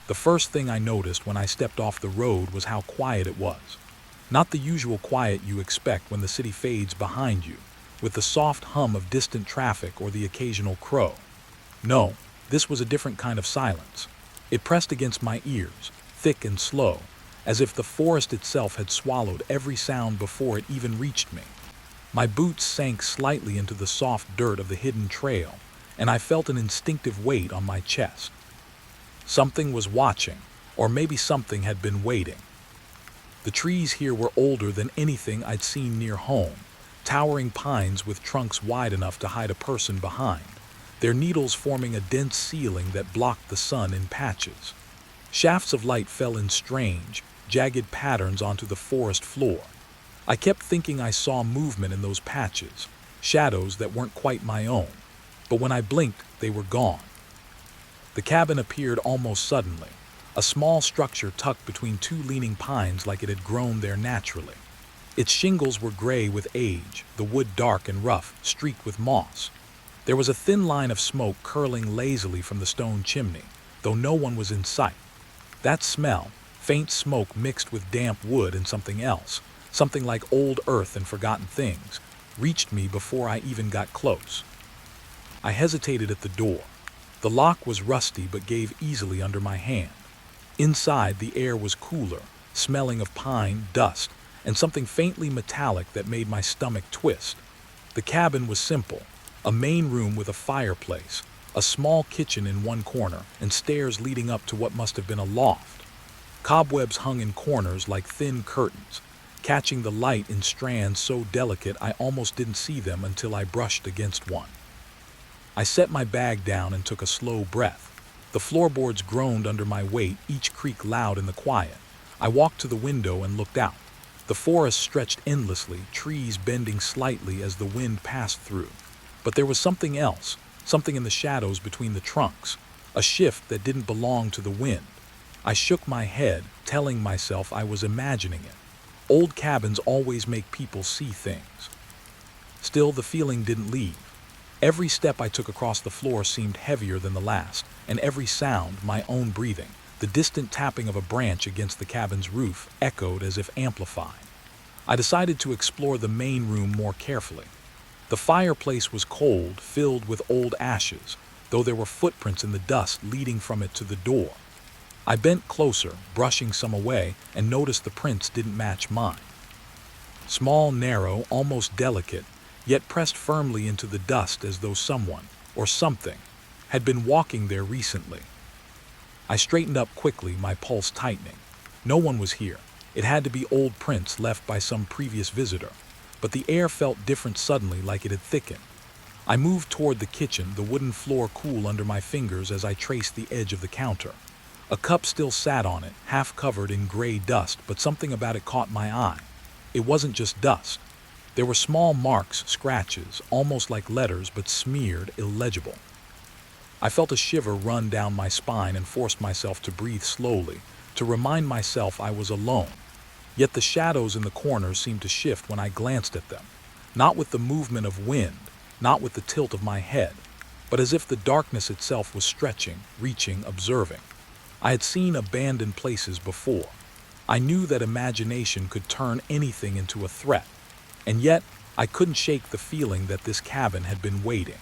The first thing I noticed when I stepped off the road was how quiet it was. Not the usual quiet you expect when the city fades behind you, with the soft hum of distant traffic or the occasional crow. No, this was a different kind of silence. It pressed against my ears, thick and slow, as if the forest itself had swallowed every sound before it even reached me. My boots sank slightly into the soft dirt of the hidden trail, and I felt an instinctive weight on my chest. Something was watching, or maybe something had been waiting. The trees here were older than anything I'd seen near home, towering pines with trunks wide enough to hide a person behind, their needles forming a dense ceiling that blocked the sun in patches. Shafts of light fell in strange, jagged patterns onto the forest floor. I kept thinking I saw movement in those patches, shadows that weren't quite my own, but when I blinked, they were gone. The cabin appeared almost suddenly, a small structure tucked between two leaning pines like it had grown there naturally. Its shingles were gray with age, the wood dark and rough, streaked with moss. There was a thin line of smoke curling lazily from the stone chimney, though no one was in sight. That smell, faint smoke mixed with damp wood and something else, something like old earth and forgotten things, reached me before I even got close. I hesitated at the door. The lock was rusty but gave easily under my hand. Inside, the air was cooler, smelling of pine, dust, and something faintly metallic that made my stomach twist. The cabin was simple, a main room with a fireplace, a small kitchen in one corner, and stairs leading up to what must have been a loft. Cobwebs hung in corners like thin curtains, catching the light in strands so delicate I almost didn't see them until I brushed against one. I set my bag down and took a slow breath. The floorboards groaned under my weight, each creak loud in the quiet. I walked to the window and looked out. The forest stretched endlessly, trees bending slightly as the wind passed through. But there was something else, something in the shadows between the trunks, a shift that didn't belong to the wind. I shook my head, telling myself I was imagining it. Old cabins always make people see things. Still, the feeling didn't leave. Every step I took across the floor seemed heavier than the last, and every sound, my own breathing, the distant tapping of a branch against the cabin's roof, echoed as if amplified. I decided to explore the main room more carefully. The fireplace was cold, filled with old ashes, though there were footprints in the dust leading from it to the door. I bent closer, brushing some away, and noticed the prints didn't match mine. Small, narrow, almost delicate, yet pressed firmly into the dust as though someone, or something, had been walking there recently. I straightened up quickly, my pulse tightening. No one was here. It had to be old prints left by some previous visitor. But the air felt different suddenly, like it had thickened. I moved toward the kitchen, the wooden floor cool under my fingers as I traced the edge of the counter. A cup still sat on it, half covered in gray dust, but something about it caught my eye. It wasn't just dust. There were small marks, scratches, almost like letters, but smeared, illegible. I felt a shiver run down my spine and forced myself to breathe slowly, to remind myself I was alone. Yet the shadows in the corners seemed to shift when I glanced at them, not with the movement of wind, not with the tilt of my head, but as if the darkness itself was stretching, reaching, observing. I had seen abandoned places before. I knew that imagination could turn anything into a threat, and yet I couldn't shake the feeling that this cabin had been waiting.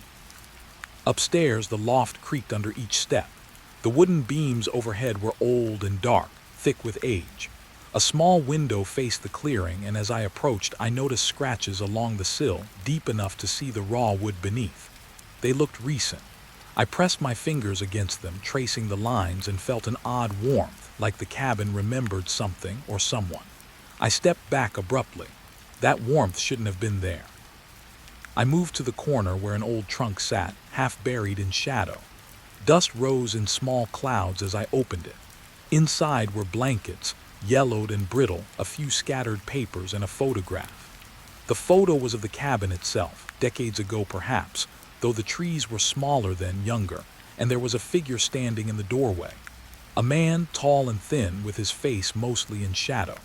Upstairs, the loft creaked under each step. The wooden beams overhead were old and dark, thick with age. A small window faced the clearing, and as I approached, I noticed scratches along the sill, deep enough to see the raw wood beneath. They looked recent. I pressed my fingers against them, tracing the lines, and felt an odd warmth, like the cabin remembered something or someone. I stepped back abruptly. That warmth shouldn't have been there. I moved to the corner where an old trunk sat, half buried in shadow. Dust rose in small clouds as I opened it. Inside were blankets, yellowed and brittle, a few scattered papers, and a photograph. The photo was of the cabin itself, decades ago perhaps, though the trees were smaller then, younger, and there was a figure standing in the doorway. A man, tall and thin, with his face mostly in shadow.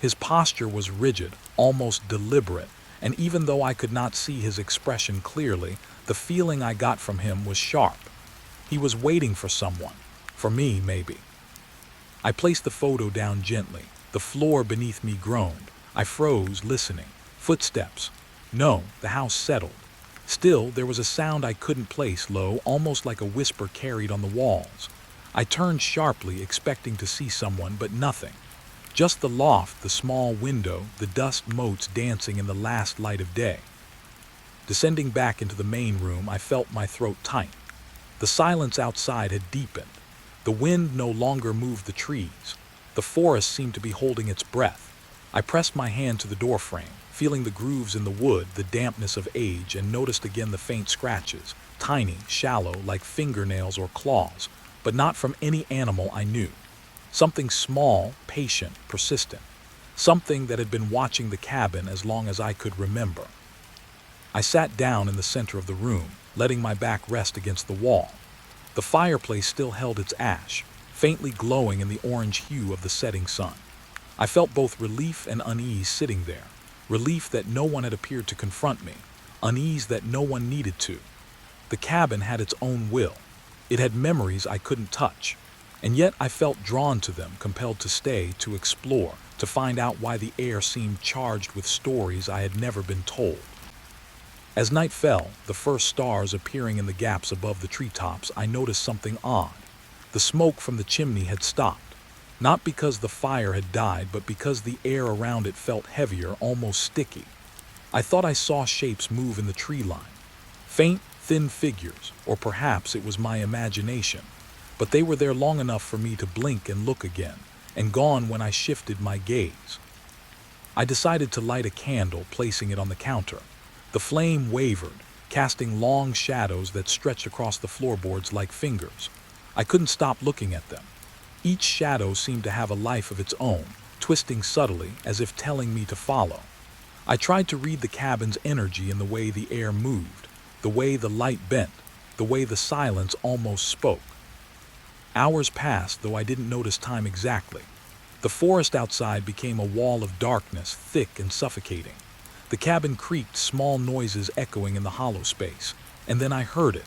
His posture was rigid, almost deliberate, and even though I could not see his expression clearly, the feeling I got from him was sharp. He was waiting for someone, For me, maybe. I placed the photo down gently. The floor beneath me groaned. I froze, listening. Footsteps. No, the house settled. Still, there was a sound I couldn't place, low, almost like a whisper carried on the walls. I turned sharply, expecting to see someone, but nothing. Just the loft, the small window, the dust motes dancing in the last light of day. Descending back into the main room, I felt my throat tighten. The silence outside had deepened. The wind no longer moved the trees. The forest seemed to be holding its breath. I pressed my hand to the doorframe, feeling the grooves in the wood, the dampness of age, and noticed again the faint scratches, tiny, shallow, like fingernails or claws, but not from any animal I knew. Something small, patient, persistent. Something that had been watching the cabin as long as I could remember. I sat down in the center of the room, letting my back rest against the wall. The fireplace still held its ash, faintly glowing in the orange hue of the setting sun. I felt both relief and unease sitting there. Relief that no one had appeared to confront me, unease that no one needed to. The cabin had its own will. It had memories I couldn't touch, and yet I felt drawn to them, compelled to stay, to explore, to find out why the air seemed charged with stories I had never been told. As night fell, the first stars appearing in the gaps above the treetops, I noticed something odd. The smoke from the chimney had stopped, not because the fire had died, but because the air around it felt heavier, almost sticky. I thought I saw shapes move in the tree line. Faint, thin figures, or perhaps it was my imagination, but they were there long enough for me to blink and look again, and gone when I shifted my gaze. I decided to light a candle, placing it on the counter. The flame wavered, casting long shadows that stretched across the floorboards like fingers. I couldn't stop looking at them. Each shadow seemed to have a life of its own, twisting subtly as if telling me to follow. I tried to read the cabin's energy in the way the air moved, the way the light bent, the way the silence almost spoke. Hours passed, though I didn't notice time exactly. The forest outside became a wall of darkness, thick and suffocating. The cabin creaked, small noises echoing in the hollow space, and then I heard it,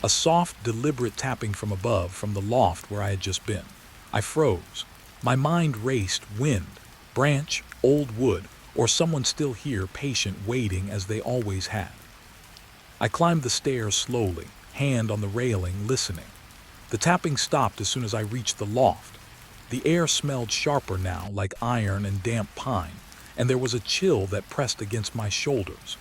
a soft, deliberate tapping from above, from the loft where I had just been. I froze. My mind raced. Wind, branch, old wood, or someone still here, patient, waiting as they always had. I climbed the stairs slowly, hand on the railing, listening. The tapping stopped as soon as I reached the loft. The air smelled sharper now, like iron and damp pine, and there was a chill that pressed against my shoulders.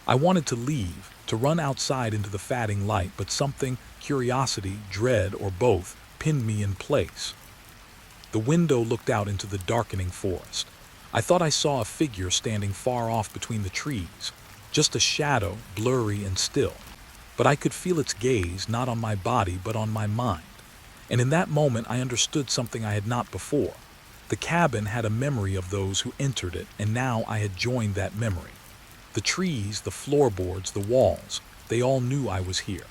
I wanted to leave, to run outside into the fading light, but something, curiosity, dread, or both, pinned me in place. The window looked out into the darkening forest. I thought I saw a figure standing far off between the trees, just a shadow, blurry and still. But I could feel its gaze, not on my body, but on my mind. And in that moment I understood something I had not before. The cabin had a memory of those who entered it, and now I had joined that memory. The trees, the floorboards, the walls, they all knew I was here.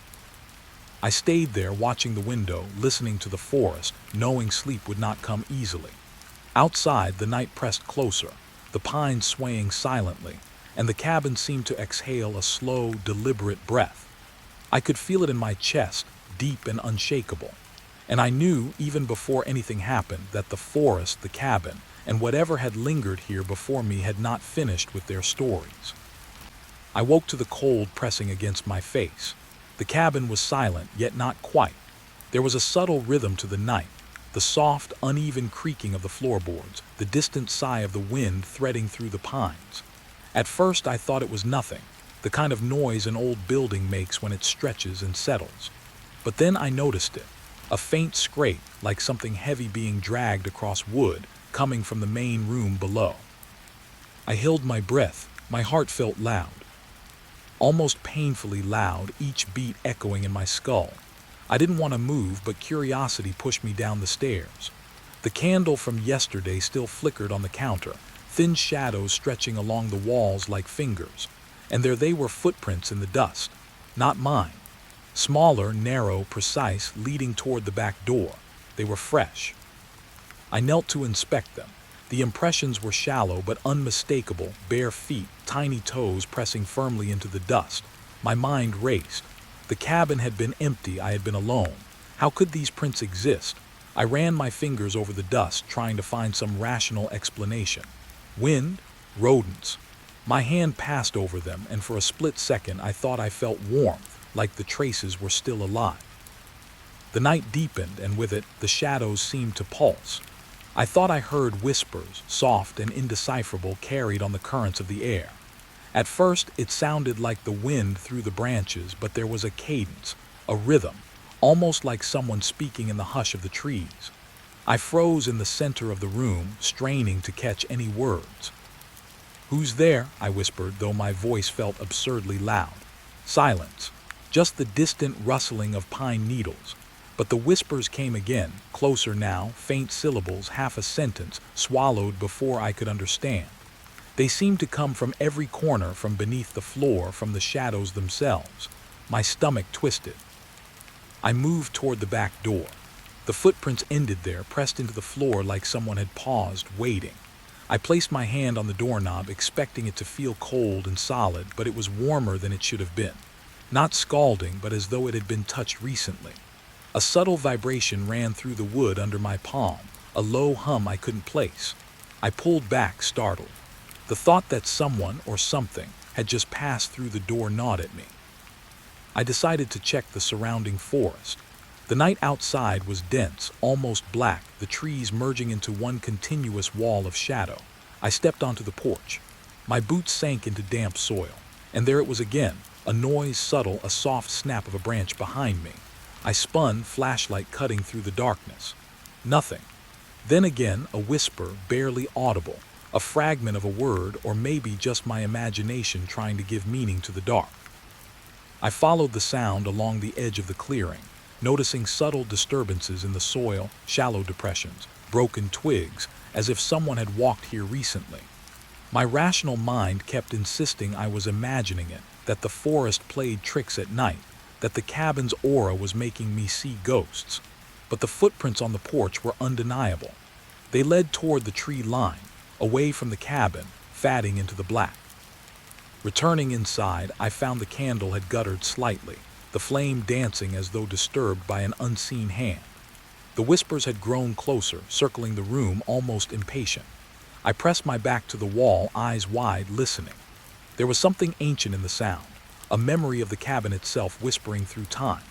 I stayed there, watching the window, listening to the forest, knowing sleep would not come easily. Outside, the night pressed closer, the pines swaying silently, and the cabin seemed to exhale a slow, deliberate breath. I could feel it in my chest, deep and unshakable. And I knew, even before anything happened, that the forest, the cabin, and whatever had lingered here before me had not finished with their stories. I woke to the cold pressing against my face. The cabin was silent, yet not quite. There was a subtle rhythm to the night, the soft, uneven creaking of the floorboards, the distant sigh of the wind threading through the pines. At first I thought it was nothing, the kind of noise an old building makes when it stretches and settles. But then I noticed it. A faint scrape, like something heavy being dragged across wood, coming from the main room below. I held my breath. My heart felt loud. Almost painfully loud, each beat echoing in my skull. I didn't want to move, but curiosity pushed me down the stairs. The candle from yesterday still flickered on the counter, thin shadows stretching along the walls like fingers. And there they were, footprints in the dust. Not mine. Smaller, narrow, precise, leading toward the back door. They were fresh. I knelt to inspect them. The impressions were shallow but unmistakable, bare feet, tiny toes pressing firmly into the dust. My mind raced. The cabin had been empty, I had been alone. How could these prints exist? I ran my fingers over the dust, trying to find some rational explanation. Wind? Rodents. My hand passed over them, and for a split second I thought I felt warmth, like the traces were still alive. The night deepened, and with it, the shadows seemed to pulse. I thought I heard whispers, soft and indecipherable, carried on the currents of the air. At first, it sounded like the wind through the branches, but there was a cadence, a rhythm, almost like someone speaking in the hush of the trees. I froze in the center of the room, straining to catch any words. "Who's there?" I whispered, though my voice felt absurdly loud. Silence. Just the distant rustling of pine needles. But the whispers came again, closer now, faint syllables, half a sentence, swallowed before I could understand. They seemed to come from every corner, from beneath the floor, from the shadows themselves. My stomach twisted. I moved toward the back door. The footprints ended there, pressed into the floor like someone had paused, waiting. I placed my hand on the doorknob, expecting it to feel cold and solid, but it was warmer than it should have been. Not scalding, but as though it had been touched recently. A subtle vibration ran through the wood under my palm, a low hum I couldn't place. I pulled back, startled. The thought that someone or something had just passed through the door gnawed at me. I decided to check the surrounding forest. The night outside was dense, almost black, the trees merging into one continuous wall of shadow. I stepped onto the porch. My boots sank into damp soil, and there it was again, a noise subtle, a soft snap of a branch behind me. I spun, flashlight cutting through the darkness. Nothing. Then again, a whisper, barely audible, a fragment of a word, or maybe just my imagination trying to give meaning to the dark. I followed the sound along the edge of the clearing, noticing subtle disturbances in the soil, shallow depressions, broken twigs, as if someone had walked here recently. My rational mind kept insisting I was imagining it, that the forest played tricks at night, that the cabin's aura was making me see ghosts. But the footprints on the porch were undeniable. They led toward the tree line, away from the cabin, fading into the black. Returning inside, I found the candle had guttered slightly, the flame dancing as though disturbed by an unseen hand. The whispers had grown closer, circling the room, almost impatient. I pressed my back to the wall, eyes wide, listening. There was something ancient in the sound, a memory of the cabin itself whispering through time.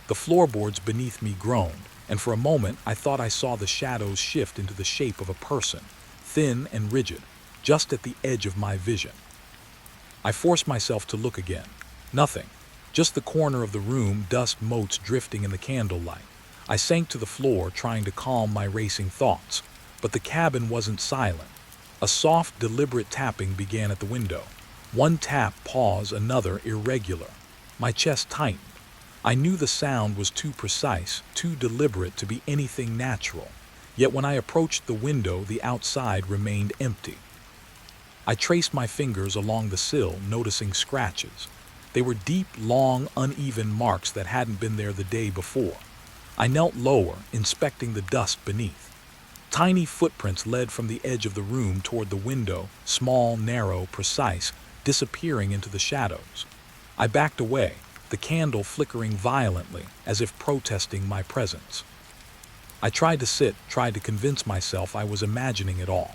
The floorboards beneath me groaned, and for a moment I thought I saw the shadows shift into the shape of a person, thin and rigid, just at the edge of my vision. I forced myself to look again. Nothing. Just the corner of the room, dust motes drifting in the candlelight. I sank to the floor, trying to calm my racing thoughts. But the cabin wasn't silent. A soft, deliberate tapping began at the window. One tap, pause, another, irregular. My chest tightened. I knew the sound was too precise, too deliberate to be anything natural. Yet when I approached the window, the outside remained empty. I traced my fingers along the sill, noticing scratches. They were deep, long, uneven marks that hadn't been there the day before. I knelt lower, inspecting the dust beneath. Tiny footprints led from the edge of the room toward the window, small, narrow, precise, disappearing into the shadows. I backed away, the candle flickering violently, as if protesting my presence. I tried to sit, tried to convince myself I was imagining it all.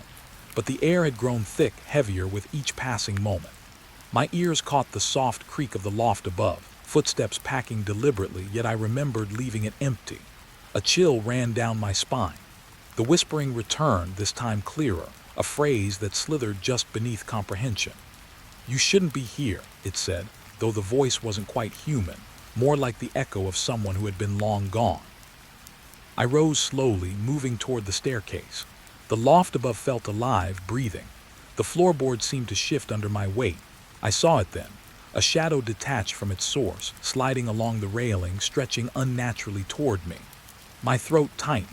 But the air had grown thick, heavier with each passing moment. My ears caught the soft creak of the loft above, footsteps packing deliberately, yet I remembered leaving it empty. A chill ran down my spine. The whispering returned, this time clearer, a phrase that slithered just beneath comprehension. "You shouldn't be here," it said, though the voice wasn't quite human, more like the echo of someone who had been long gone. I rose slowly, moving toward the staircase. The loft above felt alive, breathing. The floorboards seemed to shift under my weight. I saw it then, a shadow detached from its source, sliding along the railing, stretching unnaturally toward me. My throat tightened.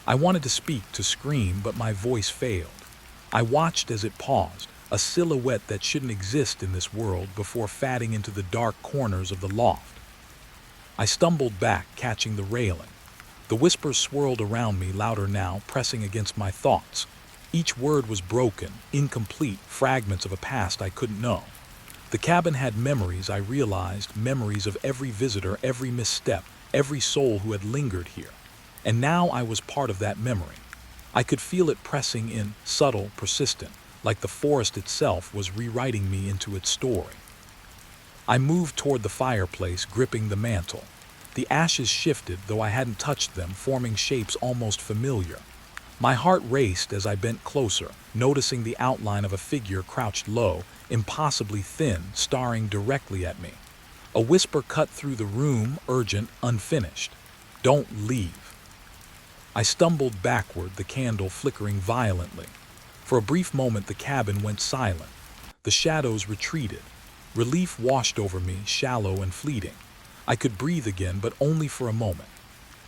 I wanted to speak, to scream, but my voice failed. I watched as it paused, a silhouette that shouldn't exist in this world, before fading into the dark corners of the loft. I stumbled back, catching the railing. The whispers swirled around me, louder now, pressing against my thoughts. Each word was broken, incomplete, fragments of a past I couldn't know. The cabin had memories, I realized, memories of every visitor, every misstep, every soul who had lingered here. and now I was part of that memory. I could feel it pressing in, subtle, persistent, like the forest itself was rewriting me into its story. I moved toward the fireplace, gripping the mantle. The ashes shifted, though I hadn't touched them, forming shapes almost familiar. My heart raced as I bent closer, noticing the outline of a figure crouched low, impossibly thin, staring directly at me. A whisper cut through the room, urgent, unfinished. "Don't leave." I stumbled backward, the candle flickering violently. For a brief moment the cabin went silent. The shadows retreated. Relief washed over me, shallow and fleeting. I could breathe again, but only for a moment.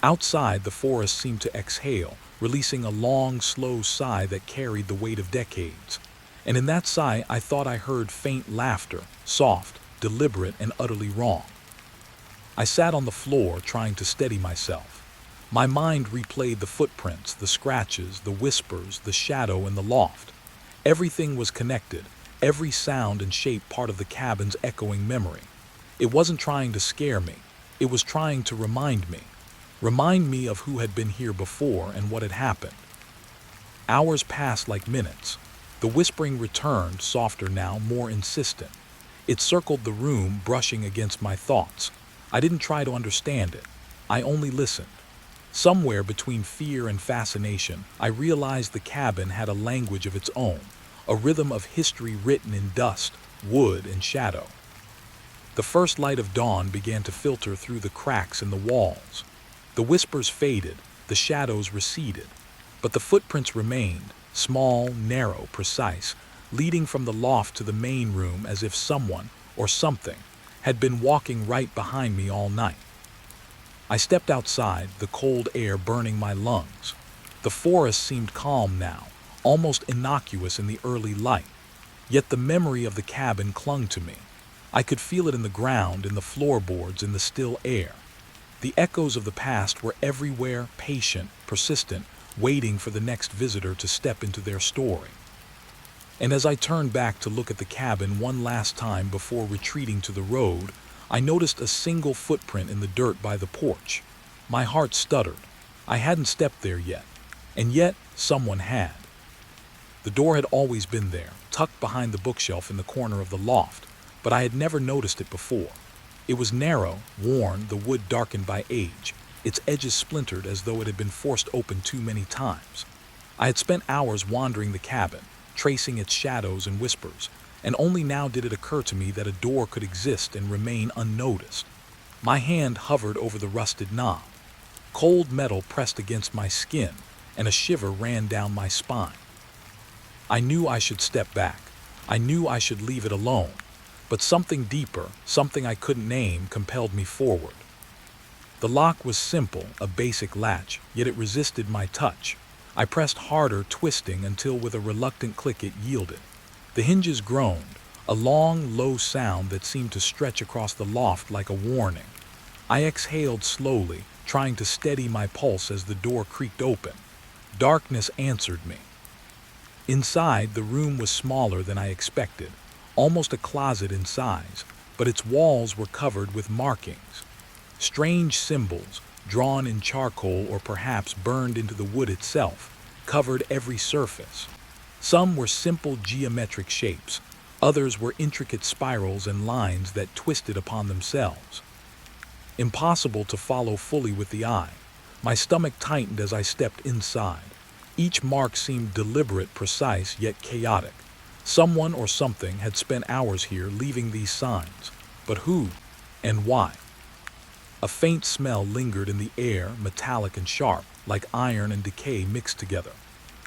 Outside, the forest seemed to exhale, releasing a long, slow sigh that carried the weight of decades. And in that sigh, I thought I heard faint laughter, soft, deliberate, and utterly wrong. I sat on the floor, trying to steady myself. My mind replayed the footprints, the scratches, the whispers, the shadow in the loft. Everything was connected, every sound and shape part of the cabin's echoing memory. It wasn't trying to scare me. It was trying to remind me. Remind me of who had been here before and what had happened. Hours passed like minutes. The whispering returned, softer now, more insistent. It circled the room, brushing against my thoughts. I didn't try to understand it. I only listened. Somewhere between fear and fascination, I realized the cabin had a language of its own, a rhythm of history written in dust, wood, and shadow. The first light of dawn began to filter through the cracks in the walls. The whispers faded, the shadows receded, but the footprints remained, small, narrow, precise, leading from the loft to the main room as if someone, or something, had been walking right behind me all night. I stepped outside, the cold air burning my lungs. The forest seemed calm now, almost innocuous in the early light. Yet the memory of the cabin clung to me. I could feel it in the ground, in the floorboards, in the still air. The echoes of the past were everywhere, patient, persistent, waiting for the next visitor to step into their story. And as I turned back to look at the cabin one last time before retreating to the road, I noticed a single footprint in the dirt by the porch. My heart stuttered. I hadn't stepped there yet. And yet, someone had. The door had always been there, tucked behind the bookshelf in the corner of the loft, but I had never noticed it before. It was narrow, worn, the wood darkened by age, its edges splintered as though it had been forced open too many times. I had spent hours wandering the cabin, tracing its shadows and whispers, and only now did it occur to me that a door could exist and remain unnoticed. My hand hovered over the rusted knob. Cold metal pressed against my skin, and a shiver ran down my spine. I knew I should step back. I knew I should leave it alone. But something deeper, something I couldn't name, compelled me forward. The lock was simple, a basic latch, yet it resisted my touch. I pressed harder, twisting, until with a reluctant click it yielded. The hinges groaned, a long, low sound that seemed to stretch across the loft like a warning. I exhaled slowly, trying to steady my pulse as the door creaked open. Darkness answered me. Inside, the room was smaller than I expected, almost a closet in size, but its walls were covered with markings. Strange symbols, drawn in charcoal or perhaps burned into the wood itself, covered every surface. Some were simple geometric shapes, others were intricate spirals and lines that twisted upon themselves. Impossible to follow fully with the eye. My stomach tightened as I stepped inside. Each mark seemed deliberate, precise, yet chaotic. Someone or something had spent hours here leaving these signs. But who and why? A faint smell lingered in the air, metallic and sharp, like iron and decay mixed together.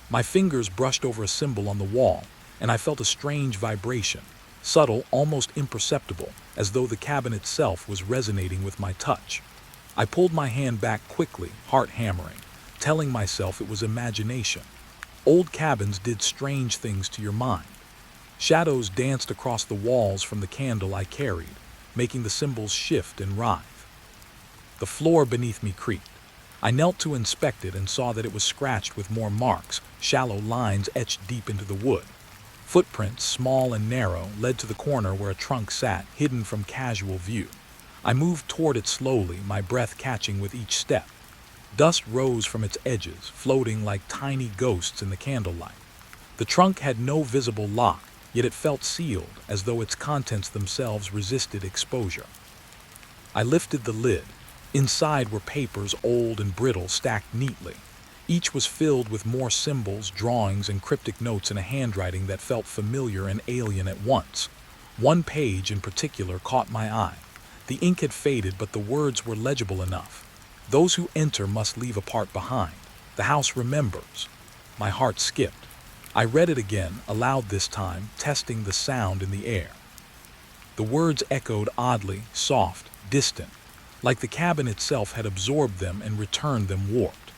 My fingers brushed over a symbol on the wall, and I felt a strange vibration, subtle, almost imperceptible, as though the cabin itself was resonating with my touch. I pulled my hand back quickly, heart hammering, telling myself it was imagination. Old cabins did strange things to your mind. Shadows danced across the walls from the candle I carried, making the symbols shift and writhe. The floor beneath me creaked. I knelt to inspect it and saw that it was scratched with more marks, shallow lines etched deep into the wood. Footprints, small and narrow, led to the corner where a trunk sat, hidden from casual view. I moved toward it slowly, my breath catching with each step. Dust rose from its edges, floating like tiny ghosts in the candlelight. The trunk had no visible lock, yet it felt sealed, as though its contents themselves resisted exposure. I lifted the lid. Inside were papers, old and brittle, stacked neatly. Each was filled with more symbols, drawings, and cryptic notes in a handwriting that felt familiar and alien at once. One page in particular caught my eye. The ink had faded, but the words were legible enough. "Those who enter must leave a part behind. The house remembers." My heart skipped. I read it again, aloud this time, testing the sound in the air. The words echoed oddly, soft, distant, like the cabin itself had absorbed them and returned them warped.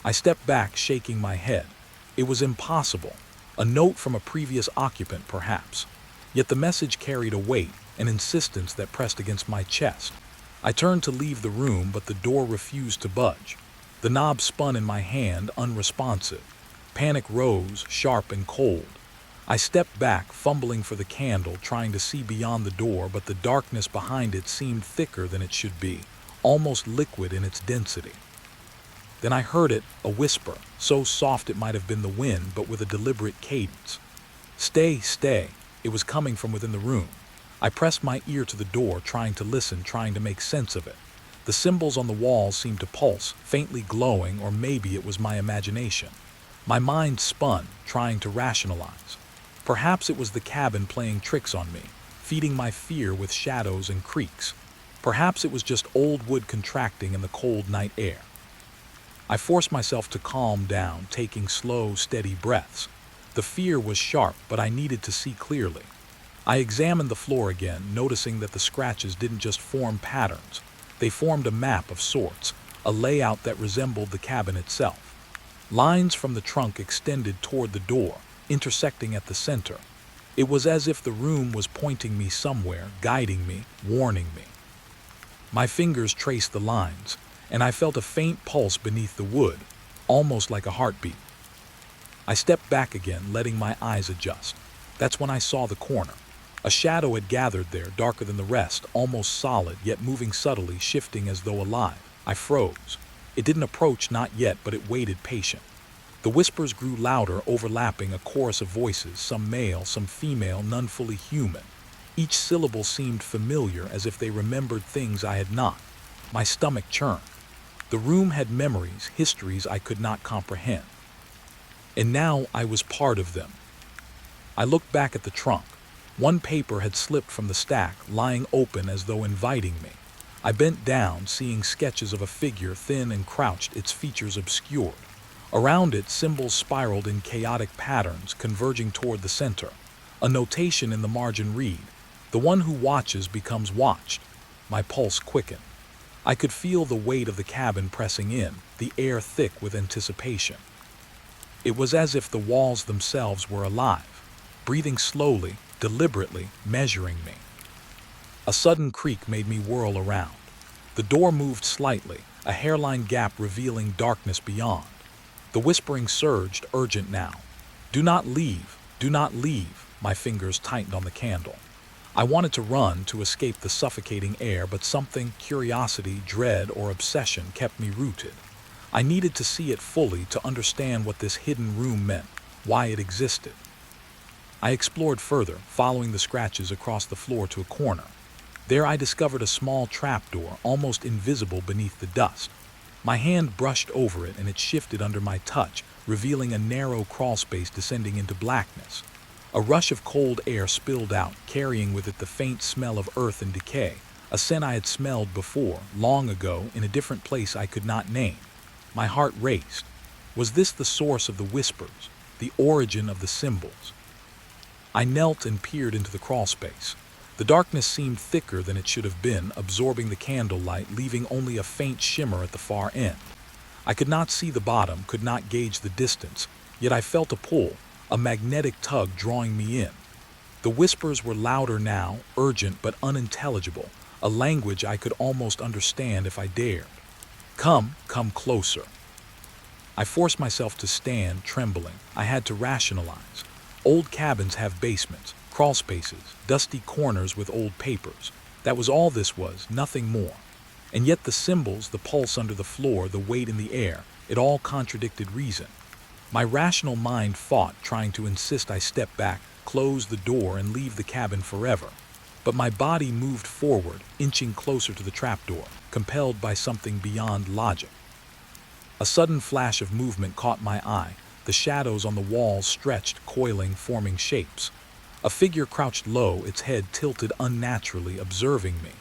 I stepped back, shaking my head. It was impossible. A note from a previous occupant, perhaps. Yet the message carried a weight, an insistence that pressed against my chest. I turned to leave the room, but the door refused to budge. The knob spun in my hand, unresponsive. Panic rose, sharp and cold. I stepped back, fumbling for the candle, trying to see beyond the door, but the darkness behind it seemed thicker than it should be, almost liquid in its density. Then I heard it, a whisper, so soft it might have been the wind, but with a deliberate cadence. "Stay, stay." It was coming from within the room. I pressed my ear to the door, trying to listen, trying to make sense of it. The symbols on the walls seemed to pulse, faintly glowing, or maybe it was my imagination. My mind spun, trying to rationalize. Perhaps it was the cabin playing tricks on me, feeding my fear with shadows and creaks. Perhaps it was just old wood contracting in the cold night air. I forced myself to calm down, taking slow, steady breaths. The fear was sharp, but I needed to see clearly. I examined the floor again, noticing that the scratches didn't just form patterns. They formed a map of sorts, a layout that resembled the cabin itself. Lines from the trunk extended toward the door, intersecting at the center. It was as if the room was pointing me somewhere, guiding me, warning me. My fingers traced the lines, and I felt a faint pulse beneath the wood, almost like a heartbeat. I stepped back again, letting my eyes adjust. That's when I saw the corner. A shadow had gathered there, darker than the rest, almost solid, yet moving subtly, shifting as though alive. I froze. It didn't approach, not yet, but it waited patient. The whispers grew louder, overlapping, a chorus of voices, some male, some female, none fully human. Each syllable seemed familiar, as if they remembered things I had not. My stomach churned. The room had memories, histories I could not comprehend. And now I was part of them. I looked back at the trunk. One paper had slipped from the stack, lying open as though inviting me. I bent down, seeing sketches of a figure, thin and crouched, its features obscured. Around it, symbols spiraled in chaotic patterns, converging toward the center. A notation in the margin read, "The one who watches becomes watched." My pulse quickened. I could feel the weight of the cabin pressing in, the air thick with anticipation. It was as if the walls themselves were alive, breathing slowly, deliberately, measuring me. A sudden creak made me whirl around. The door moved slightly, a hairline gap revealing darkness beyond. The whispering surged, urgent now. "Do not leave, do not leave." My fingers tightened on the candle. I wanted to run, to escape the suffocating air, but something, curiosity, dread, or obsession, kept me rooted. I needed to see it fully, to understand what this hidden room meant, why it existed. I explored further, following the scratches across the floor to a corner. There I discovered a small trapdoor, almost invisible beneath the dust. My hand brushed over it, and it shifted under my touch, revealing a narrow crawlspace descending into blackness. A rush of cold air spilled out, carrying with it the faint smell of earth and decay, a scent I had smelled before, long ago, in a different place I could not name. My heart raced. Was this the source of the whispers, the origin of the symbols? I knelt and peered into the crawlspace. The darkness seemed thicker than it should have been, absorbing the candlelight, leaving only a faint shimmer at the far end. I could not see the bottom, could not gauge the distance, yet I felt a pull, a magnetic tug drawing me in. The whispers were louder now, urgent but unintelligible, a language I could almost understand if I dared. "Come, come closer." I forced myself to stand, trembling. I had to rationalize. Old cabins have basements, crawl spaces, dusty corners with old papers. That was all this was, nothing more. And yet the symbols, the pulse under the floor, the weight in the air, it all contradicted reason. My rational mind fought, trying to insist I step back, close the door, and leave the cabin forever. But my body moved forward, inching closer to the trapdoor, compelled by something beyond logic. A sudden flash of movement caught my eye. The shadows on the walls stretched, coiling, forming shapes. A figure crouched low, its head tilted unnaturally, observing me.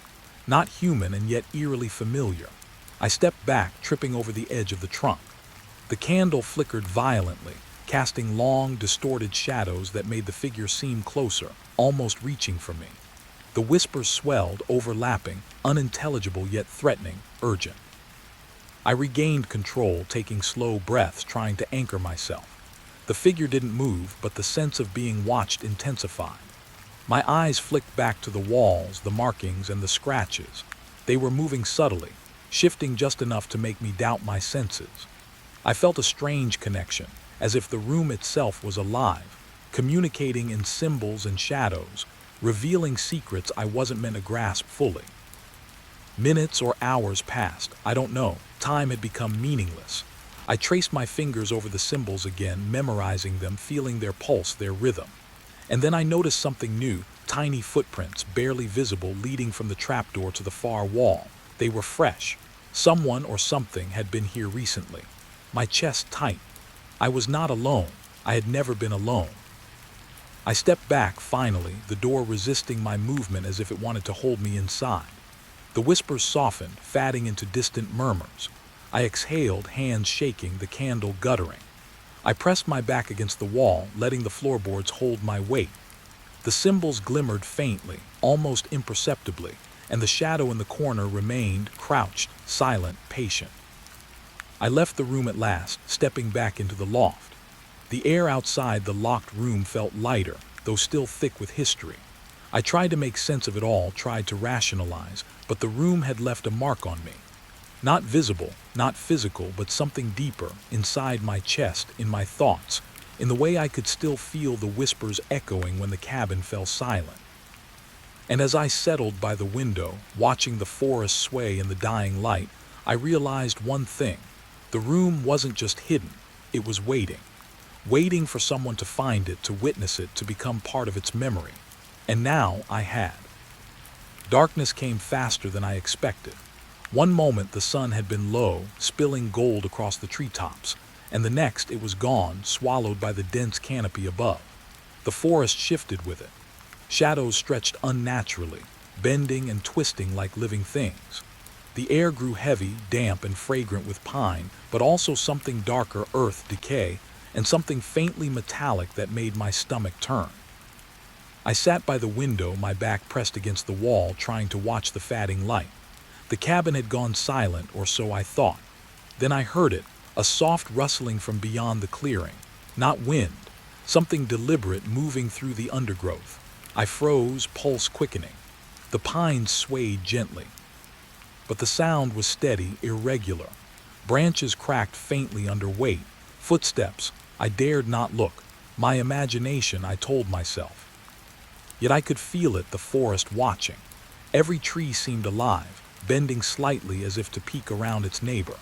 Not human and yet eerily familiar. I stepped back, tripping over the edge of the trunk. The candle flickered violently, casting long, distorted shadows that made the figure seem closer, almost reaching for me. The whispers swelled, overlapping, unintelligible yet threatening, urgent. I regained control, taking slow breaths, trying to anchor myself. The figure didn't move, but the sense of being watched intensified. My eyes flicked back to the walls, the markings, and the scratches. They were moving subtly, shifting just enough to make me doubt my senses. I felt a strange connection, as if the room itself was alive, communicating in symbols and shadows, revealing secrets I wasn't meant to grasp fully. Minutes or hours passed, I don't know. Time had become meaningless. I traced my fingers over the symbols again, memorizing them, feeling their pulse, their rhythm. And then I noticed something new, tiny footprints, barely visible, leading from the trapdoor to the far wall. They were fresh. Someone or something had been here recently. My chest tightened. I was not alone. I had never been alone. I stepped back, finally, the door resisting my movement as if it wanted to hold me inside. The whispers softened, fading into distant murmurs. I exhaled, hands shaking, the candle guttering. I pressed my back against the wall, letting the floorboards hold my weight. The symbols glimmered faintly, almost imperceptibly, and the shadow in the corner remained, crouched, silent, patient. I left the room at last, stepping back into the loft. The air outside the locked room felt lighter, though still thick with history. I tried to make sense of it all, tried to rationalize, but the room had left a mark on me. Not visible, not physical, but something deeper, inside my chest, in my thoughts, in the way I could still feel the whispers echoing when the cabin fell silent. And as I settled by the window, watching the forest sway in the dying light, I realized one thing. The room wasn't just hidden, it was waiting. Waiting for someone to find it, to witness it, to become part of its memory. And now I had. Darkness came faster than I expected. One moment the sun had been low, spilling gold across the treetops, and the next it was gone, swallowed by the dense canopy above. The forest shifted with it. Shadows stretched unnaturally, bending and twisting like living things. The air grew heavy, damp, and fragrant with pine, but also something darker, earth, decay, and something faintly metallic that made my stomach turn. I sat by the window, my back pressed against the wall, trying to watch the fading light. The cabin had gone silent, or so I thought. Then I heard it, a soft rustling from beyond the clearing. Not wind, something deliberate moving through the undergrowth. I froze, pulse quickening. The pines swayed gently. But the sound was steady, irregular. Branches cracked faintly under weight. Footsteps. I dared not look. My imagination, I told myself. Yet I could feel it, the forest watching. Every tree seemed alive, bending slightly as if to peek around its neighbor.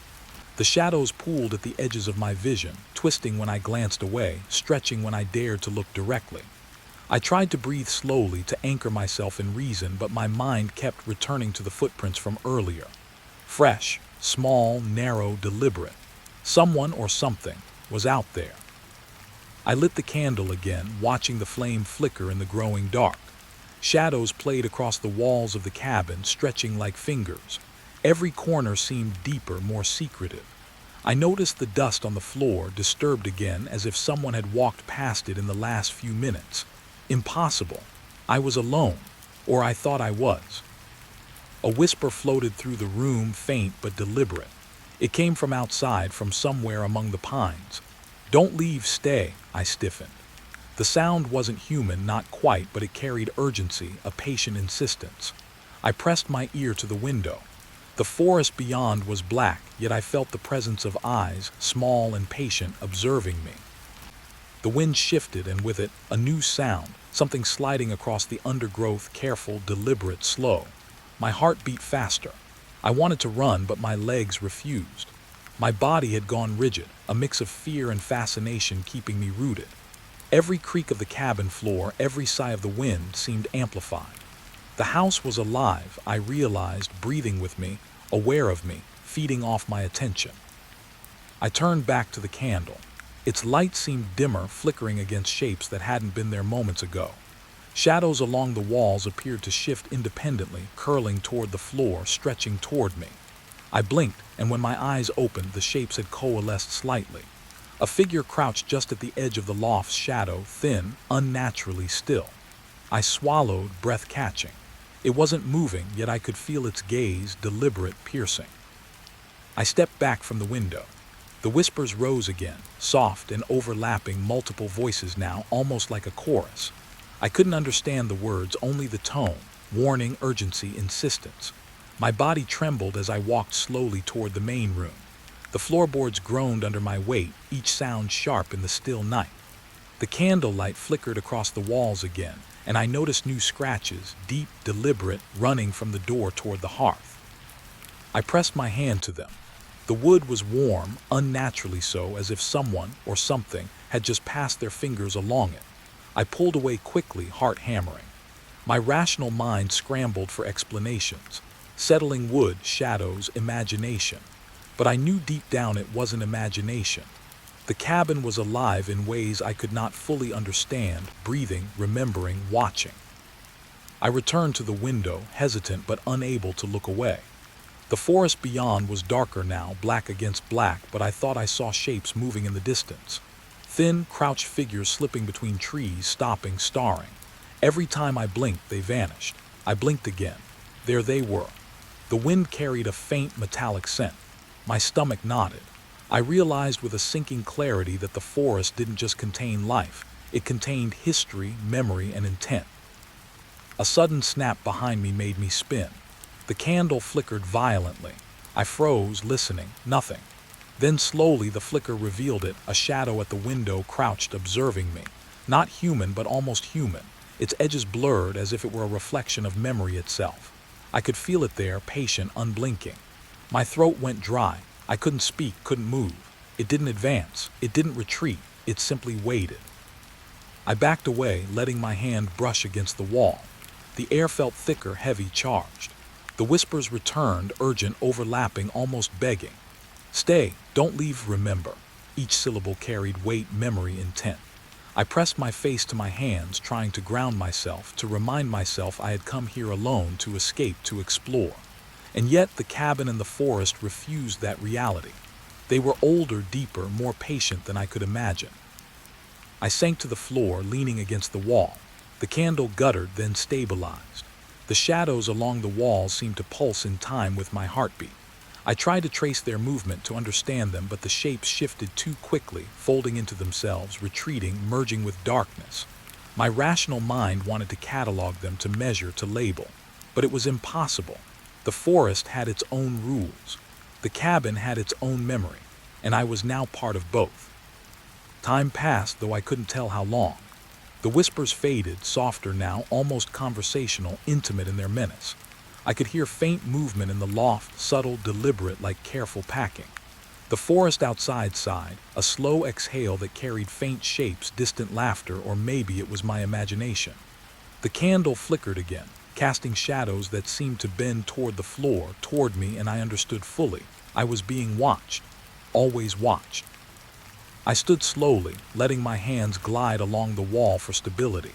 The shadows pooled at the edges of my vision, twisting when I glanced away, stretching when I dared to look directly. I tried to breathe slowly, to anchor myself in reason, but my mind kept returning to the footprints from earlier. Fresh, small, narrow, deliberate. Someone or something was out there. I lit the candle again, watching the flame flicker in the growing dark. Shadows played across the walls of the cabin, stretching like fingers. Every corner seemed deeper, more secretive. I noticed the dust on the floor, disturbed again, as if someone had walked past it in the last few minutes. Impossible. I was alone, or I thought I was. A whisper floated through the room, faint but deliberate. It came from outside, from somewhere among the pines. "Don't leave, stay," I stiffened. The sound wasn't human, not quite, but it carried urgency, a patient insistence. I pressed my ear to the window. The forest beyond was black, yet I felt the presence of eyes, small and patient, observing me. The wind shifted, and with it, a new sound, something sliding across the undergrowth, careful, deliberate, slow. My heart beat faster. I wanted to run, but my legs refused. My body had gone rigid, a mix of fear and fascination keeping me rooted. Every creak of the cabin floor, every sigh of the wind seemed amplified. The house was alive, I realized, breathing with me, aware of me, feeding off my attention. I turned back to the candle. Its light seemed dimmer, flickering against shapes that hadn't been there moments ago. Shadows along the walls appeared to shift independently, curling toward the floor, stretching toward me. I blinked, and when my eyes opened, the shapes had coalesced slightly. A figure crouched just at the edge of the loft's shadow, thin, unnaturally still. I swallowed, breath catching. It wasn't moving, yet I could feel its gaze, deliberate, piercing. I stepped back from the window. The whispers rose again, soft and overlapping, multiple voices now, almost like a chorus. I couldn't understand the words, only the tone, warning, urgency, insistence. My body trembled as I walked slowly toward the main room. The floorboards groaned under my weight, each sound sharp in the still night. The candlelight flickered across the walls again, and I noticed new scratches, deep, deliberate, running from the door toward the hearth. I pressed my hand to them. The wood was warm, unnaturally so, as if someone or something had just passed their fingers along it. I pulled away quickly, heart hammering. My rational mind scrambled for explanations. Settling wood, shadows, imagination. But I knew deep down it wasn't imagination. The cabin was alive in ways I could not fully understand, breathing, remembering, watching. I returned to the window, hesitant but unable to look away. The forest beyond was darker now, black against black, but I thought I saw shapes moving in the distance. Thin, crouched figures slipping between trees, stopping, staring. Every time I blinked, they vanished. I blinked again. There they were. The wind carried a faint, metallic scent. My stomach knotted. I realized with a sinking clarity that the forest didn't just contain life. It contained history, memory, and intent. A sudden snap behind me made me spin. The candle flickered violently. I froze, listening. Nothing. Then slowly the flicker revealed it, a shadow at the window crouched, observing me. Not human, but almost human. Its edges blurred as if it were a reflection of memory itself. I could feel it there, patient, unblinking. My throat went dry. I couldn't speak, couldn't move. It didn't advance. It didn't retreat. It simply waited. I backed away, letting my hand brush against the wall. The air felt thicker, heavy, charged. The whispers returned, urgent, overlapping, almost begging. Stay, don't leave, remember. Each syllable carried weight, memory, intent. I pressed my face to my hands, trying to ground myself, to remind myself I had come here alone, to escape, to explore. And yet the cabin and the forest refused that reality. They were older, deeper, more patient than I could imagine. I sank to the floor, leaning against the wall. The candle guttered, then stabilized. The shadows along the walls seemed to pulse in time with my heartbeat. I tried to trace their movement, to understand them, but the shapes shifted too quickly, folding into themselves, retreating, merging with darkness. My rational mind wanted to catalog them, to measure, to label. But it was impossible. The forest had its own rules. The cabin had its own memory, and I was now part of both. Time passed, though I couldn't tell how long. The whispers faded, softer now, almost conversational, intimate in their menace. I could hear faint movement in the loft, subtle, deliberate, like careful packing. The forest outside sighed, a slow exhale that carried faint shapes, distant laughter, or maybe it was my imagination. The candle flickered again, casting shadows that seemed to bend toward the floor, toward me, and I understood fully. I was being watched, always watched. I stood slowly, letting my hands glide along the wall for stability.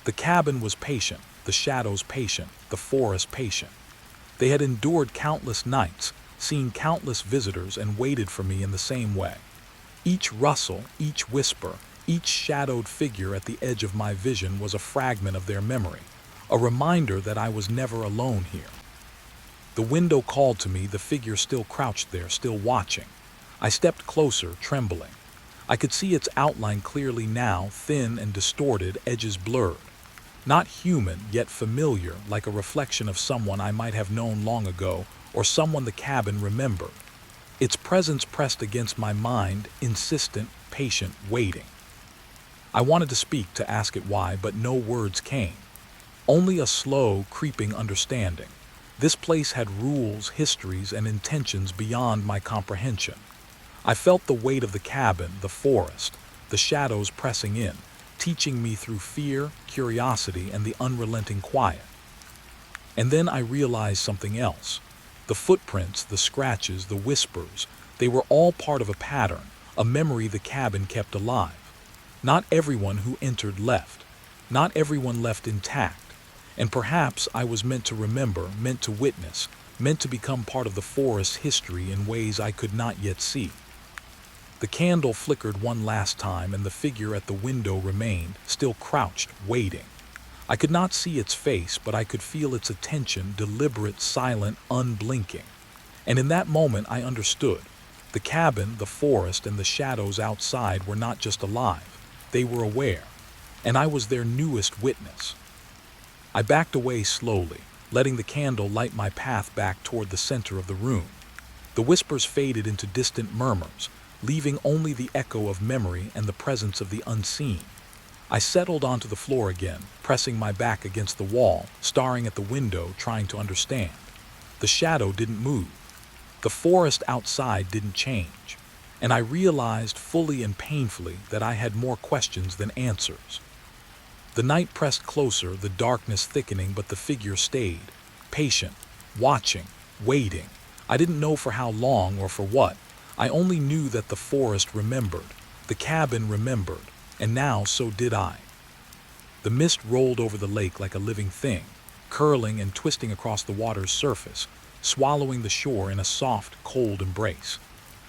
The cabin was patient, the shadows patient, the forest patient. They had endured countless nights, seen countless visitors, and waited for me in the same way. Each rustle, each whisper, each shadowed figure at the edge of my vision was a fragment of their memory, a reminder that I was never alone here. The window called to me, the figure still crouched there, still watching. I stepped closer, trembling. I could see its outline clearly now, thin and distorted, edges blurred. Not human, yet familiar, like a reflection of someone I might have known long ago, or someone the cabin remembered. Its presence pressed against my mind, insistent, patient, waiting. I wanted to speak, to ask it why, but no words came. Only a slow, creeping understanding. This place had rules, histories, and intentions beyond my comprehension. I felt the weight of the cabin, the forest, the shadows pressing in, teaching me through fear, curiosity, and the unrelenting quiet. And then I realized something else. The footprints, the scratches, the whispers, they were all part of a pattern, a memory the cabin kept alive. Not everyone who entered left. Not everyone left intact. And perhaps I was meant to remember, meant to witness, meant to become part of the forest's history in ways I could not yet see. The candle flickered one last time, and the figure at the window remained, still crouched, waiting. I could not see its face, but I could feel its attention, deliberate, silent, unblinking. And in that moment I understood. The cabin, the forest, and the shadows outside were not just alive. They were aware. And I was their newest witness. I backed away slowly, letting the candle light my path back toward the center of the room. The whispers faded into distant murmurs, leaving only the echo of memory and the presence of the unseen. I settled onto the floor again, pressing my back against the wall, staring at the window, trying to understand. The shadow didn't move. The forest outside didn't change. And I realized fully and painfully that I had more questions than answers. The night pressed closer, the darkness thickening, but the figure stayed, patient, watching, waiting. I didn't know for how long or for what. I only knew that the forest remembered, the cabin remembered, and now so did I. The mist rolled over the lake like a living thing, curling and twisting across the water's surface, swallowing the shore in a soft, cold embrace.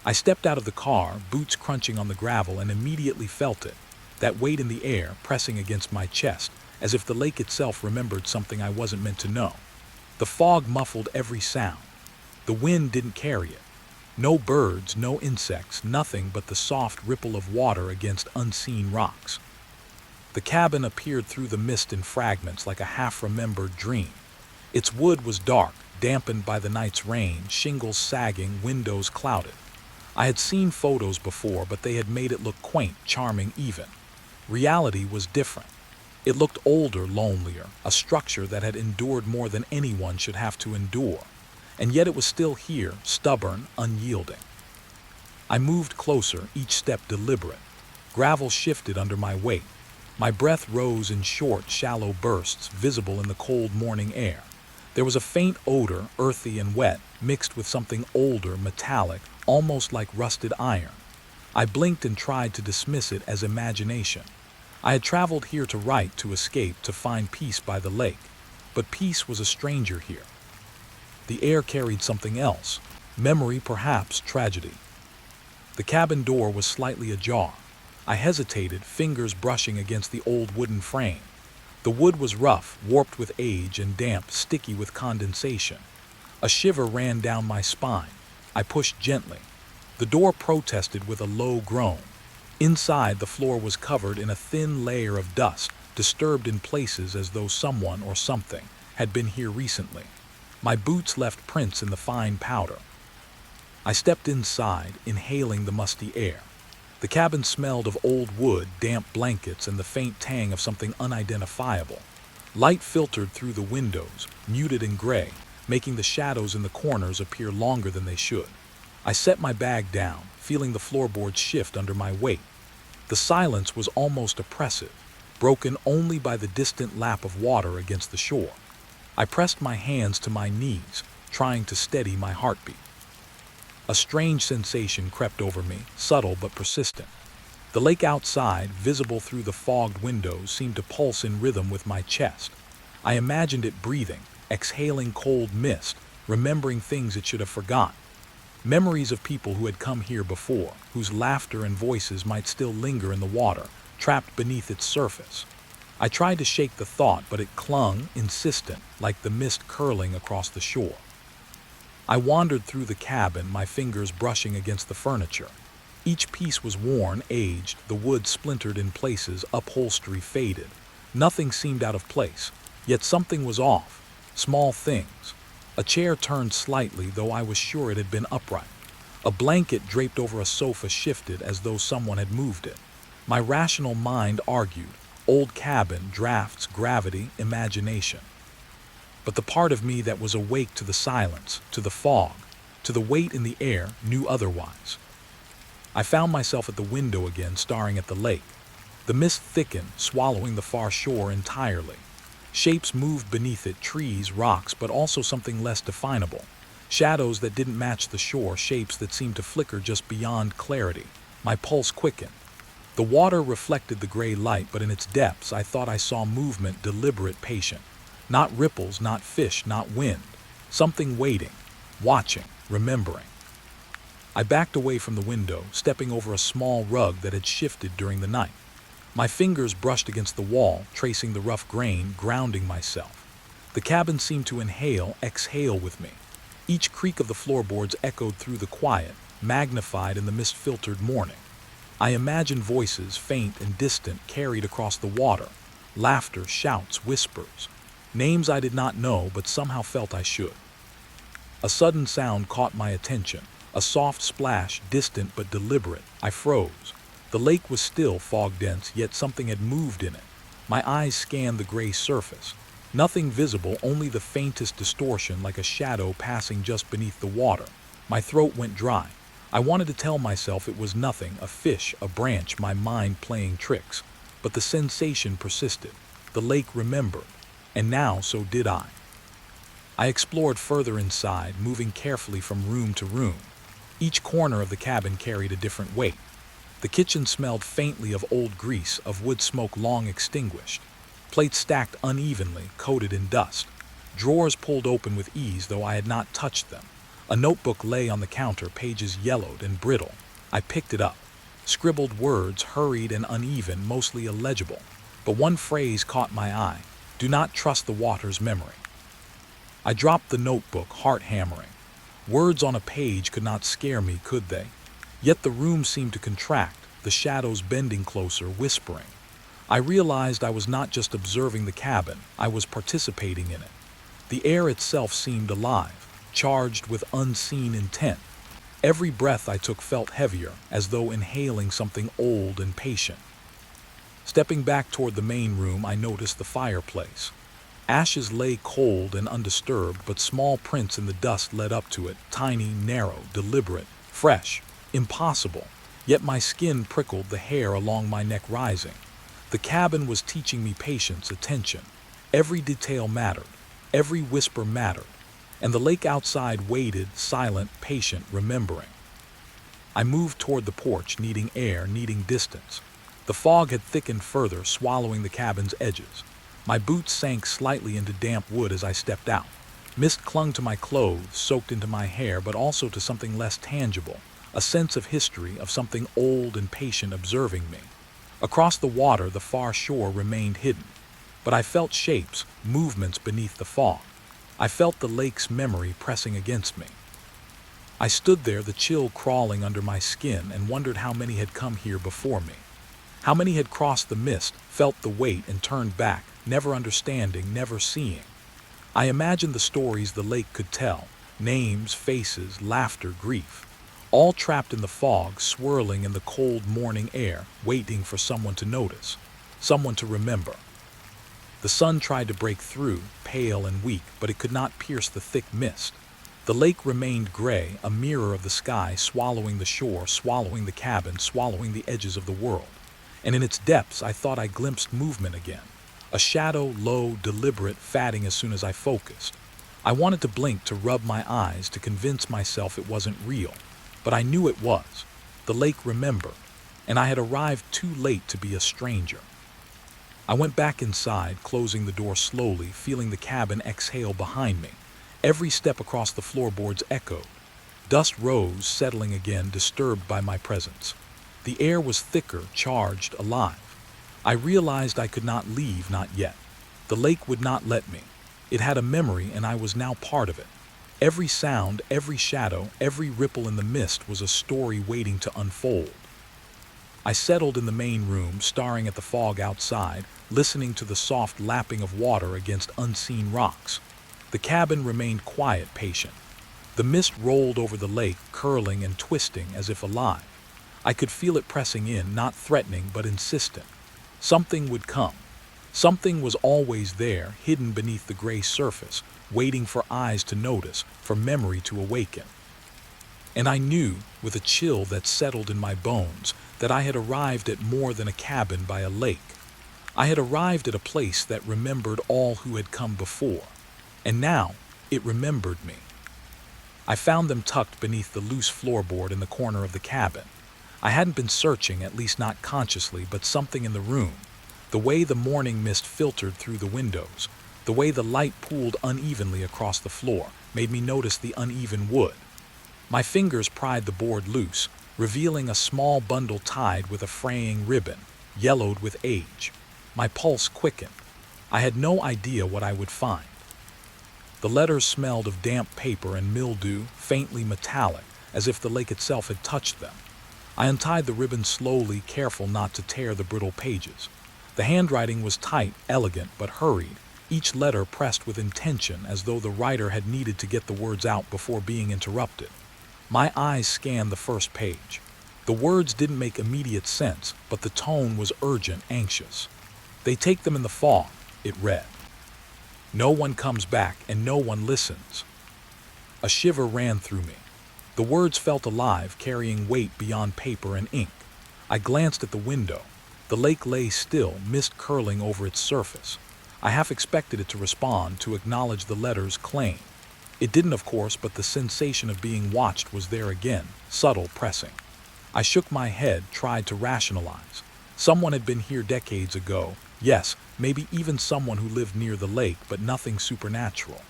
I stepped out of the car, boots crunching on the gravel, and immediately felt it, that weight in the air pressing against my chest, as if the lake itself remembered something I wasn't meant to know. The fog muffled every sound. The wind didn't carry it. No birds, no insects, nothing but the soft ripple of water against unseen rocks. The cabin appeared through the mist in fragments like a half-remembered dream. Its wood was dark, dampened by the night's rain, shingles sagging, windows clouded. I had seen photos before, but they had made it look quaint, charming even. Reality was different. It looked older, lonelier, a structure that had endured more than anyone should have to endure. And yet it was still here, stubborn, unyielding. I moved closer, each step deliberate. Gravel shifted under my weight. My breath rose in short, shallow bursts, visible in the cold morning air. There was a faint odor, earthy and wet, mixed with something older, metallic, almost like rusted iron. I blinked and tried to dismiss it as imagination. I had traveled here to write, to escape, to find peace by the lake. But peace was a stranger here. The air carried something else. Memory, perhaps tragedy. The cabin door was slightly ajar. I hesitated, fingers brushing against the old wooden frame. The wood was rough, warped with age, and damp, sticky with condensation. A shiver ran down my spine. I pushed gently. The door protested with a low groan. Inside, the floor was covered in a thin layer of dust, disturbed in places as though someone or something had been here recently. My boots left prints in the fine powder. I stepped inside, inhaling the musty air. The cabin smelled of old wood, damp blankets, and the faint tang of something unidentifiable. Light filtered through the windows, muted and gray, making the shadows in the corners appear longer than they should. I set my bag down, feeling the floorboards shift under my weight. The silence was almost oppressive, broken only by the distant lap of water against the shore. I pressed my hands to my knees, trying to steady my heartbeat. A strange sensation crept over me, subtle but persistent. The lake outside, visible through the fogged windows, seemed to pulse in rhythm with my chest. I imagined it breathing, exhaling cold mist, remembering things it should have forgotten. Memories of people who had come here before, whose laughter and voices might still linger in the water, trapped beneath its surface. I tried to shake the thought, but it clung, insistent, like the mist curling across the shore. I wandered through the cabin, my fingers brushing against the furniture. Each piece was worn, aged, the wood splintered in places, upholstery faded. Nothing seemed out of place, yet something was off. Small things. A chair turned slightly, though I was sure it had been upright. A blanket draped over a sofa shifted as though someone had moved it. My rational mind argued. Old cabin, drafts, gravity, imagination. But the part of me that was awake to the silence, to the fog, to the weight in the air, knew otherwise. I found myself at the window again, staring at the lake. The mist thickened, swallowing the far shore entirely. Shapes moved beneath it, trees, rocks, but also something less definable. Shadows that didn't match the shore, shapes that seemed to flicker just beyond clarity. My pulse quickened. The water reflected the gray light, but in its depths I thought I saw movement, deliberate, patient. Not ripples, not fish, not wind. Something waiting, watching, remembering. I backed away from the window, stepping over a small rug that had shifted during the night. My fingers brushed against the wall, tracing the rough grain, grounding myself. The cabin seemed to inhale, exhale with me. Each creak of the floorboards echoed through the quiet, magnified in the mist-filtered morning. I imagined voices, faint and distant, carried across the water. Laughter, shouts, whispers. Names I did not know, but somehow felt I should. A sudden sound caught my attention. A soft splash, distant but deliberate. I froze. The lake was still, fog-dense, yet something had moved in it. My eyes scanned the gray surface. Nothing visible, only the faintest distortion, like a shadow passing just beneath the water. My throat went dry. I wanted to tell myself it was nothing, a fish, a branch, my mind playing tricks. But the sensation persisted. The lake remembered. And now so did I. I explored further inside, moving carefully from room to room. Each corner of the cabin carried a different weight. The kitchen smelled faintly of old grease, of wood smoke long extinguished. Plates stacked unevenly, coated in dust. Drawers pulled open with ease, though I had not touched them. A notebook lay on the counter, pages yellowed and brittle. I picked it up. Scribbled words, hurried and uneven, mostly illegible. But one phrase caught my eye. Do not trust the water's memory. I dropped the notebook, heart hammering. Words on a page could not scare me, could they? Yet the room seemed to contract, the shadows bending closer, whispering. I realized I was not just observing the cabin, I was participating in it. The air itself seemed alive, charged with unseen intent. Every breath I took felt heavier, as though inhaling something old and patient. Stepping back toward the main room, I noticed the fireplace. Ashes lay cold and undisturbed, but small prints in the dust led up to it, tiny, narrow, deliberate, fresh, impossible. Yet my skin prickled, the hair along my neck rising. The cabin was teaching me patience, attention. Every detail mattered, every whisper mattered, and the lake outside waited, silent, patient, remembering. I moved toward the porch, needing air, needing distance. The fog had thickened further, swallowing the cabin's edges. My boots sank slightly into damp wood as I stepped out. Mist clung to my clothes, soaked into my hair, but also to something less tangible, a sense of history, of something old and patient observing me. Across the water, the far shore remained hidden, but I felt shapes, movements beneath the fog. I felt the lake's memory pressing against me. I stood there, the chill crawling under my skin, and wondered how many had come here before me. How many had crossed the mist, felt the weight, and turned back, never understanding, never seeing. I imagined the stories the lake could tell, names, faces, laughter, grief, all trapped in the fog, swirling in the cold morning air, waiting for someone to notice, someone to remember. The sun tried to break through, pale and weak, but it could not pierce the thick mist. The lake remained gray, a mirror of the sky, swallowing the shore, swallowing the cabin, swallowing the edges of the world. And in its depths I thought I glimpsed movement again. A shadow, low, deliberate, fading as soon as I focused. I wanted to blink, to rub my eyes, to convince myself it wasn't real. But I knew it was. The lake remembered, and I had arrived too late to be a stranger. I went back inside, closing the door slowly, feeling the cabin exhale behind me. Every step across the floorboards echoed. Dust rose, settling again, disturbed by my presence. The air was thicker, charged, alive. I realized I could not leave, not yet. The lake would not let me. It had a memory, and I was now part of it. Every sound, every shadow, every ripple in the mist was a story waiting to unfold. I settled in the main room, staring at the fog outside, listening to the soft lapping of water against unseen rocks. The cabin remained quiet, patient. The mist rolled over the lake, curling and twisting as if alive. I could feel it pressing in, not threatening but insistent. Something would come. Something was always there, hidden beneath the gray surface, waiting for eyes to notice, for memory to awaken. And I knew, with a chill that settled in my bones, that I had arrived at more than a cabin by a lake. I had arrived at a place that remembered all who had come before. And now, it remembered me. I found them tucked beneath the loose floorboard in the corner of the cabin. I hadn't been searching, at least not consciously, but something in the room, the way the morning mist filtered through the windows, the way the light pooled unevenly across the floor, made me notice the uneven wood. My fingers pried the board loose, revealing a small bundle tied with a fraying ribbon, yellowed with age. My pulse quickened. I had no idea what I would find. The letters smelled of damp paper and mildew, faintly metallic, as if the lake itself had touched them. I untied the ribbon slowly, careful not to tear the brittle pages. The handwriting was tight, elegant, but hurried, each letter pressed with intention, as though the writer had needed to get the words out before being interrupted. My eyes scanned the first page. The words didn't make immediate sense, but the tone was urgent, anxious. "They take them in the fog," it read. "No one comes back and no one listens." A shiver ran through me. The words felt alive, carrying weight beyond paper and ink. I glanced at the window. The lake lay still, mist curling over its surface. I half expected it to respond, to acknowledge the letter's claim. It didn't, of course, but the sensation of being watched was there again, subtle, pressing. I shook my head, tried to rationalize. Someone had been here decades ago. Yes, maybe even someone who lived near the lake, but nothing supernatural.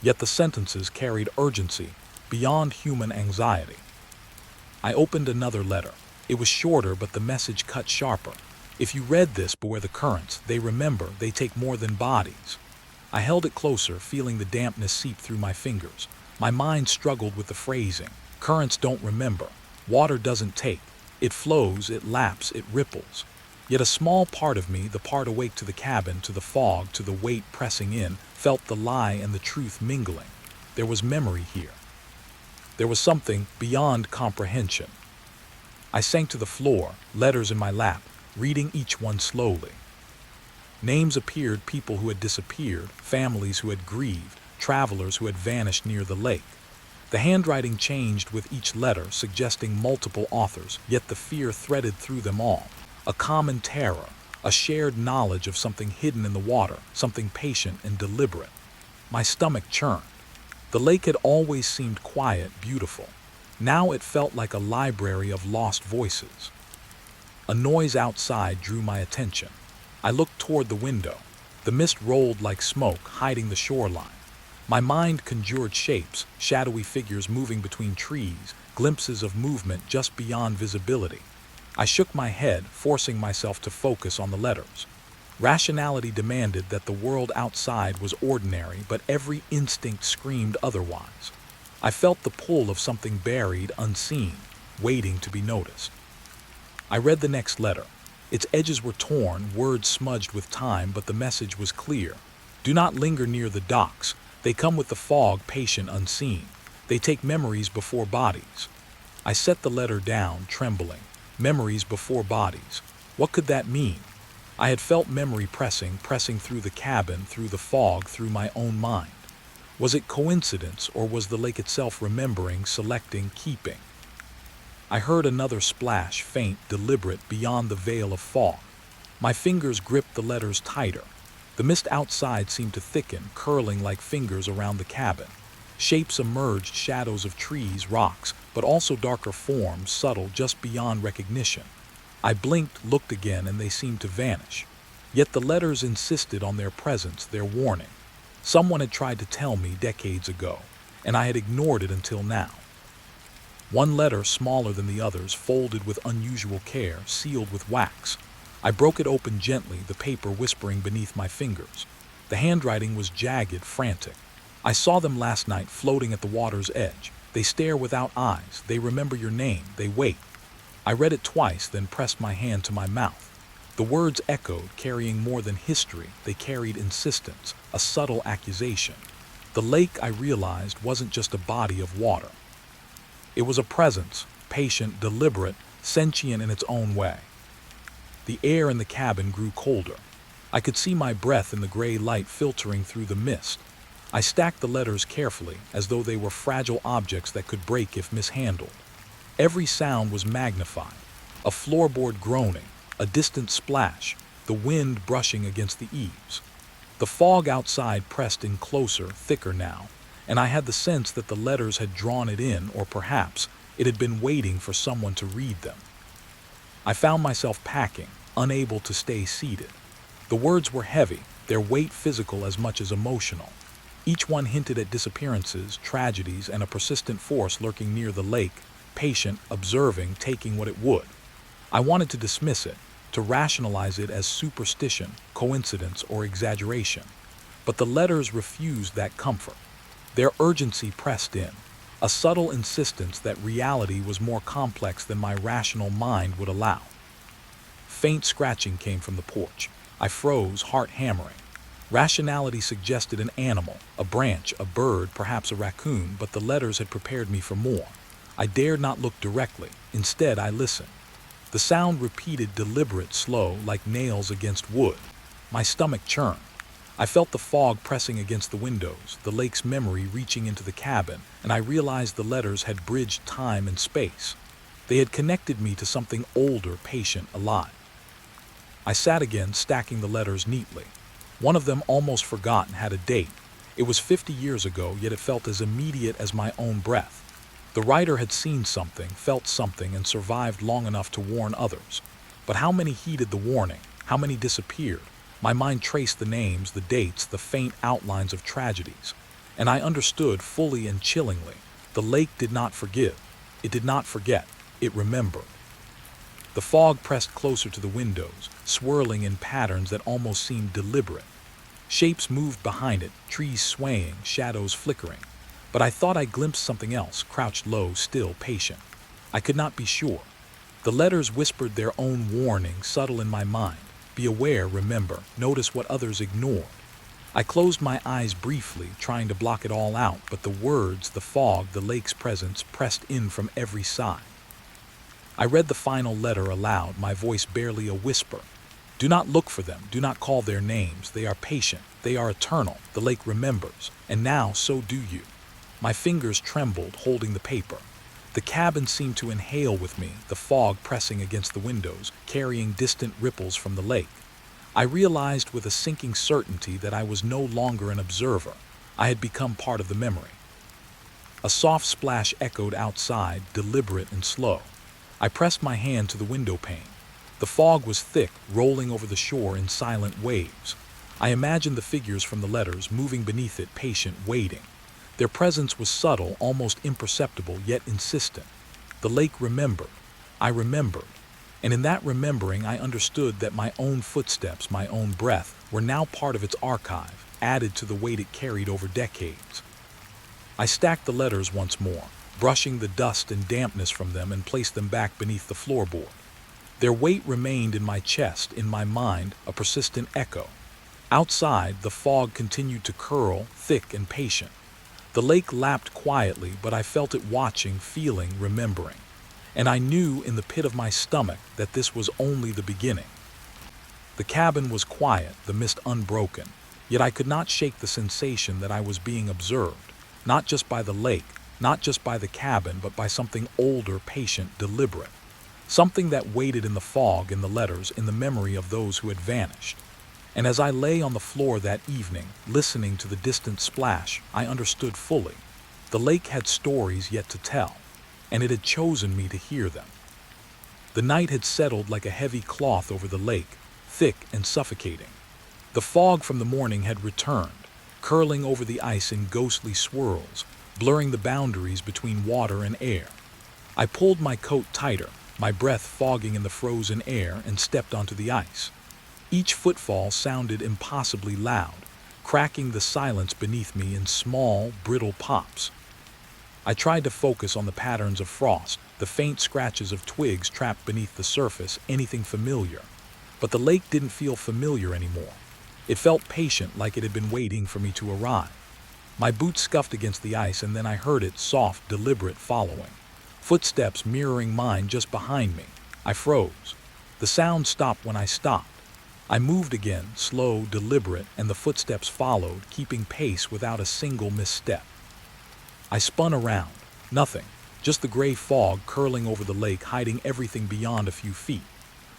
Yet the sentences carried urgency, beyond human anxiety. I opened another letter. It was shorter, but the message cut sharper. "If you read this, beware the currents. They remember, they take more than bodies." I held it closer, feeling the dampness seep through my fingers. My mind struggled with the phrasing. Currents don't remember. Water doesn't take. It flows, it laps, it ripples. Yet a small part of me, the part awake to the cabin, to the fog, to the weight pressing in, felt the lie and the truth mingling. There was memory here. There was something beyond comprehension. I sank to the floor, letters in my lap, reading each one slowly. Names appeared, people who had disappeared, families who had grieved, travelers who had vanished near the lake. The handwriting changed with each letter, suggesting multiple authors, yet the fear threaded through them all. A common terror, a shared knowledge of something hidden in the water, something patient and deliberate. My stomach churned. The lake had always seemed quiet, beautiful. Now it felt like a library of lost voices. A noise outside drew my attention. I looked toward the window. The mist rolled like smoke, hiding the shoreline. My mind conjured shapes, shadowy figures moving between trees, glimpses of movement just beyond visibility. I shook my head, forcing myself to focus on the letters. Rationality demanded that the world outside was ordinary, but every instinct screamed otherwise. I felt the pull of something buried, unseen, waiting to be noticed. I read the next letter. Its edges were torn, words smudged with time, but the message was clear. "Do not linger near the docks. They come with the fog, patient, unseen. They take memories before bodies." I set the letter down, trembling. Memories before bodies. What could that mean? I had felt memory pressing through the cabin, through the fog, through my own mind. Was it coincidence, or was the lake itself remembering, selecting, keeping? I heard another splash, faint, deliberate, beyond the veil of fog. My fingers gripped the letters tighter. The mist outside seemed to thicken, curling like fingers around the cabin. Shapes emerged, shadows of trees, rocks, but also darker forms, subtle, just beyond recognition. I blinked, looked again, and they seemed to vanish. Yet the letters insisted on their presence, their warning. Someone had tried to tell me decades ago, and I had ignored it until now. One letter, smaller than the others, folded with unusual care, sealed with wax. I broke it open gently, the paper whispering beneath my fingers. The handwriting was jagged, frantic. "I saw them last night, floating at the water's edge. They stare without eyes. They remember your name. They wait." I read it twice, then pressed my hand to my mouth. The words echoed, carrying more than history. They carried insistence, a subtle accusation. The lake, I realized, wasn't just a body of water. It was a presence, patient, deliberate, sentient in its own way. The air in the cabin grew colder. I could see my breath in the gray light filtering through the mist. I stacked the letters carefully, as though they were fragile objects that could break if mishandled. Every sound was magnified. A floorboard groaning, a distant splash, the wind brushing against the eaves. The fog outside pressed in closer, thicker now, and I had the sense that the letters had drawn it in, or perhaps it had been waiting for someone to read them. I found myself packing, unable to stay seated. The words were heavy, their weight physical as much as emotional. Each one hinted at disappearances, tragedies, and a persistent force lurking near the lake, patient, observing, taking what it would. I wanted to dismiss it, to rationalize it as superstition, coincidence, or exaggeration. But the letters refused that comfort. Their urgency pressed in, a subtle insistence that reality was more complex than my rational mind would allow. Faint scratching came from the porch. I froze, heart hammering. Rationality suggested an animal, a branch, a bird, perhaps a raccoon, but the letters had prepared me for more. I dared not look directly. Instead, I listened. The sound repeated, deliberate, slow, like nails against wood. My stomach churned. I felt the fog pressing against the windows, the lake's memory reaching into the cabin, and I realized the letters had bridged time and space. They had connected me to something older, patient, alive. I sat again, stacking the letters neatly. One of them, almost forgotten, had a date. It was 50 years ago, yet it felt as immediate as my own breath. The writer had seen something, felt something, and survived long enough to warn others. But how many heeded the warning? How many disappeared? My mind traced the names, the dates, the faint outlines of tragedies. And I understood fully and chillingly. The lake did not forgive. It did not forget. It remembered. The fog pressed closer to the windows, swirling in patterns that almost seemed deliberate. Shapes moved behind it, trees swaying, shadows flickering. But I thought I glimpsed something else, crouched low, still, patient. I could not be sure. The letters whispered their own warning, subtle in my mind. Be aware, remember, notice what others ignored. I closed my eyes briefly, trying to block it all out, but the words, the fog, the lake's presence pressed in from every side. I read the final letter aloud, my voice barely a whisper. Do not look for them, do not call their names. They are patient, they are eternal. The lake remembers, and now so do you. My fingers trembled, holding the paper. The cabin seemed to inhale with me, the fog pressing against the windows, carrying distant ripples from the lake. I realized with a sinking certainty that I was no longer an observer. I had become part of the memory. A soft splash echoed outside, deliberate and slow. I pressed my hand to the window pane. The fog was thick, rolling over the shore in silent waves. I imagined the figures from the letters moving beneath it, patient, waiting. Their presence was subtle, almost imperceptible, yet insistent. The lake remembered. I remembered. And in that remembering, I understood that my own footsteps, my own breath, were now part of its archive, added to the weight it carried over decades. I stacked the letters once more, brushing the dust and dampness from them, and placed them back beneath the floorboard. Their weight remained in my chest, in my mind, a persistent echo. Outside, the fog continued to curl, thick and patient. The lake lapped quietly, but I felt it watching, feeling, remembering. And I knew in the pit of my stomach that this was only the beginning. The cabin was quiet, the mist unbroken, yet I could not shake the sensation that I was being observed, not just by the lake, not just by the cabin, but by something older, patient, deliberate. Something that waited in the fog, in the letters, in the memory of those who had vanished. And as I lay on the floor that evening, listening to the distant splash, I understood fully. The lake had stories yet to tell, and it had chosen me to hear them. The night had settled like a heavy cloth over the lake, thick and suffocating. The fog from the morning had returned, curling over the ice in ghostly swirls, blurring the boundaries between water and air. I pulled my coat tighter, my breath fogging in the frozen air, and stepped onto the ice. Each footfall sounded impossibly loud, cracking the silence beneath me in small, brittle pops. I tried to focus on the patterns of frost, the faint scratches of twigs trapped beneath the surface, anything familiar. But the lake didn't feel familiar anymore. It felt patient, like it had been waiting for me to arrive. My boots scuffed against the ice, and then I heard it, soft, deliberate, following. Footsteps mirroring mine just behind me. I froze. The sound stopped when I stopped. I moved again, slow, deliberate, and the footsteps followed, keeping pace without a single misstep. I spun around. Nothing. Just the gray fog curling over the lake, hiding everything beyond a few feet.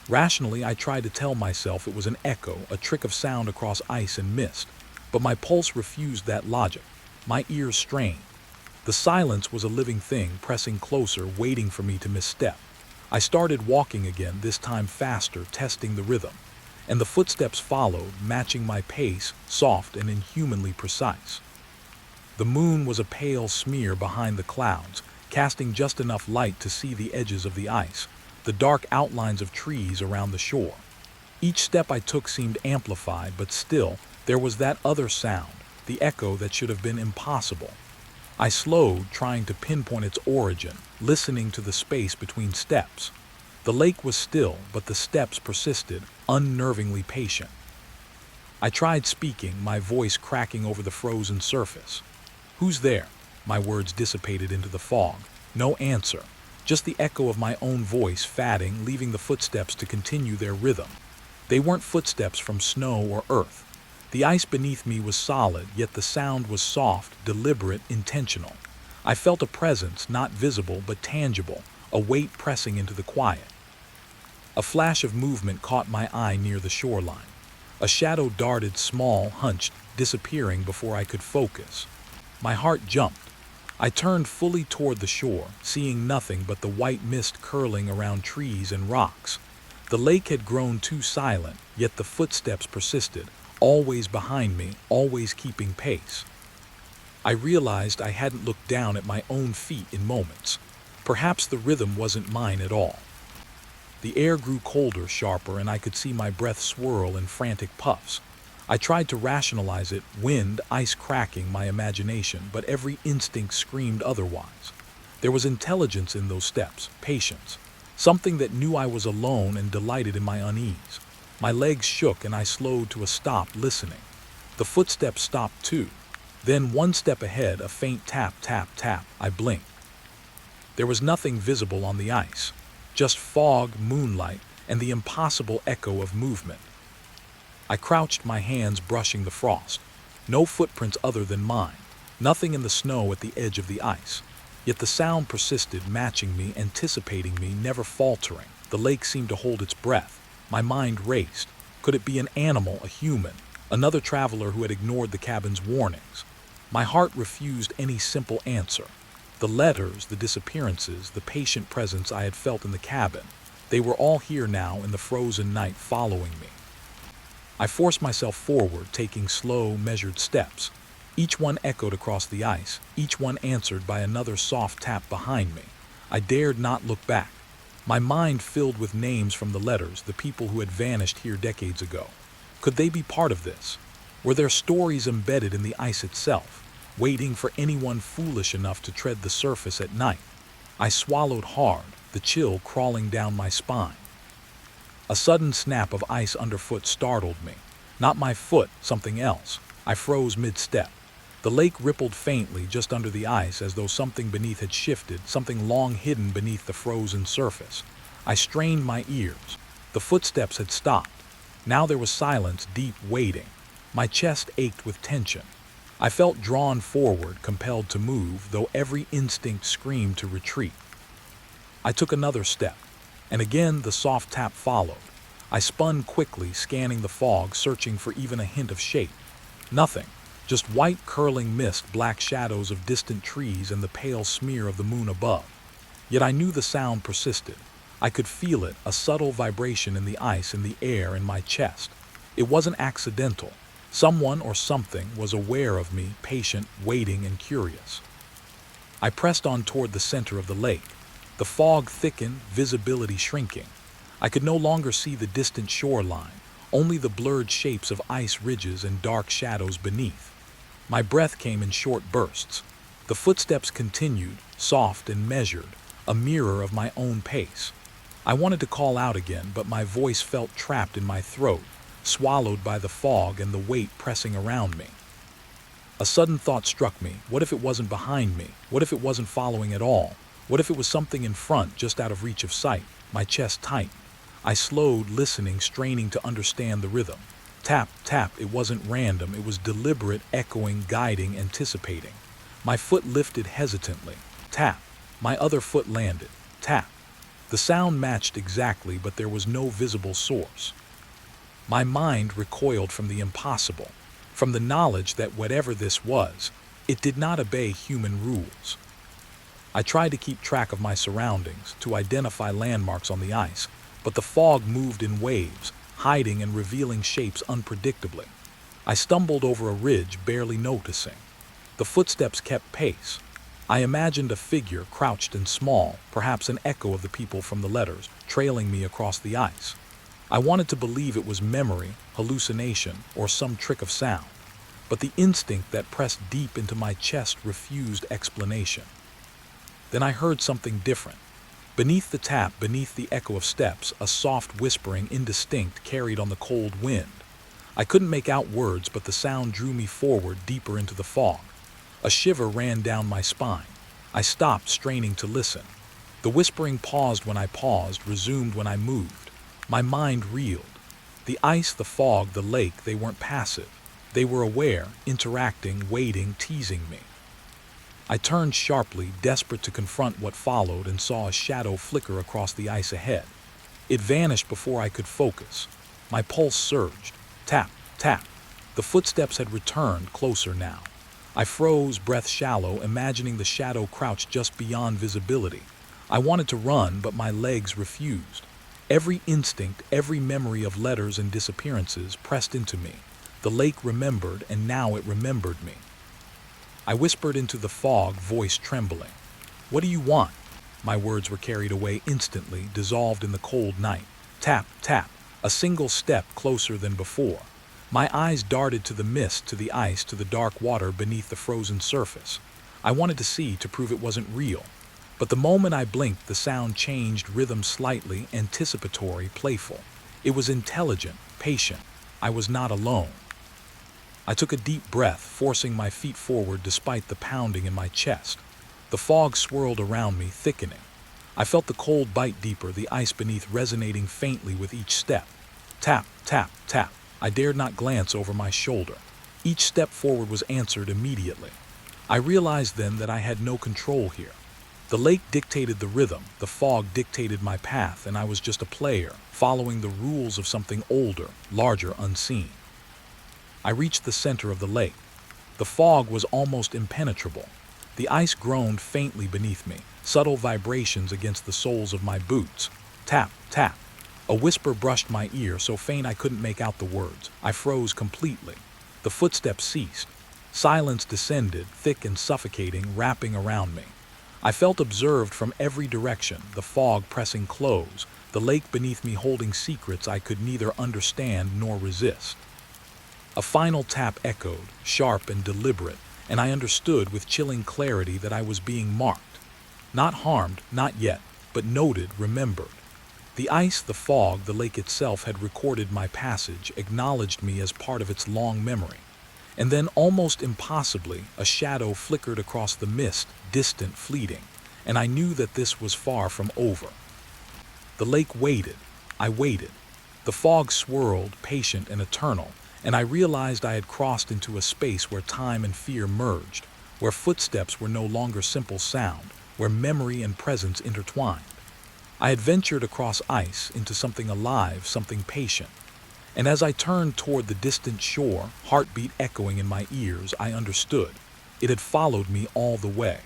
Rationally, I tried to tell myself it was an echo, a trick of sound across ice and mist. But my pulse refused that logic. My ears strained. The silence was a living thing, pressing closer, waiting for me to misstep. I started walking again, this time faster, testing the rhythm. And the footsteps followed, matching my pace, soft and inhumanly precise. The moon was a pale smear behind the clouds, casting just enough light to see the edges of the ice, the dark outlines of trees around the shore. Each step I took seemed amplified, but still, there was that other sound, the echo that should have been impossible. I slowed, trying to pinpoint its origin, listening to the space between steps. The lake was still, but the steps persisted, unnervingly patient. I tried speaking, my voice cracking over the frozen surface. "Who's there?" My words dissipated into the fog. No answer. Just the echo of my own voice fading, leaving the footsteps to continue their rhythm. They weren't footsteps from snow or earth. The ice beneath me was solid, yet the sound was soft, deliberate, intentional. I felt a presence, not visible but tangible, a weight pressing into the quiet. A flash of movement caught my eye near the shoreline. A shadow darted, small, hunched, disappearing before I could focus. My heart jumped. I turned fully toward the shore, seeing nothing but the white mist curling around trees and rocks. The lake had grown too silent, yet the footsteps persisted, always behind me, always keeping pace. I realized I hadn't looked down at my own feet in moments. Perhaps the rhythm wasn't mine at all. The air grew colder, sharper, and I could see my breath swirl in frantic puffs. I tried to rationalize it, wind, ice cracking, my imagination, but every instinct screamed otherwise. There was intelligence in those steps, patience, something that knew I was alone and delighted in my unease. My legs shook and I slowed to a stop, listening. The footsteps stopped too. Then, one step ahead, a faint tap, tap, tap. I blinked. There was nothing visible on the ice, just fog, moonlight, and the impossible echo of movement. I crouched, my hands brushing the frost. No footprints other than mine, nothing in the snow at the edge of the ice. Yet the sound persisted, matching me, anticipating me, never faltering. The lake seemed to hold its breath. My mind raced. Could it be an animal, a human, another traveler who had ignored the cabin's warnings? My heart refused any simple answer. The letters, the disappearances, the patient presence I had felt in the cabin, they were all here now in the frozen night, following me. I forced myself forward, taking slow, measured steps. Each one echoed across the ice, each one answered by another soft tap behind me. I dared not look back. My mind filled with names from the letters, the people who had vanished here decades ago. Could they be part of this? Were there stories embedded in the ice itself, waiting for anyone foolish enough to tread the surface at night? I swallowed hard, the chill crawling down my spine. A sudden snap of ice underfoot startled me. Not my foot, something else. I froze mid-step. The lake rippled faintly just under the ice, as though something beneath had shifted, something long hidden beneath the frozen surface. I strained my ears. The footsteps had stopped. Now there was silence, deep, waiting. My chest ached with tension. I felt drawn forward, compelled to move, though every instinct screamed to retreat. I took another step, and again the soft tap followed. I spun quickly, scanning the fog, searching for even a hint of shape. Nothing. Just white curling mist, black shadows of distant trees, and the pale smear of the moon above. Yet I knew the sound persisted. I could feel it, a subtle vibration in the ice, in the air, in my chest. It wasn't accidental. Someone or something was aware of me, patient, waiting, and curious. I pressed on toward the center of the lake. The fog thickened, visibility shrinking. I could no longer see the distant shoreline, only the blurred shapes of ice ridges and dark shadows beneath. My breath came in short bursts. The footsteps continued, soft and measured, a mirror of my own pace. I wanted to call out again, but my voice felt trapped in my throat, swallowed by the fog and the weight pressing around me. A sudden thought struck me. What if it wasn't behind me? What if it wasn't following at all? What if it was something in front, just out of reach of sight? My chest tightened. I slowed, listening, straining to understand the rhythm. Tap, tap, it wasn't random, it was deliberate, echoing, guiding, anticipating. My foot lifted hesitantly. Tap. My other foot landed. Tap. The sound matched exactly, but there was no visible source. My mind recoiled from the impossible, from the knowledge that whatever this was, it did not obey human rules. I tried to keep track of my surroundings, to identify landmarks on the ice, but the fog moved in waves, hiding and revealing shapes unpredictably. I stumbled over a ridge, barely noticing. The footsteps kept pace. I imagined a figure, crouched and small, perhaps an echo of the people from the letters, trailing me across the ice. I wanted to believe it was memory, hallucination, or some trick of sound, but the instinct that pressed deep into my chest refused explanation. Then I heard something different. Beneath the tap, beneath the echo of steps, a soft whispering, indistinct, carried on the cold wind. I couldn't make out words, but the sound drew me forward, deeper into the fog. A shiver ran down my spine. I stopped, straining to listen. The whispering paused when I paused, resumed when I moved. My mind reeled. The ice, the fog, the lake, they weren't passive. They were aware, interacting, waiting, teasing me. I turned sharply, desperate to confront what followed, and saw a shadow flicker across the ice ahead. It vanished before I could focus. My pulse surged. Tap, tap. The footsteps had returned, closer now. I froze, breath shallow, imagining the shadow crouched just beyond visibility. I wanted to run, but my legs refused. Every instinct, every memory of letters and disappearances pressed into me. The lake remembered, and now it remembered me. I whispered into the fog, voice trembling. "What do you want?" My words were carried away instantly, dissolved in the cold night. Tap, tap, a single step closer than before. My eyes darted to the mist, to the ice, to the dark water beneath the frozen surface. I wanted to see, to prove it wasn't real. But the moment I blinked, the sound changed, rhythm slightly, anticipatory, playful. It was intelligent, patient. I was not alone. I took a deep breath, forcing my feet forward despite the pounding in my chest. The fog swirled around me, thickening. I felt the cold bite deeper, the ice beneath resonating faintly with each step. Tap, tap, tap. I dared not glance over my shoulder. Each step forward was answered immediately. I realized then that I had no control here. The lake dictated the rhythm, the fog dictated my path, and I was just a player, following the rules of something older, larger, unseen. I reached the center of the lake. The fog was almost impenetrable. The ice groaned faintly beneath me, subtle vibrations against the soles of my boots. Tap, tap. A whisper brushed my ear, so faint I couldn't make out the words. I froze completely. The footsteps ceased. Silence descended, thick and suffocating, wrapping around me. I felt observed from every direction, the fog pressing close, the lake beneath me holding secrets I could neither understand nor resist. A final tap echoed, sharp and deliberate, and I understood with chilling clarity that I was being marked. Not harmed, not yet, but noted, remembered. The ice, the fog, the lake itself had recorded my passage, acknowledged me as part of its long memory. And then, almost impossibly, a shadow flickered across the mist, distant, fleeting, and I knew that this was far from over. The lake waited. I waited. The fog swirled, patient and eternal, and I realized I had crossed into a space where time and fear merged, where footsteps were no longer simple sound, where memory and presence intertwined. I had ventured across ice into something alive, something patient. And as I turned toward the distant shore, heartbeat echoing in my ears, I understood. It had followed me all the way.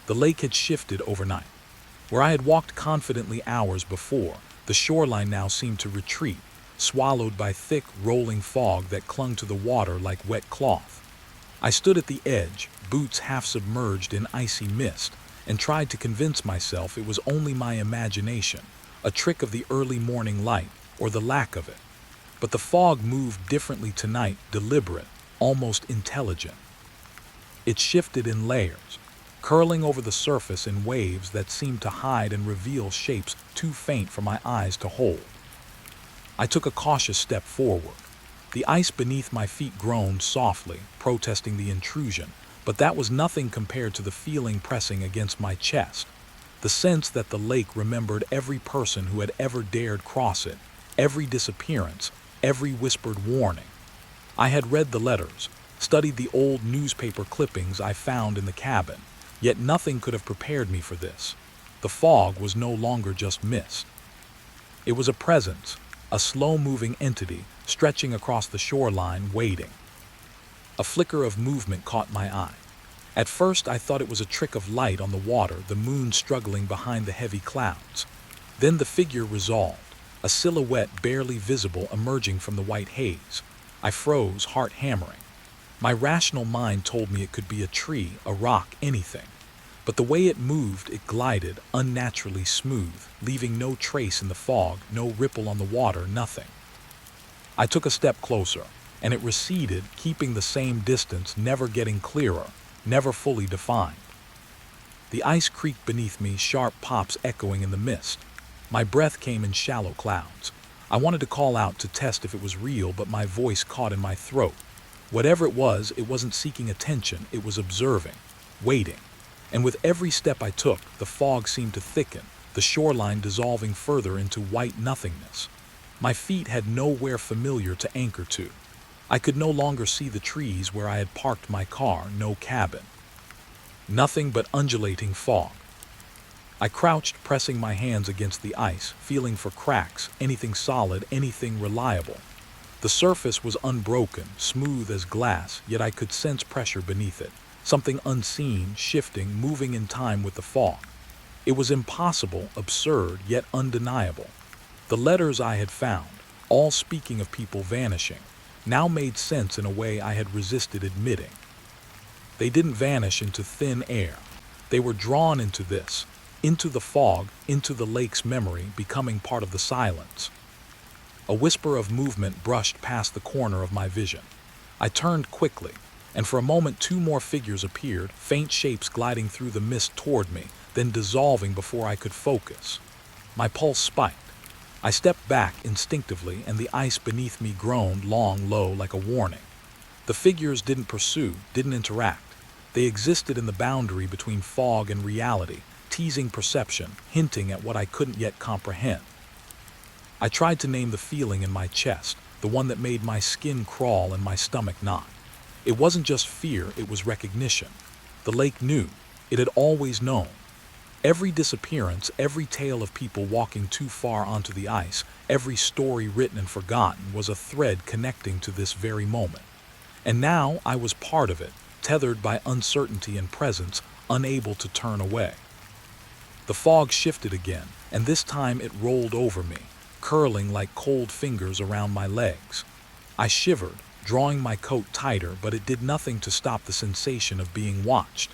The lake had shifted overnight. Where I had walked confidently hours before, the shoreline now seemed to retreat, swallowed by thick, rolling fog that clung to the water like wet cloth. I stood at the edge, boots half submerged in icy mist, and tried to convince myself it was only my imagination, a trick of the early morning light, or the lack of it. But the fog moved differently tonight, deliberate, almost intelligent. It shifted in layers, curling over the surface in waves that seemed to hide and reveal shapes too faint for my eyes to hold. I took a cautious step forward. The ice beneath my feet groaned softly, protesting the intrusion, but that was nothing compared to the feeling pressing against my chest. The sense that the lake remembered every person who had ever dared cross it, every disappearance, every whispered warning. I had read the letters, studied the old newspaper clippings I found in the cabin, yet nothing could have prepared me for this. The fog was no longer just mist. It was a presence, a slow-moving entity stretching across the shoreline, waiting. A flicker of movement caught my eye. At first I thought it was a trick of light on the water, the moon struggling behind the heavy clouds. Then the figure resolved, a silhouette barely visible emerging from the white haze. I froze, heart hammering. My rational mind told me it could be a tree, a rock, anything. But the way it moved, it glided, unnaturally smooth, leaving no trace in the fog, no ripple on the water, nothing. I took a step closer, and it receded, keeping the same distance, never getting clearer, never fully defined. The ice creaked beneath me, sharp pops echoing in the mist. My breath came in shallow clouds. I wanted to call out to test if it was real, but my voice caught in my throat. Whatever it wasn't seeking attention, it was observing, waiting. And with every step I took, the fog seemed to thicken, the shoreline dissolving further into white nothingness. My feet had nowhere familiar to anchor to. I could no longer see the trees where I had parked my car, no cabin. Nothing but undulating fog. I crouched, pressing my hands against the ice, feeling for cracks, anything solid, anything reliable. The surface was unbroken, smooth as glass, yet I could sense pressure beneath it, something unseen, shifting, moving in time with the fog. It was impossible, absurd, yet undeniable. The letters I had found, all speaking of people vanishing, now made sense in a way I had resisted admitting. They didn't vanish into thin air. They were drawn into this, into the fog, into the lake's memory, becoming part of the silence. A whisper of movement brushed past the corner of my vision. I turned quickly, and for a moment 2 more figures appeared, faint shapes gliding through the mist toward me, then dissolving before I could focus. My pulse spiked. I stepped back instinctively, and the ice beneath me groaned long, low, like a warning. The figures didn't pursue, didn't interact. They existed in the boundary between fog and reality, teasing perception, hinting at what I couldn't yet comprehend. I tried to name the feeling in my chest, the one that made my skin crawl and my stomach knot. It wasn't just fear, it was recognition. The lake knew. It had always known. Every disappearance, every tale of people walking too far onto the ice, every story written and forgotten was a thread connecting to this very moment. And now I was part of it, tethered by uncertainty and presence, unable to turn away. The fog shifted again, and this time it rolled over me, curling like cold fingers around my legs. I shivered, drawing my coat tighter, but it did nothing to stop the sensation of being watched.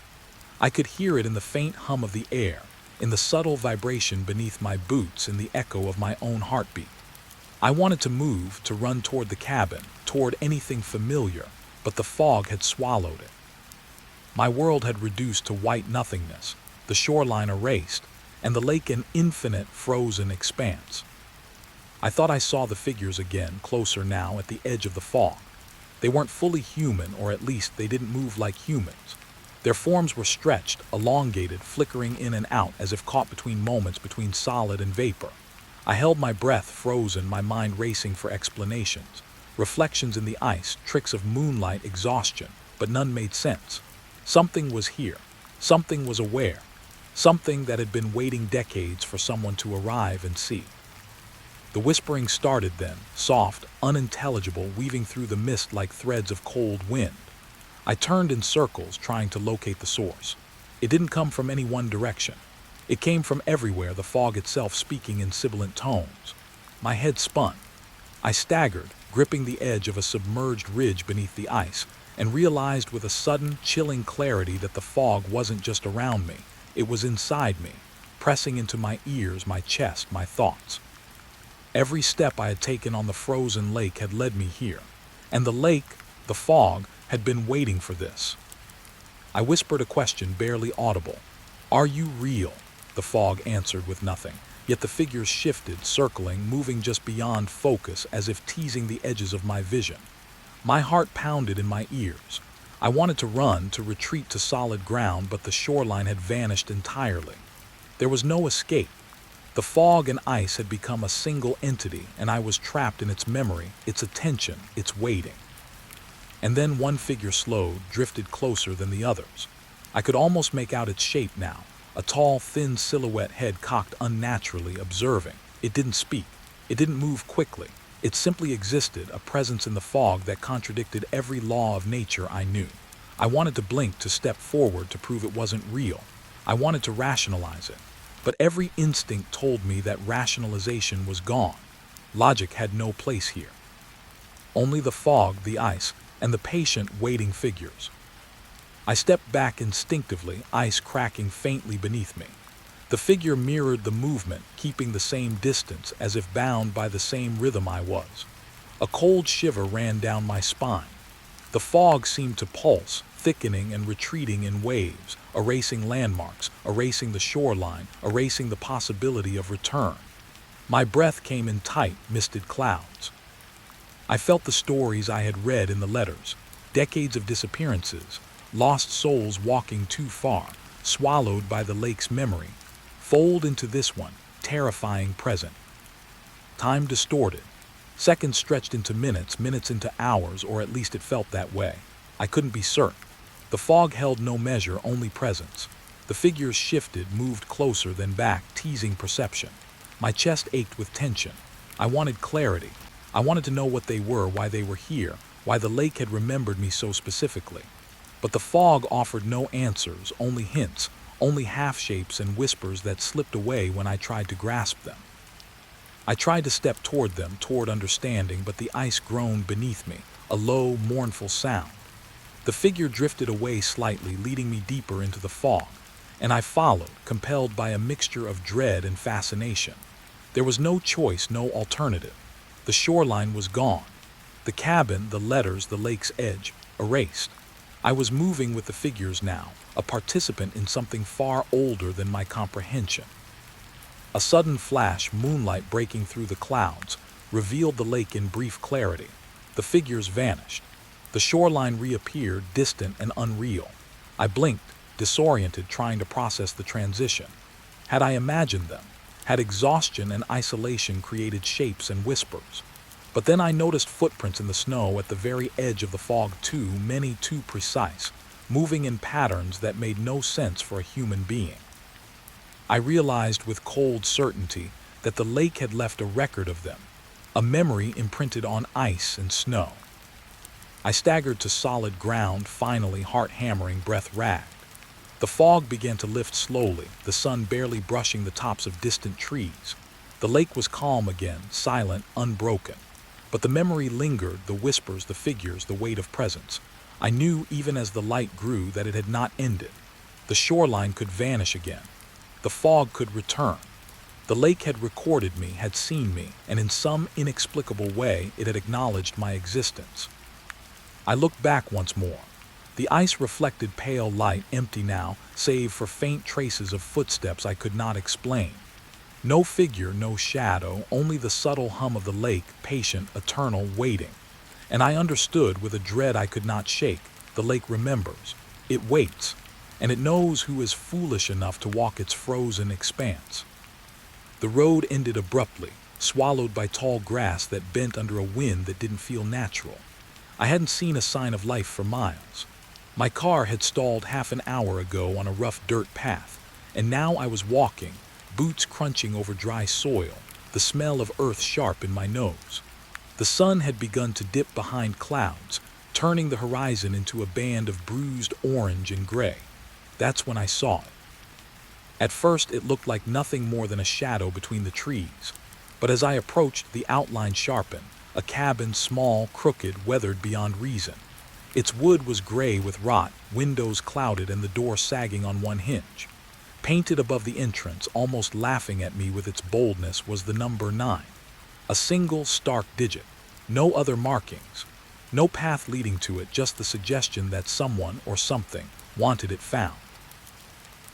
I could hear it in the faint hum of the air, in the subtle vibration beneath my boots, in the echo of my own heartbeat. I wanted to move, to run toward the cabin, toward anything familiar, but the fog had swallowed it. My world had reduced to white nothingness, the shoreline erased, and the lake an infinite, frozen expanse. I thought I saw the figures again, closer now, at the edge of the fog. They weren't fully human, or at least they didn't move like humans. Their forms were stretched, elongated, flickering in and out as if caught between moments between solid and vapor. I held my breath, frozen, my mind racing for explanations. Reflections in the ice, tricks of moonlight, exhaustion, but none made sense. Something was here. Something was aware. Something that had been waiting decades for someone to arrive and see. The whispering started then, soft, unintelligible, weaving through the mist like threads of cold wind. I turned in circles, trying to locate the source. It didn't come from any one direction. It came from everywhere, the fog itself speaking in sibilant tones. My head spun. I staggered, gripping the edge of a submerged ridge beneath the ice, and realized with a sudden, chilling clarity that the fog wasn't just around me. It was inside me, pressing into my ears, my chest, my thoughts. Every step I had taken on the frozen lake had led me here, and the lake, the fog, had been waiting for this. I whispered a question barely audible. "Are you real?" The fog answered with nothing, yet the figures shifted, circling, moving just beyond focus, as if teasing the edges of my vision. My heart pounded in my ears. I wanted to run, to retreat to solid ground, but the shoreline had vanished entirely. There was no escape. The fog and ice had become a single entity, and I was trapped in its memory, its attention, its waiting. And then one figure slowed, drifted closer than the others. I could almost make out its shape now, a tall, thin silhouette, head cocked unnaturally, observing. It didn't speak. It didn't move quickly. It simply existed, a presence in the fog that contradicted every law of nature I knew. I wanted to blink, to step forward, to prove it wasn't real. I wanted to rationalize it. But every instinct told me that rationalization was gone. Logic had no place here. Only the fog, the ice, and the patient, waiting figures. I stepped back instinctively, ice cracking faintly beneath me. The figure mirrored the movement, keeping the same distance, as if bound by the same rhythm I was. A cold shiver ran down my spine. The fog seemed to pulse, thickening and retreating in waves, erasing landmarks, erasing the shoreline, erasing the possibility of return. My breath came in tight, misted clouds. I felt the stories I had read in the letters, decades of disappearances, lost souls walking too far, swallowed by the lake's memory, fold into this one, terrifying present. Time distorted. Seconds stretched into minutes, minutes into hours, or at least it felt that way. I couldn't be certain. The fog held no measure, only presence. The figures shifted, moved closer, then back, teasing perception. My chest ached with tension. I wanted clarity. I wanted to know what they were, why they were here, why the lake had remembered me so specifically. But the fog offered no answers, only hints, only half-shapes and whispers that slipped away when I tried to grasp them. I tried to step toward them, toward understanding, but the ice groaned beneath me, a low, mournful sound. The figure drifted away slightly, leading me deeper into the fog, and I followed, compelled by a mixture of dread and fascination. There was no choice, no alternative. The shoreline was gone. The cabin, the letters, the lake's edge, erased. I was moving with the figures now, a participant in something far older than my comprehension. A sudden flash, moonlight breaking through the clouds, revealed the lake in brief clarity. The figures vanished. The shoreline reappeared, distant and unreal. I blinked, disoriented, trying to process the transition. Had I imagined them? Had exhaustion and isolation created shapes and whispers? But then I noticed footprints in the snow at the very edge of the fog, too many, too precise, moving in patterns that made no sense for a human being. I realized with cold certainty that the lake had left a record of them, a memory imprinted on ice and snow. I staggered to solid ground, finally, heart hammering, breath ragged. The fog began to lift slowly, the sun barely brushing the tops of distant trees. The lake was calm again, silent, unbroken. But the memory lingered, the whispers, the figures, the weight of presence. I knew, even as the light grew, that it had not ended. The shoreline could vanish again. The fog could return. The lake had recorded me, had seen me, and in some inexplicable way it had acknowledged my existence. I looked back once more. The ice reflected pale light, empty now, save for faint traces of footsteps I could not explain. No figure, no shadow, only the subtle hum of the lake, patient, eternal, waiting. And I understood with a dread I could not shake. The lake remembers. It waits. And it knows who is foolish enough to walk its frozen expanse. The road ended abruptly, swallowed by tall grass that bent under a wind that didn't feel natural. I hadn't seen a sign of life for miles. My car had stalled half an hour ago on a rough dirt path, and now I was walking, boots crunching over dry soil, the smell of earth sharp in my nose. The sun had begun to dip behind clouds, turning the horizon into a band of bruised orange and gray. That's when I saw it. At first it looked like nothing more than a shadow between the trees, but as I approached, the outline sharpened, a cabin, small, crooked, weathered beyond reason. Its wood was gray with rot, windows clouded and the door sagging on one hinge. Painted above the entrance, almost laughing at me with its boldness, was the number 9. A single stark digit. No other markings. No path leading to it, just the suggestion that someone or something wanted it found.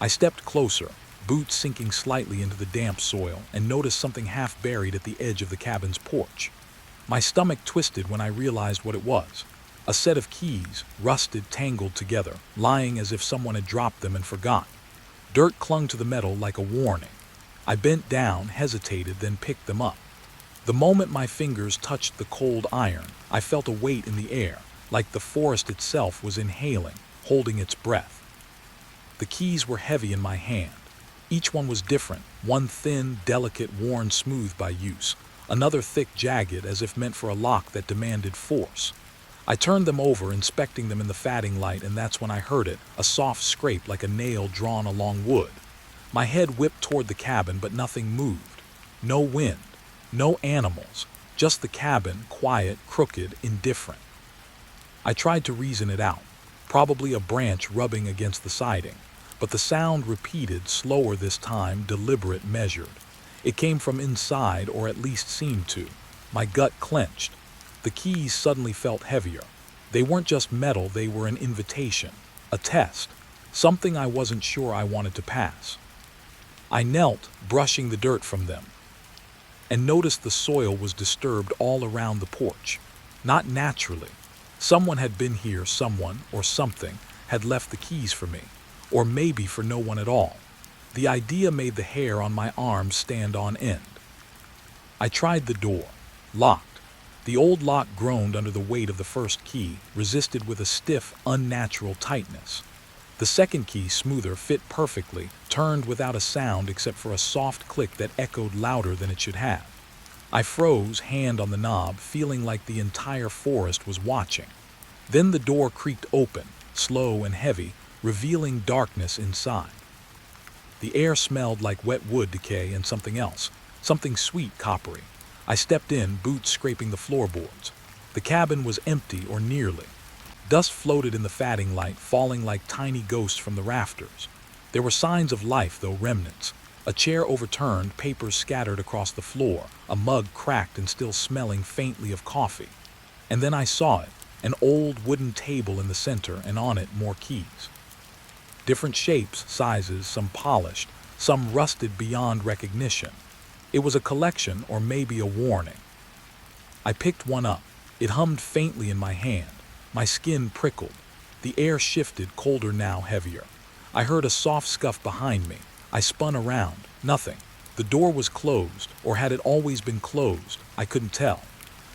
I stepped closer, boots sinking slightly into the damp soil, and noticed something half buried at the edge of the cabin's porch. My stomach twisted when I realized what it was. A set of keys, rusted, tangled together, lying as if someone had dropped them and forgotten. Dirt clung to the metal like a warning. I bent down, hesitated, then picked them up. The moment my fingers touched the cold iron, I felt a weight in the air, like the forest itself was inhaling, holding its breath. The keys were heavy in my hand. Each one was different, one thin, delicate, worn smooth by use, another thick, jagged, as if meant for a lock that demanded force. I turned them over, inspecting them in the fatting light, and that's when I heard it, a soft scrape like a nail drawn along wood. My head whipped toward the cabin, but nothing moved. No wind, no animals, just the cabin, quiet, crooked, indifferent. I tried to reason it out, probably a branch rubbing against the siding. But the sound repeated, slower this time, deliberate, measured. It came from inside, or at least seemed to. My gut clenched. The keys suddenly felt heavier. They weren't just metal, they were an invitation, a test, something I wasn't sure I wanted to pass. I knelt, brushing the dirt from them, and noticed the soil was disturbed all around the porch. Not naturally. Someone had been here, someone, or something, had left the keys for me. Or maybe for no one at all. The idea made the hair on my arms stand on end. I tried the door. Locked. The old lock groaned under the weight of the first key, resisted with a stiff, unnatural tightness. The second key, smoother, fit perfectly, turned without a sound except for a soft click that echoed louder than it should have. I froze, hand on the knob, feeling like the entire forest was watching. Then the door creaked open, slow and heavy, revealing darkness inside. The air smelled like wet wood decay and something else, something sweet, coppery. I stepped in, boots scraping the floorboards. The cabin was empty, or nearly. Dust floated in the fatting light, falling like tiny ghosts from the rafters. There were signs of life, though remnants. A chair overturned, papers scattered across the floor, a mug cracked and still smelling faintly of coffee. And then I saw it, an old wooden table in the center, and on it more keys. Different shapes, sizes, some polished, some rusted beyond recognition. It was a collection, or maybe a warning. I picked one up. It hummed faintly in my hand. My skin prickled. The air shifted, colder now, heavier. I heard a soft scuff behind me. I spun around. Nothing. The door was closed, or had it always been closed? I couldn't tell.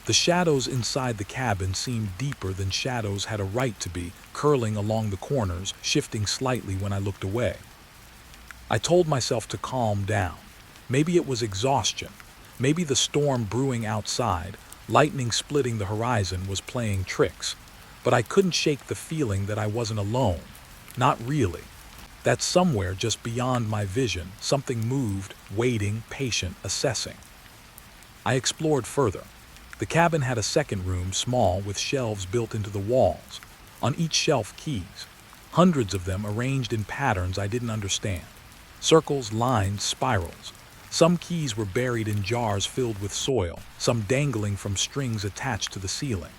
The shadows inside the cabin seemed deeper than shadows had a right to be, curling along the corners, shifting slightly when I looked away. I told myself to calm down. Maybe it was exhaustion. Maybe the storm brewing outside, lightning splitting the horizon, was playing tricks. But I couldn't shake the feeling that I wasn't alone. Not really. That somewhere just beyond my vision, something moved, waiting, patient, assessing. I explored further. The cabin had a second room, small, with shelves built into the walls. On each shelf, keys. Hundreds of them arranged in patterns I didn't understand. Circles, lines, spirals. Some keys were buried in jars filled with soil, some dangling from strings attached to the ceiling.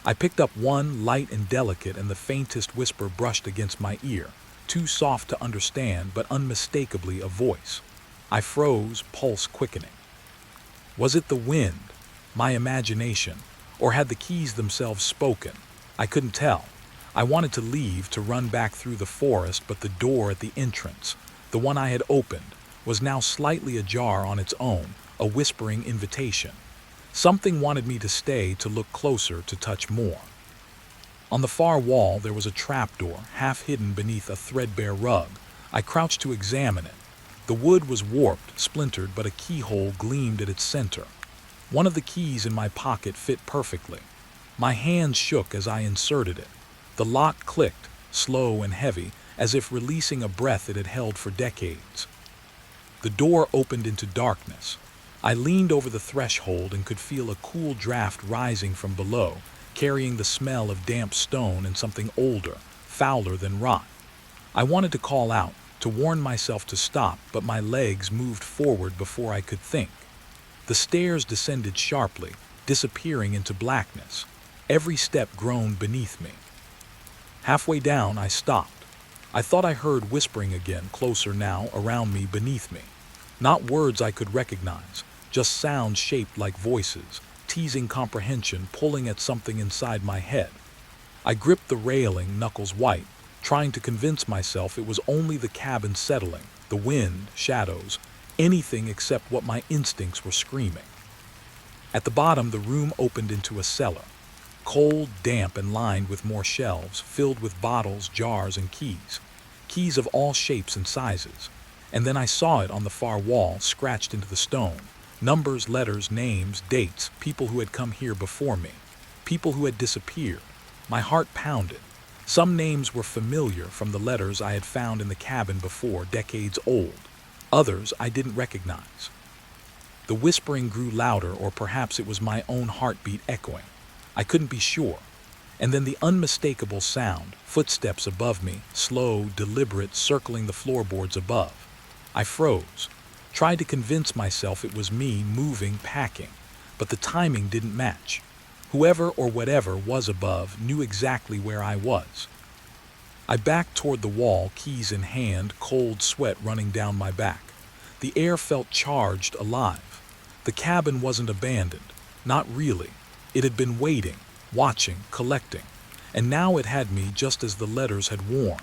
I picked up one, light and delicate, and the faintest whisper brushed against my ear, too soft to understand, but unmistakably a voice. I froze, pulse quickening. Was it the wind? My imagination, or had the keys themselves spoken? I couldn't tell. I wanted to leave, to run back through the forest, but the door at the entrance, the one I had opened, was now slightly ajar on its own, a whispering invitation. Something wanted me to stay, to look closer, to touch more. On the far wall there was a trapdoor, half hidden beneath a threadbare rug. I crouched to examine it. The wood was warped, splintered, but a keyhole gleamed at its center. One of the keys in my pocket fit perfectly. My hands shook as I inserted it. The lock clicked, slow and heavy, as if releasing a breath it had held for decades. The door opened into darkness. I leaned over the threshold and could feel a cool draft rising from below, carrying the smell of damp stone and something older, fouler than rot. I wanted to call out, to warn myself to stop, but my legs moved forward before I could think. The stairs descended sharply, disappearing into blackness. Every step groaned beneath me. Halfway down, I stopped. I thought I heard whispering again, closer now, around me, beneath me. Not words I could recognize, just sounds shaped like voices, teasing comprehension, pulling at something inside my head. I gripped the railing, knuckles white. trying to convince myself it was only the cabin settling, the wind, shadows, anything except what my instincts were screaming. At the bottom, the room opened into a cellar. Cold, damp, and lined with more shelves, filled with bottles, jars, and keys. Keys of all shapes and sizes. And then I saw it on the far wall, scratched into the stone. Numbers, letters, names, dates, people who had come here before me. People who had disappeared. My heart pounded. Some names were familiar from the letters I had found in the cabin before, decades old. Others I didn't recognize. The whispering grew louder, or perhaps it was my own heartbeat echoing. I couldn't be sure. And then the unmistakable sound, footsteps above me, slow, deliberate, circling the floorboards above. I froze, tried to convince myself it was me moving, packing, but the timing didn't match. Whoever or whatever was above knew exactly where I was. I backed toward the wall, keys in hand, cold sweat running down my back. The air felt charged, alive. The cabin wasn't abandoned. Not really. It had been waiting, watching, collecting, and now it had me just as the letters had warned.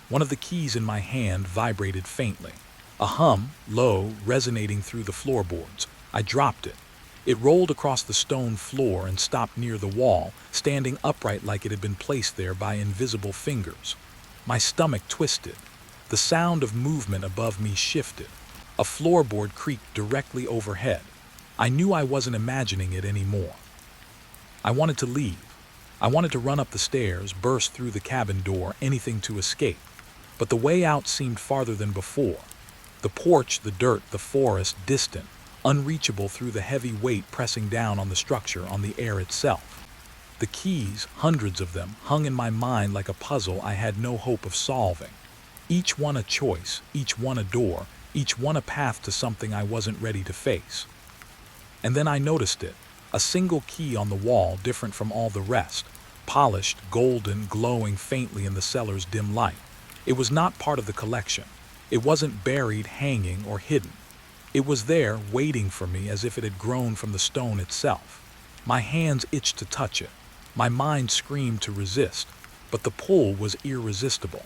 One of the keys in my hand vibrated faintly. A hum, low, resonating through the floorboards. I dropped it. It rolled across the stone floor and stopped near the wall, standing upright like it had been placed there by invisible fingers. My stomach twisted. The sound of movement above me shifted. A floorboard creaked directly overhead. I knew I wasn't imagining it anymore. I wanted to leave. I wanted to run up the stairs, burst through the cabin door, anything to escape. But the way out seemed farther than before. The porch, the dirt, the forest, distant, unreachable through the heavy weight pressing down on the structure, on the air itself. The keys, hundreds of them, hung in my mind like a puzzle I had no hope of solving. Each one a choice, each one a door, each one a path to something I wasn't ready to face. And then I noticed it, a single key on the wall, different from all the rest, polished, golden, glowing faintly in the cellar's dim light. It was not part of the collection. It wasn't buried, hanging, or hidden. It was there, waiting for me as if it had grown from the stone itself. My hands itched to touch it. My mind screamed to resist, but the pull was irresistible.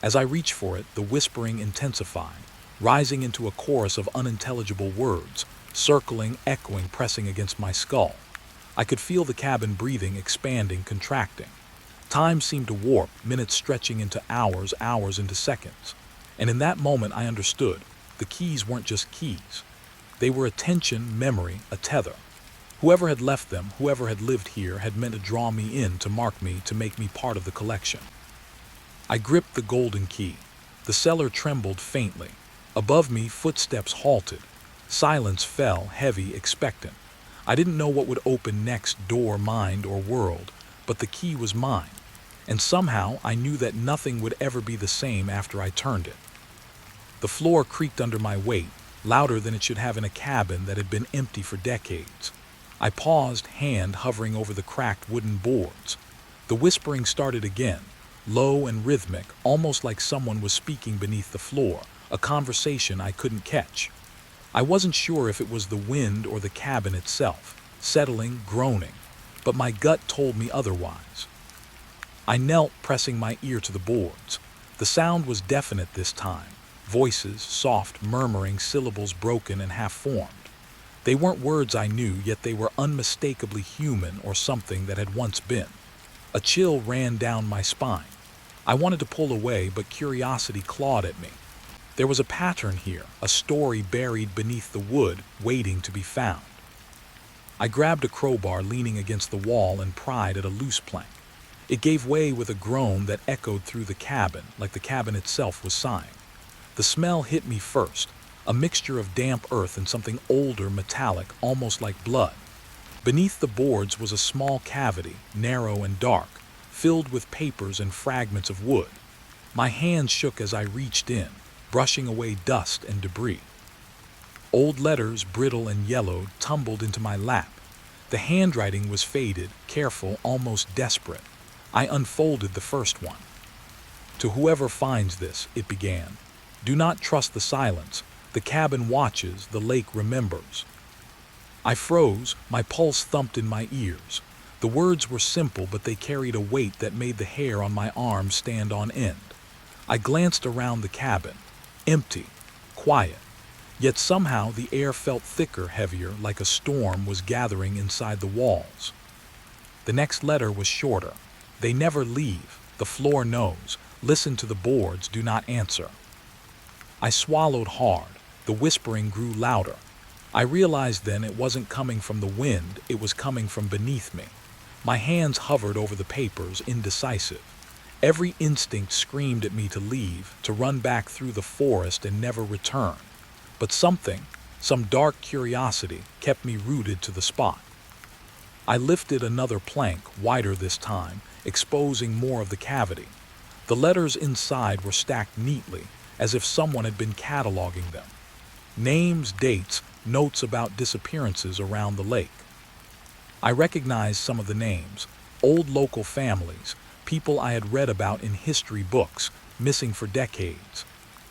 As I reached for it, the whispering intensified, rising into a chorus of unintelligible words, circling, echoing, pressing against my skull. I could feel the cabin breathing, expanding, contracting. Time seemed to warp, minutes stretching into hours, hours into seconds. And in that moment I understood. The keys weren't just keys. They were attention, memory, a tether. Whoever had left them, whoever had lived here, had meant to draw me in, to mark me, to make me part of the collection. I gripped the golden key. The cellar trembled faintly. Above me, footsteps halted. Silence fell, heavy, expectant. I didn't know what would open next, door, mind, or world, but the key was mine. And somehow I knew that nothing would ever be the same after I turned it. The floor creaked under my weight, louder than it should have in a cabin that had been empty for decades. I paused, hand hovering over the cracked wooden boards. The whispering started again, low and rhythmic, almost like someone was speaking beneath the floor, a conversation I couldn't catch. I wasn't sure if it was the wind or the cabin itself, settling, groaning, but my gut told me otherwise. I knelt, pressing my ear to the boards. The sound was definite this time. Voices, soft, murmuring, syllables broken and half-formed. They weren't words I knew, yet they were unmistakably human or something that had once been. A chill ran down my spine. I wanted to pull away, but curiosity clawed at me. There was a pattern here, a story buried beneath the wood, waiting to be found. I grabbed a crowbar, leaning against the wall, and pried at a loose plank. It gave way with a groan that echoed through the cabin, like the cabin itself was sighing. The smell hit me first, a mixture of damp earth and something older, metallic, almost like blood. Beneath the boards was a small cavity, narrow and dark, filled with papers and fragments of wood. My hands shook as I reached in, brushing away dust and debris. Old letters, brittle and yellowed, tumbled into my lap. The handwriting was faded, careful, almost desperate. I unfolded the first one. "To whoever finds this," it began. "Do not trust the silence. The cabin watches, the lake remembers." I froze, my pulse thumped in my ears. The words were simple, but they carried a weight that made the hair on my arms stand on end. I glanced around the cabin. Empty. Quiet. Yet somehow the air felt thicker, heavier, like a storm was gathering inside the walls. The next letter was shorter. They never leave. The floor knows. Listen to the boards. Do not answer. I swallowed hard. The whispering grew louder. I realized then it wasn't coming from the wind, it was coming from beneath me. My hands hovered over the papers, indecisive. Every instinct screamed at me to leave, to run back through the forest and never return. But something, some dark curiosity, kept me rooted to the spot. I lifted another plank, wider this time, exposing more of the cavity. The letters inside were stacked neatly, as if someone had been cataloging them. Names, dates, notes about disappearances around the lake. I recognized some of the names, old local families, people I had read about in history books, missing for decades.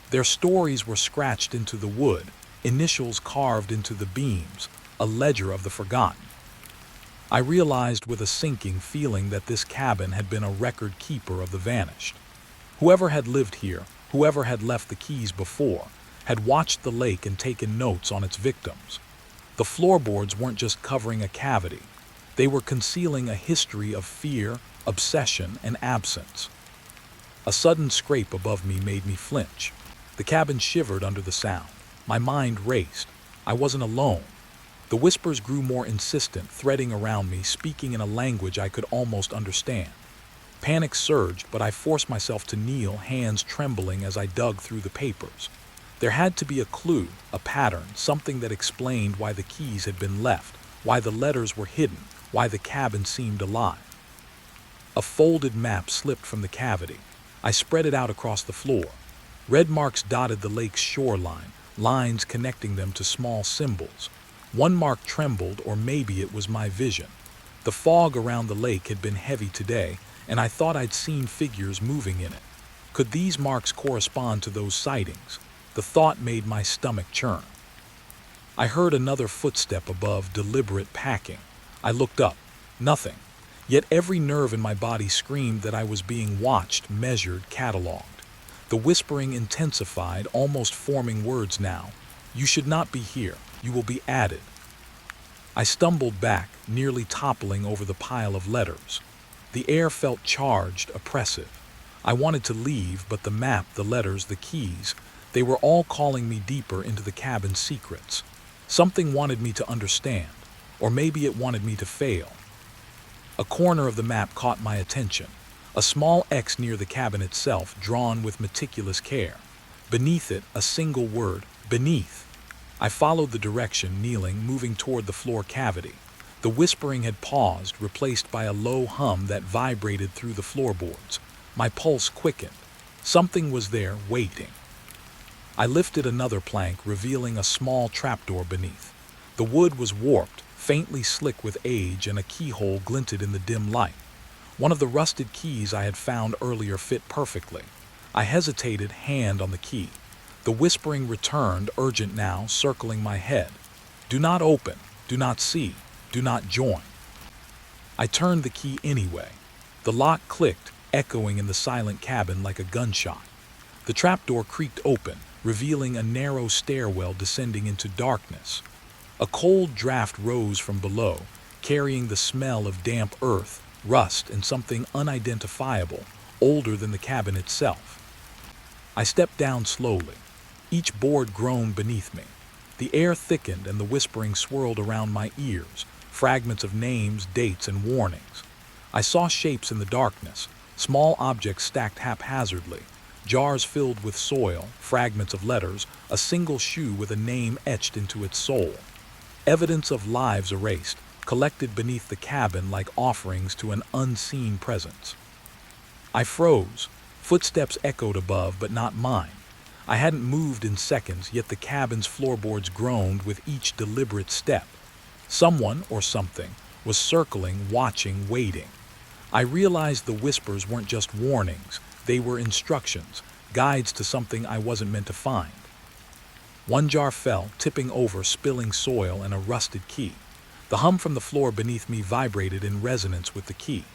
Their stories were scratched into the wood, initials carved into the beams, a ledger of the forgotten. I realized with a sinking feeling that this cabin had been a record keeper of the vanished. Whoever had lived here, whoever had left the keys before, had watched the lake and taken notes on its victims. The floorboards weren't just covering a cavity. They were concealing a history of fear, obsession, and absence. A sudden scrape above me made me flinch. The cabin shivered under the sound. My mind raced. I wasn't alone. The whispers grew more insistent, threading around me, speaking in a language I could almost understand. Panic surged, but I forced myself to kneel, hands trembling as I dug through the papers. There had to be a clue, a pattern, something that explained why the keys had been left, why the letters were hidden, why the cabin seemed alive. A folded map slipped from the cavity. I spread it out across the floor. Red marks dotted the lake's shoreline, lines connecting them to small symbols. One mark trembled, or maybe it was my vision. The fog around the lake had been heavy today, and I thought I'd seen figures moving in it. Could these marks correspond to those sightings? The thought made my stomach churn. I heard another footstep above, deliberate packing. I looked up. Nothing. Yet every nerve in my body screamed that I was being watched, measured, catalogued. The whispering intensified, almost forming words now. You should not be here. You will be added. I stumbled back, nearly toppling over the pile of letters. The air felt charged, oppressive. I wanted to leave, but the map, the letters, the keys, they were all calling me deeper into the cabin's secrets. Something wanted me to understand, or maybe it wanted me to fail. A corner of the map caught my attention, a small X near the cabin itself, drawn with meticulous care. Beneath it, a single word, beneath. I followed the direction, kneeling, moving toward the floor cavity. The whispering had paused, replaced by a low hum that vibrated through the floorboards. My pulse quickened. Something was there, waiting. I lifted another plank, revealing a small trapdoor beneath. The wood was warped, faintly slick with age, and a keyhole glinted in the dim light. One of the rusted keys I had found earlier fit perfectly. I hesitated, hand on the key. The whispering returned, urgent now, circling my head. Do not open, do not see, do not join. I turned the key anyway. The lock clicked, echoing in the silent cabin like a gunshot. The trapdoor creaked open, revealing a narrow stairwell descending into darkness. A cold draft rose from below, carrying the smell of damp earth, rust, and something unidentifiable, older than the cabin itself. I stepped down slowly. Each board groaned beneath me. The air thickened and the whispering swirled around my ears, fragments of names, dates, and warnings. I saw shapes in the darkness, small objects stacked haphazardly, jars filled with soil, fragments of letters, a single shoe with a name etched into its sole. Evidence of lives erased, collected beneath the cabin like offerings to an unseen presence. I froze. Footsteps echoed above, but not mine. I hadn't moved in seconds, yet the cabin's floorboards groaned with each deliberate step. Someone, or something, was circling, watching, waiting. I realized the whispers weren't just warnings. They were instructions, guides to something I wasn't meant to find. One jar fell, tipping over, spilling soil and a rusted key. The hum from the floor beneath me vibrated in resonance with the key.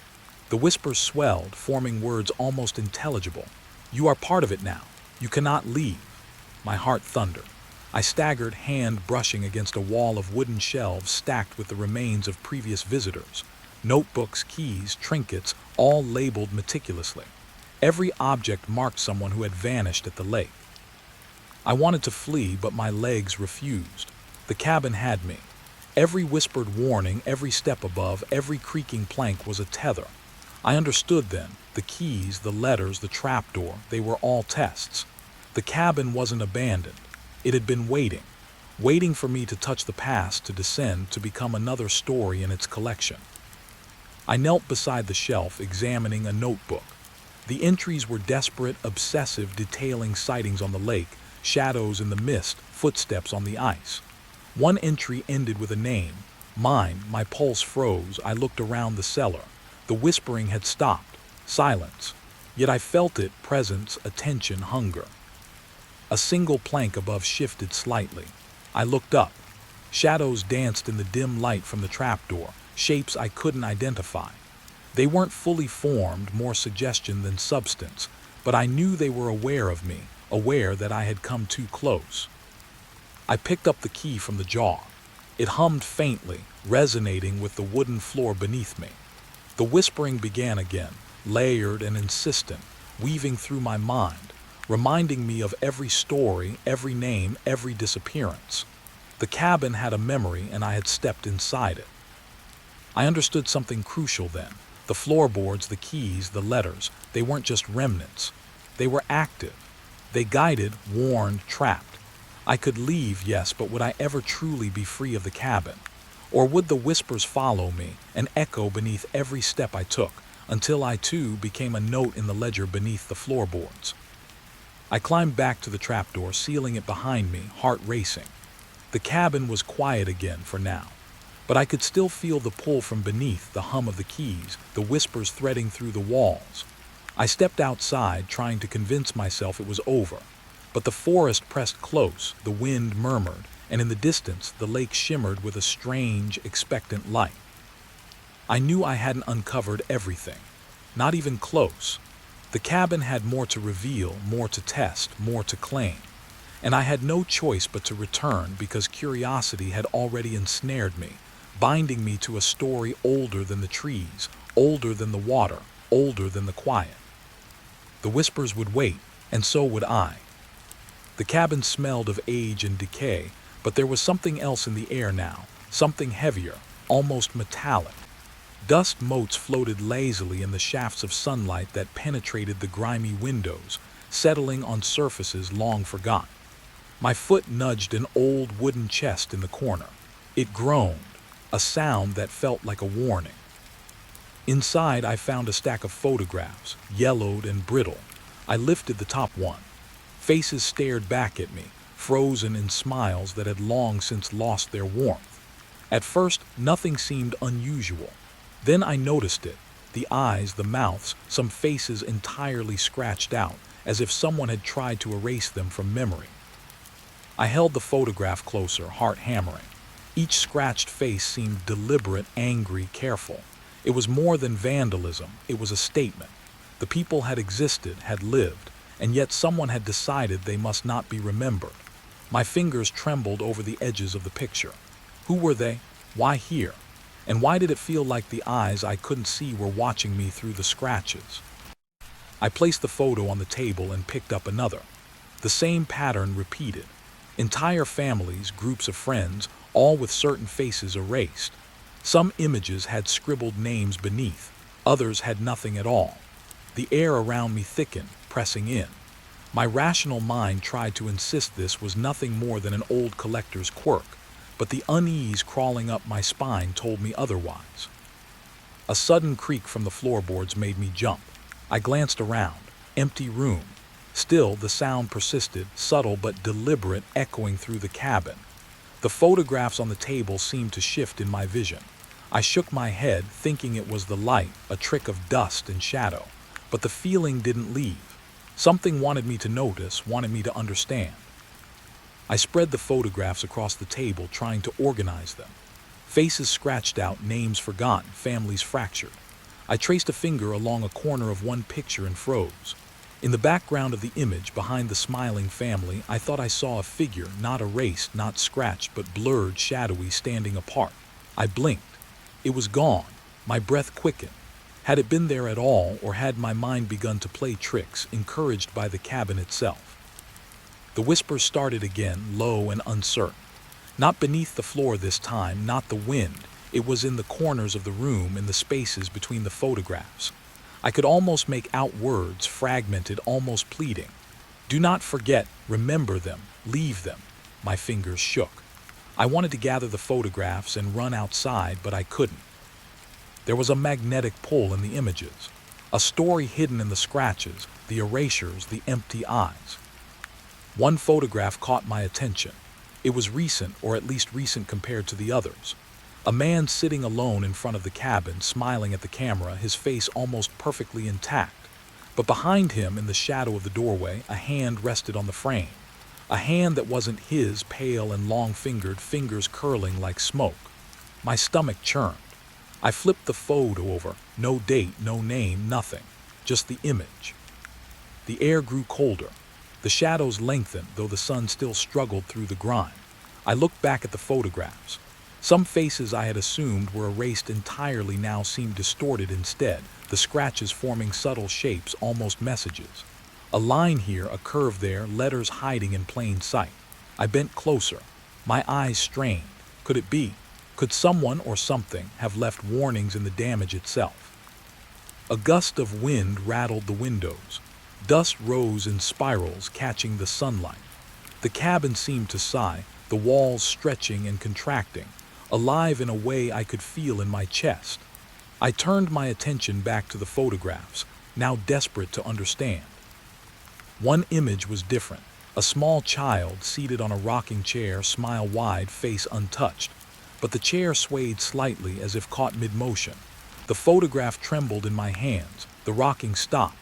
The whispers swelled, forming words almost intelligible. "You are part of it now. You cannot leave." My heart thundered. I staggered, hand brushing against a wall of wooden shelves stacked with the remains of previous visitors. Notebooks, keys, trinkets, all labeled meticulously. Every object marked someone who had vanished at the lake. I wanted to flee, but my legs refused. The cabin had me. Every whispered warning, every step above, every creaking plank was a tether. I understood then. The keys, the letters, the trapdoor, they were all tests. The cabin wasn't abandoned. It had been waiting for me to touch the past, to descend, to become another story in its collection. I knelt beside the shelf, examining a notebook. The entries were desperate, obsessive, detailing sightings on the lake, shadows in the mist, footsteps on the ice. One entry ended with a name. Mine. My pulse froze. I looked around the cellar. The whispering had stopped. Silence. Yet I felt it, presence, attention, hunger. A single plank above shifted slightly. I looked up. Shadows danced in the dim light from the trapdoor, shapes I couldn't identify. They weren't fully formed, more suggestion than substance, but I knew they were aware of me, aware that I had come too close. I picked up the key from the jar. It hummed faintly, resonating with the wooden floor beneath me. The whispering began again, layered and insistent, weaving through my mind, reminding me of every story, every name, every disappearance. The cabin had a memory, and I had stepped inside it. I understood something crucial then. The floorboards, the keys, the letters, they weren't just remnants. They were active. They guided, warned, trapped. I could leave, yes, but would I ever truly be free of the cabin? Or would the whispers follow me, an echo beneath every step I took, until I too became a note in the ledger beneath the floorboards? I climbed back to the trapdoor, sealing it behind me, heart racing. The cabin was quiet again for now, but I could still feel the pull from beneath, the hum of the keys, the whispers threading through the walls. I stepped outside, trying to convince myself it was over, but the forest pressed close, the wind murmured, and in the distance the lake shimmered with a strange, expectant light. I knew I hadn't uncovered everything, not even close. The cabin had more to reveal, more to test, more to claim. And I had no choice but to return, because curiosity had already ensnared me, binding me to a story older than the trees, older than the water, older than the quiet. The whispers would wait, and so would I. The cabin smelled of age and decay, but there was something else in the air now, something heavier, almost metallic. Dust motes floated lazily in the shafts of sunlight that penetrated the grimy windows, settling on surfaces long forgotten. My foot nudged an old wooden chest in the corner. It groaned, a sound that felt like a warning. Inside, I found a stack of photographs, yellowed and brittle. I lifted the top one. Faces stared back at me, frozen in smiles that had long since lost their warmth. At first, nothing seemed unusual. Then I noticed it. The eyes, the mouths, some faces entirely scratched out, as if someone had tried to erase them from memory. I held the photograph closer, heart hammering. Each scratched face seemed deliberate, angry, careful. It was more than vandalism, it was a statement. The people had existed, had lived, and yet someone had decided they must not be remembered. My fingers trembled over the edges of the picture. Who were they? Why here? And why did it feel like the eyes I couldn't see were watching me through the scratches? I placed the photo on the table and picked up another. The same pattern repeated. Entire families, groups of friends, all with certain faces erased. Some images had scribbled names beneath, others had nothing at all. The air around me thickened, pressing in. My rational mind tried to insist this was nothing more than an old collector's quirk, but the unease crawling up my spine told me otherwise. A sudden creak from the floorboards made me jump. I glanced around. Empty room. Still, the sound persisted, subtle but deliberate, echoing through the cabin. The photographs on the table seemed to shift in my vision. I shook my head, thinking it was the light, a trick of dust and shadow. But the feeling didn't leave. Something wanted me to notice, wanted me to understand. I spread the photographs across the table, trying to organize them. Faces scratched out, names forgotten, families fractured. I traced a finger along a corner of one picture and froze. In the background of the image, behind the smiling family, I thought I saw a figure, not erased, not scratched, but blurred, shadowy, standing apart. I blinked. It was gone. My breath quickened. Had it been there at all, or had my mind begun to play tricks, encouraged by the cabin itself? The whispers started again, low and uncertain. Not beneath the floor this time, not the wind. It was in the corners of the room, in the spaces between the photographs. I could almost make out words, fragmented, almost pleading. Do not forget, remember them, leave them. My fingers shook. I wanted to gather the photographs and run outside, but I couldn't. There was a magnetic pull in the images, a story hidden in the scratches, the erasures, the empty eyes. One photograph caught my attention. It was recent, or at least recent compared to the others. A man sitting alone in front of the cabin, smiling at the camera, his face almost perfectly intact. But behind him, in the shadow of the doorway, a hand rested on the frame. A hand that wasn't his, pale and long-fingered, fingers curling like smoke. My stomach churned. I flipped the photo over. No date, no name, nothing. Just the image. The air grew colder. The shadows lengthened, though the sun still struggled through the grime. I looked back at the photographs. Some faces I had assumed were erased entirely now seemed distorted instead, the scratches forming subtle shapes, almost messages. A line here, a curve there, letters hiding in plain sight. I bent closer. My eyes strained. Could it be? Could someone or something have left warnings in the damage itself? A gust of wind rattled the windows. Dust rose in spirals, catching the sunlight. The cabin seemed to sigh, the walls stretching and contracting, alive in a way I could feel in my chest. I turned my attention back to the photographs, now desperate to understand. One image was different. A small child seated on a rocking chair, smile wide, face untouched. But the chair swayed slightly as if caught mid-motion. The photograph trembled in my hands. The rocking stopped.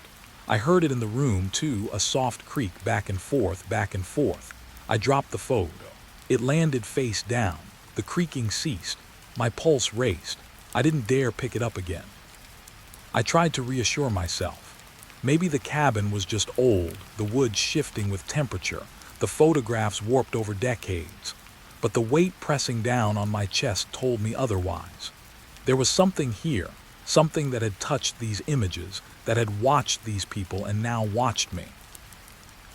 I heard it in the room, too, a soft creak back and forth, back and forth. I dropped the photo. It landed face down. The creaking ceased. My pulse raced. I didn't dare pick it up again. I tried to reassure myself. Maybe the cabin was just old, the wood shifting with temperature, the photographs warped over decades. But the weight pressing down on my chest told me otherwise. There was something here, something that had touched these images, that had watched these people and now watched me.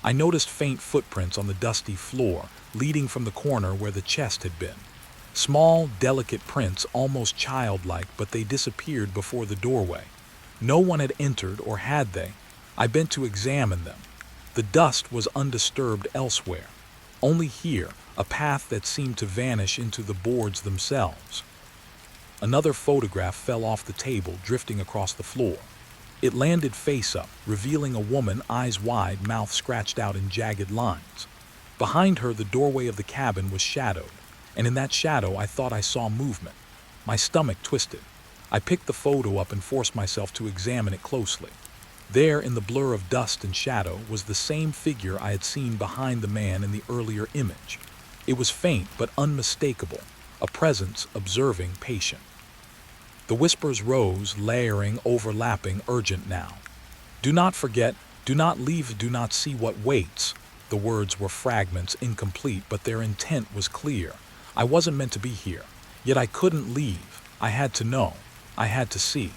I noticed faint footprints on the dusty floor, leading from the corner where the chest had been. Small, delicate prints, almost childlike, but they disappeared before the doorway. No one had entered, or had they? I bent to examine them. The dust was undisturbed elsewhere. Only here, a path that seemed to vanish into the boards themselves. Another photograph fell off the table, drifting across the floor. It landed face up, revealing a woman, eyes wide, mouth scratched out in jagged lines. Behind her, the doorway of the cabin was shadowed, and in that shadow I thought I saw movement. My stomach twisted. I picked the photo up and forced myself to examine it closely. There, in the blur of dust and shadow, was the same figure I had seen behind the man in the earlier image. It was faint but unmistakable, a presence observing, patient. The whispers rose, layering, overlapping, urgent now. Do not forget, do not leave, do not see what waits. The words were fragments, incomplete, but their intent was clear. I wasn't meant to be here, yet I couldn't leave. I had to know. I had to see.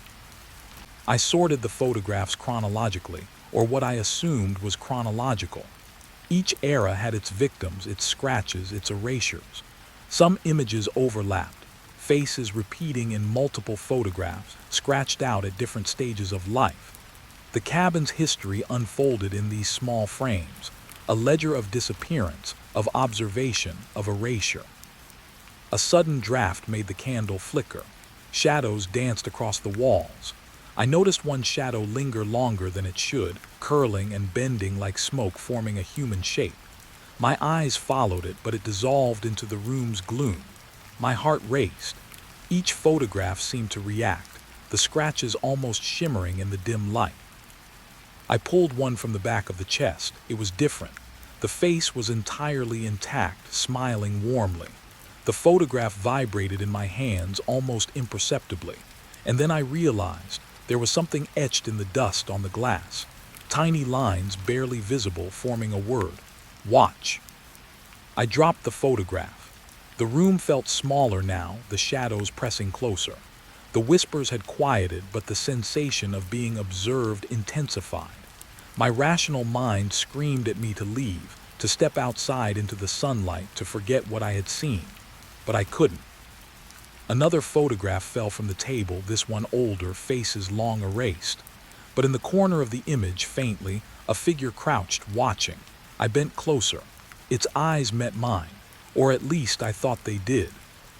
I sorted the photographs chronologically, or what I assumed was chronological. Each era had its victims, its scratches, its erasures. Some images overlapped, faces repeating in multiple photographs, scratched out at different stages of life. The cabin's history unfolded in these small frames, a ledger of disappearance, of observation, of erasure. A sudden draft made the candle flicker. Shadows danced across the walls. I noticed one shadow linger longer than it should, curling and bending like smoke, forming a human shape. My eyes followed it, but it dissolved into the room's gloom. My heart raced. Each photograph seemed to react, the scratches almost shimmering in the dim light. I pulled one from the back of the chest. It was different. The face was entirely intact, smiling warmly. The photograph vibrated in my hands almost imperceptibly, and then I realized there was something etched in the dust on the glass. Tiny lines barely visible forming a word. Watch. I dropped the photograph. The room felt smaller now, the shadows pressing closer. The whispers had quieted, but the sensation of being observed intensified. My rational mind screamed at me to leave, to step outside into the sunlight, to forget what I had seen. But I couldn't. Another photograph fell from the table, this one older, faces long erased. But in the corner of the image, faintly, a figure crouched, watching. I bent closer. Its eyes met mine, or at least I thought they did.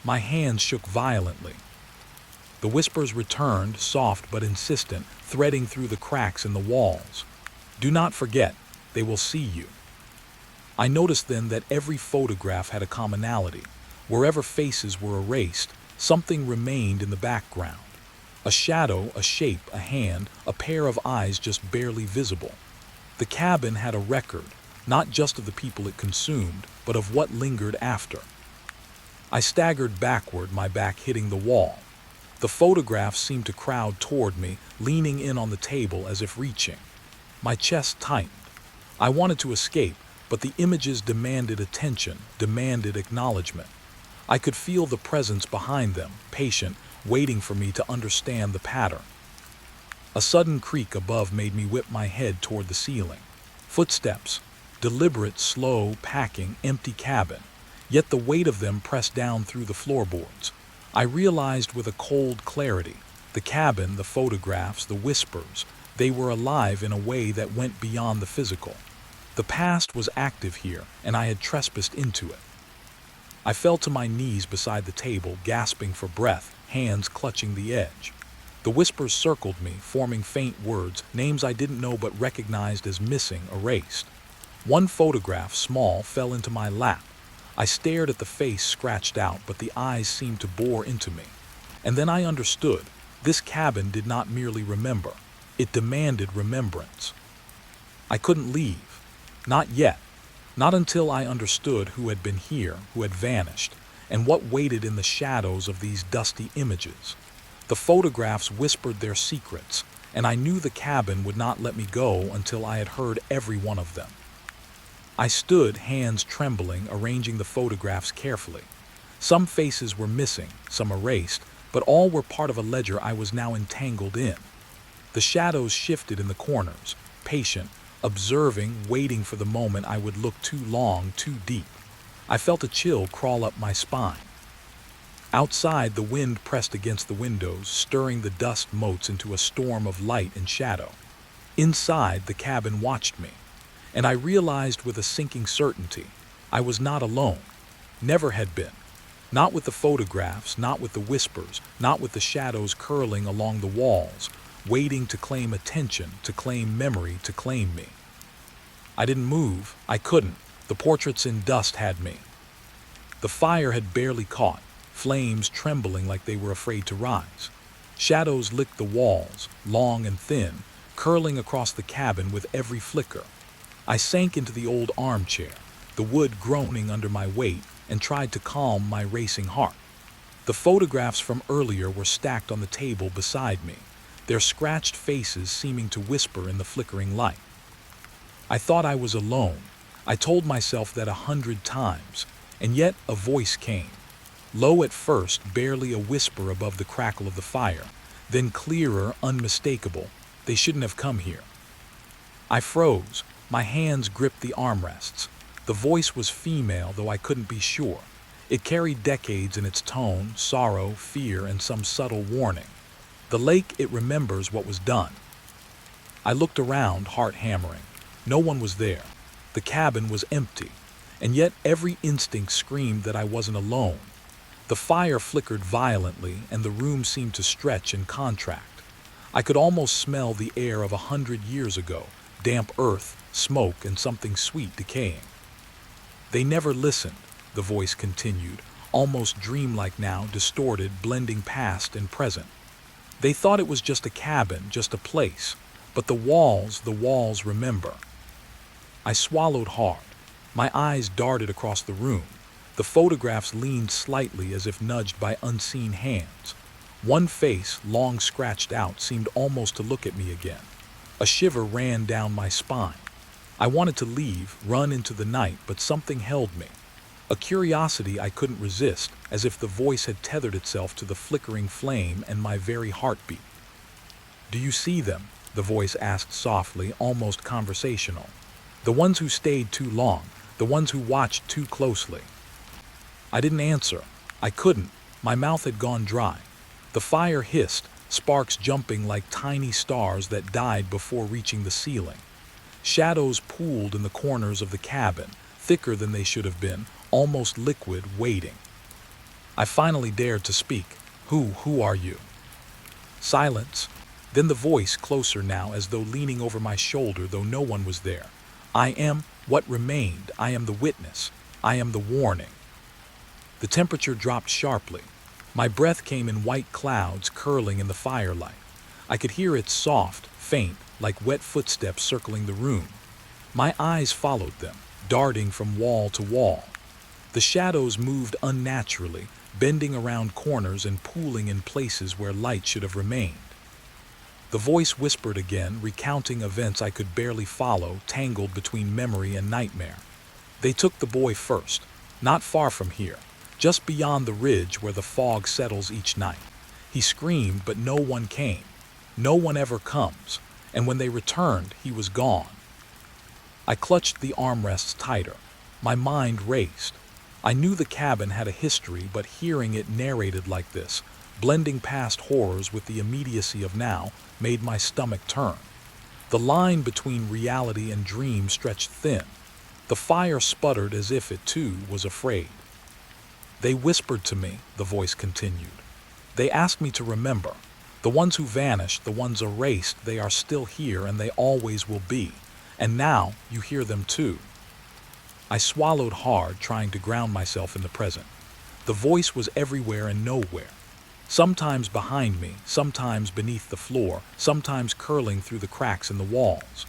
My hands shook violently. The whispers returned, soft but insistent, threading through the cracks in the walls. Do not forget, they will see you. I noticed then that every photograph had a commonality. Wherever faces were erased, something remained in the background. A shadow, a shape, a hand, a pair of eyes just barely visible. The cabin had a record, not just of the people it consumed, but of what lingered after. I staggered backward, my back hitting the wall. The photographs seemed to crowd toward me, leaning in on the table as if reaching. My chest tightened. I wanted to escape, but the images demanded attention, demanded acknowledgement. I could feel the presence behind them, patient, waiting for me to understand the pattern. A sudden creak above made me whip my head toward the ceiling. Footsteps, deliberate, slow, packing, empty cabin, yet the weight of them pressed down through the floorboards. I realized with a cold clarity, the cabin, the photographs, the whispers, they were alive in a way that went beyond the physical. The past was active here, and I had trespassed into it. I fell to my knees beside the table, gasping for breath, hands clutching the edge. The whispers circled me, forming faint words, names I didn't know but recognized as missing, erased. One photograph, small, fell into my lap. I stared at the face scratched out, but the eyes seemed to bore into me. And then I understood. This cabin did not merely remember. It demanded remembrance. I couldn't leave. Not yet. Not until I understood who had been here, who had vanished, and what waited in the shadows of these dusty images. The photographs whispered their secrets, and I knew the cabin would not let me go until I had heard every one of them. I stood, hands trembling, arranging the photographs carefully. Some faces were missing, some erased, but all were part of a ledger I was now entangled in. The shadows shifted in the corners, patient, observing, waiting for the moment I would look too long, too deep. I felt a chill crawl up my spine. Outside, the wind pressed against the windows, stirring the dust motes into a storm of light and shadow. Inside, the cabin watched me, and I realized with a sinking certainty, I was not alone, never had been. Not with the photographs, not with the whispers, not with the shadows curling along the walls, waiting to claim attention, to claim memory, to claim me. I didn't move. I couldn't. The portraits in dust had me. The fire had barely caught, flames trembling like they were afraid to rise. Shadows licked the walls, long and thin, curling across the cabin with every flicker. I sank into the old armchair, the wood groaning under my weight, and tried to calm my racing heart. The photographs from earlier were stacked on the table beside me, their scratched faces seeming to whisper in the flickering light. I thought I was alone. I told myself that 100 times, and yet a voice came. Low at first, barely a whisper above the crackle of the fire, then clearer, unmistakable. They shouldn't have come here. I froze. My hands gripped the armrests. The voice was female, though I couldn't be sure. It carried decades in its tone, sorrow, fear, and some subtle warning. The lake, it remembers what was done. I looked around, heart hammering. No one was there. The cabin was empty, and yet every instinct screamed that I wasn't alone. The fire flickered violently, and the room seemed to stretch and contract. I could almost smell the air of 100 years ago, damp earth, smoke, and something sweet decaying. They never listened, the voice continued, almost dreamlike now, distorted, blending past and present. They thought it was just a cabin, just a place, but the walls remember. I swallowed hard. My eyes darted across the room. The photographs leaned slightly as if nudged by unseen hands. One face, long scratched out, seemed almost to look at me again. A shiver ran down my spine. I wanted to leave, run into the night, but something held me. A curiosity I couldn't resist, as if the voice had tethered itself to the flickering flame and my very heartbeat. "Do you see them?" the voice asked softly, almost conversational. "The ones who stayed too long, the ones who watched too closely." I didn't answer. I couldn't. My mouth had gone dry. The fire hissed, sparks jumping like tiny stars that died before reaching the ceiling. Shadows pooled in the corners of the cabin, thicker than they should have been, almost liquid, waiting. I finally dared to speak. Who are you?" Silence. Then the voice, closer now, as though leaning over my shoulder, though no one was there. "I am what remained. I am the witness. I am the warning." The temperature dropped sharply. My breath came in white clouds curling in the firelight. I could hear it soft, faint, like wet footsteps circling the room. My eyes followed them, darting from wall to wall. The shadows moved unnaturally, bending around corners and pooling in places where light should have remained. The voice whispered again, recounting events I could barely follow, tangled between memory and nightmare. "They took the boy first, not far from here, just beyond the ridge where the fog settles each night. He screamed, but no one came. No one ever comes. And when they returned, he was gone." I clutched the armrests tighter. My mind raced. I knew the cabin had a history, but hearing it narrated like this, blending past horrors with the immediacy of now, made my stomach turn. The line between reality and dream stretched thin. The fire sputtered as if it, too, was afraid. "They whispered to me," the voice continued. "They asked me to remember. The ones who vanished, the ones erased, they are still here and they always will be. And now you hear them too." I swallowed hard, trying to ground myself in the present. The voice was everywhere and nowhere. Sometimes behind me, sometimes beneath the floor, sometimes curling through the cracks in the walls.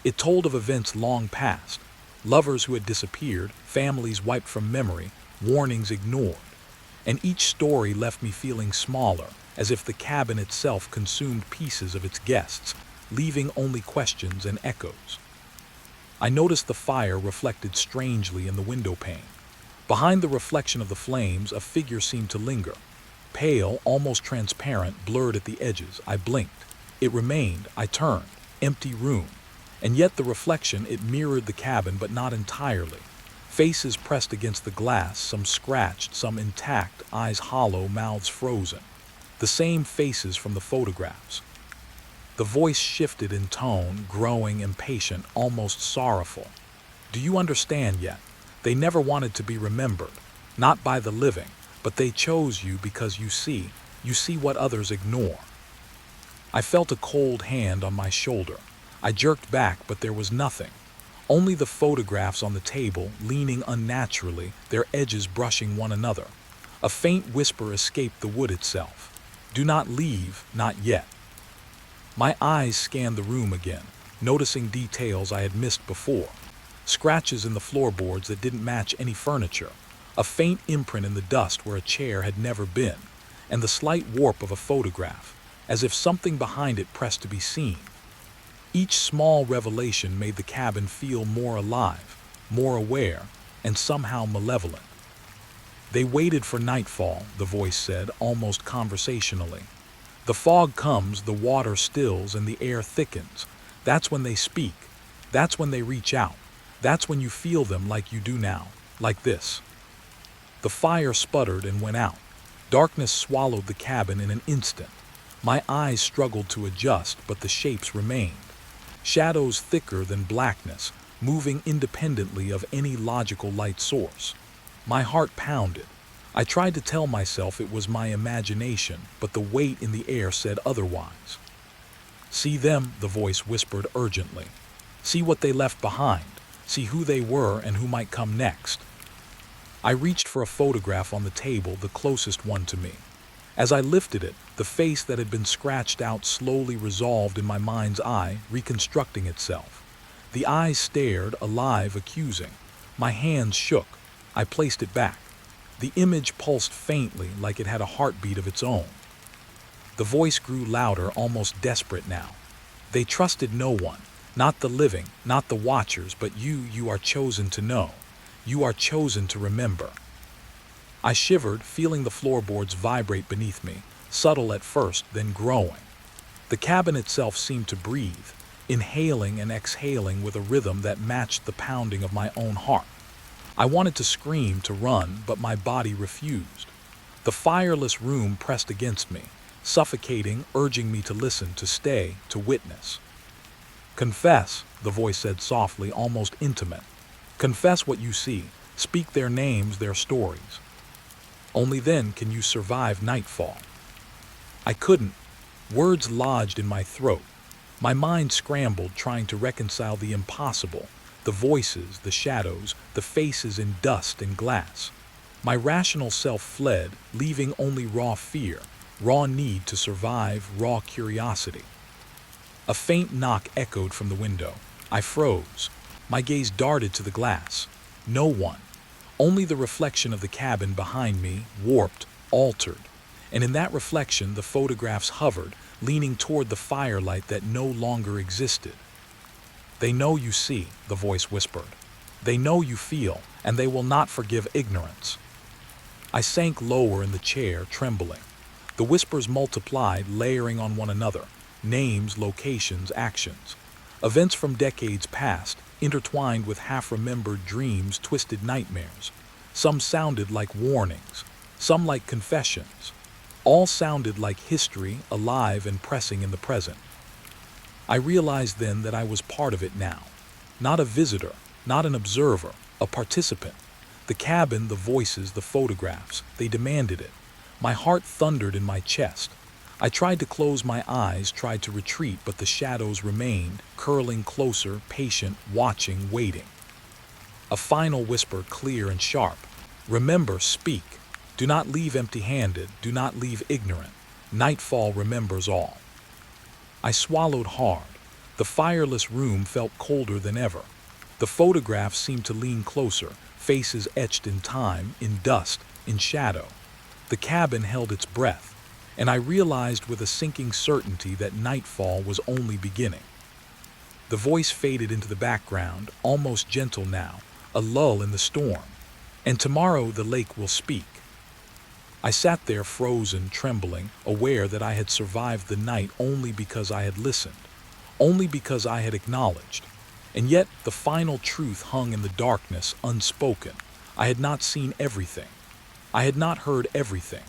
It told of events long past, lovers who had disappeared, families wiped from memory, warnings ignored. And each story left me feeling smaller, as if the cabin itself consumed pieces of its guests, leaving only questions and echoes. I noticed the fire reflected strangely in the window pane. Behind the reflection of the flames, a figure seemed to linger. Pale, almost transparent, blurred at the edges. I blinked. It remained. I turned. Empty room. And yet the reflection, it mirrored the cabin, but not entirely. Faces pressed against the glass, some scratched, some intact, eyes hollow, mouths frozen. The same faces from the photographs. The voice shifted in tone, growing impatient, almost sorrowful. "Do you understand yet? They never wanted to be remembered. Not by the living, but they chose you because you see what others ignore." I felt a cold hand on my shoulder. I jerked back, but there was nothing. Only the photographs on the table, leaning unnaturally, their edges brushing one another. A faint whisper escaped the wood itself. "Do not leave, not yet." My eyes scanned the room again, noticing details I had missed before. Scratches in the floorboards that didn't match any furniture, a faint imprint in the dust where a chair had never been, and the slight warp of a photograph, as if something behind it pressed to be seen. Each small revelation made the cabin feel more alive, more aware, and somehow malevolent. "They waited for nightfall," the voice said, almost conversationally. "The fog comes, the water stills, and the air thickens. That's when they speak. That's when they reach out. That's when you feel them like you do now, like this." The fire sputtered and went out. Darkness swallowed the cabin in an instant. My eyes struggled to adjust, but the shapes remained. Shadows thicker than blackness, moving independently of any logical light source. My heart pounded. I tried to tell myself it was my imagination, but the weight in the air said otherwise. "See them," the voice whispered urgently. "See what they left behind. See who they were and who might come next." I reached for a photograph on the table, the closest one to me. As I lifted it, the face that had been scratched out slowly resolved in my mind's eye, reconstructing itself. The eyes stared, alive, accusing. My hands shook. I placed it back. The image pulsed faintly like it had a heartbeat of its own. The voice grew louder, almost desperate now. They trusted no one, not the living, not the watchers, but you are chosen to know. You are chosen to remember. I shivered, feeling the floorboards vibrate beneath me, subtle at first, then growing. The cabin itself seemed to breathe, inhaling and exhaling with a rhythm that matched the pounding of my own heart. I wanted to scream, to run, but my body refused. The fireless room pressed against me, suffocating, urging me to listen, to stay, to witness. "Confess," the voice said softly, almost intimate. "Confess what you see. Speak their names, their stories. Only then can you survive nightfall." I couldn't. Words lodged in my throat. My mind scrambled, trying to reconcile the impossible. The voices, the shadows, the faces in dust and glass. My rational self fled, leaving only raw fear, raw need to survive, raw curiosity. A faint knock echoed from the window. I froze. My gaze darted to the glass. No one. Only the reflection of the cabin behind me, warped, altered. And in that reflection, the photographs hovered, leaning toward the firelight that no longer existed. "They know you see," the voice whispered. "They know you feel, and they will not forgive ignorance." I sank lower in the chair, trembling. The whispers multiplied, layering on one another. Names, locations, actions. Events from decades past, intertwined with half-remembered dreams, twisted nightmares. Some sounded like warnings, some like confessions. All sounded like history, alive and pressing in the present. I realized then that I was part of it now. Not a visitor, not an observer, a participant. The cabin, the voices, the photographs, they demanded it. My heart thundered in my chest. I tried to close my eyes, tried to retreat, but the shadows remained, curling closer, patient, watching, waiting. A final whisper, clear and sharp. "Remember, speak. Do not leave empty-handed, do not leave ignorant. Nightfall remembers all." I swallowed hard. The fireless room felt colder than ever. The photographs seemed to lean closer, faces etched in time, in dust, in shadow. The cabin held its breath, and I realized with a sinking certainty that nightfall was only beginning. The voice faded into the background, almost gentle now, a lull in the storm. "And tomorrow the lake will speak." I sat there frozen, trembling, aware that I had survived the night only because I had listened, only because I had acknowledged. And yet the final truth hung in the darkness, unspoken. I had not seen everything. I had not heard everything.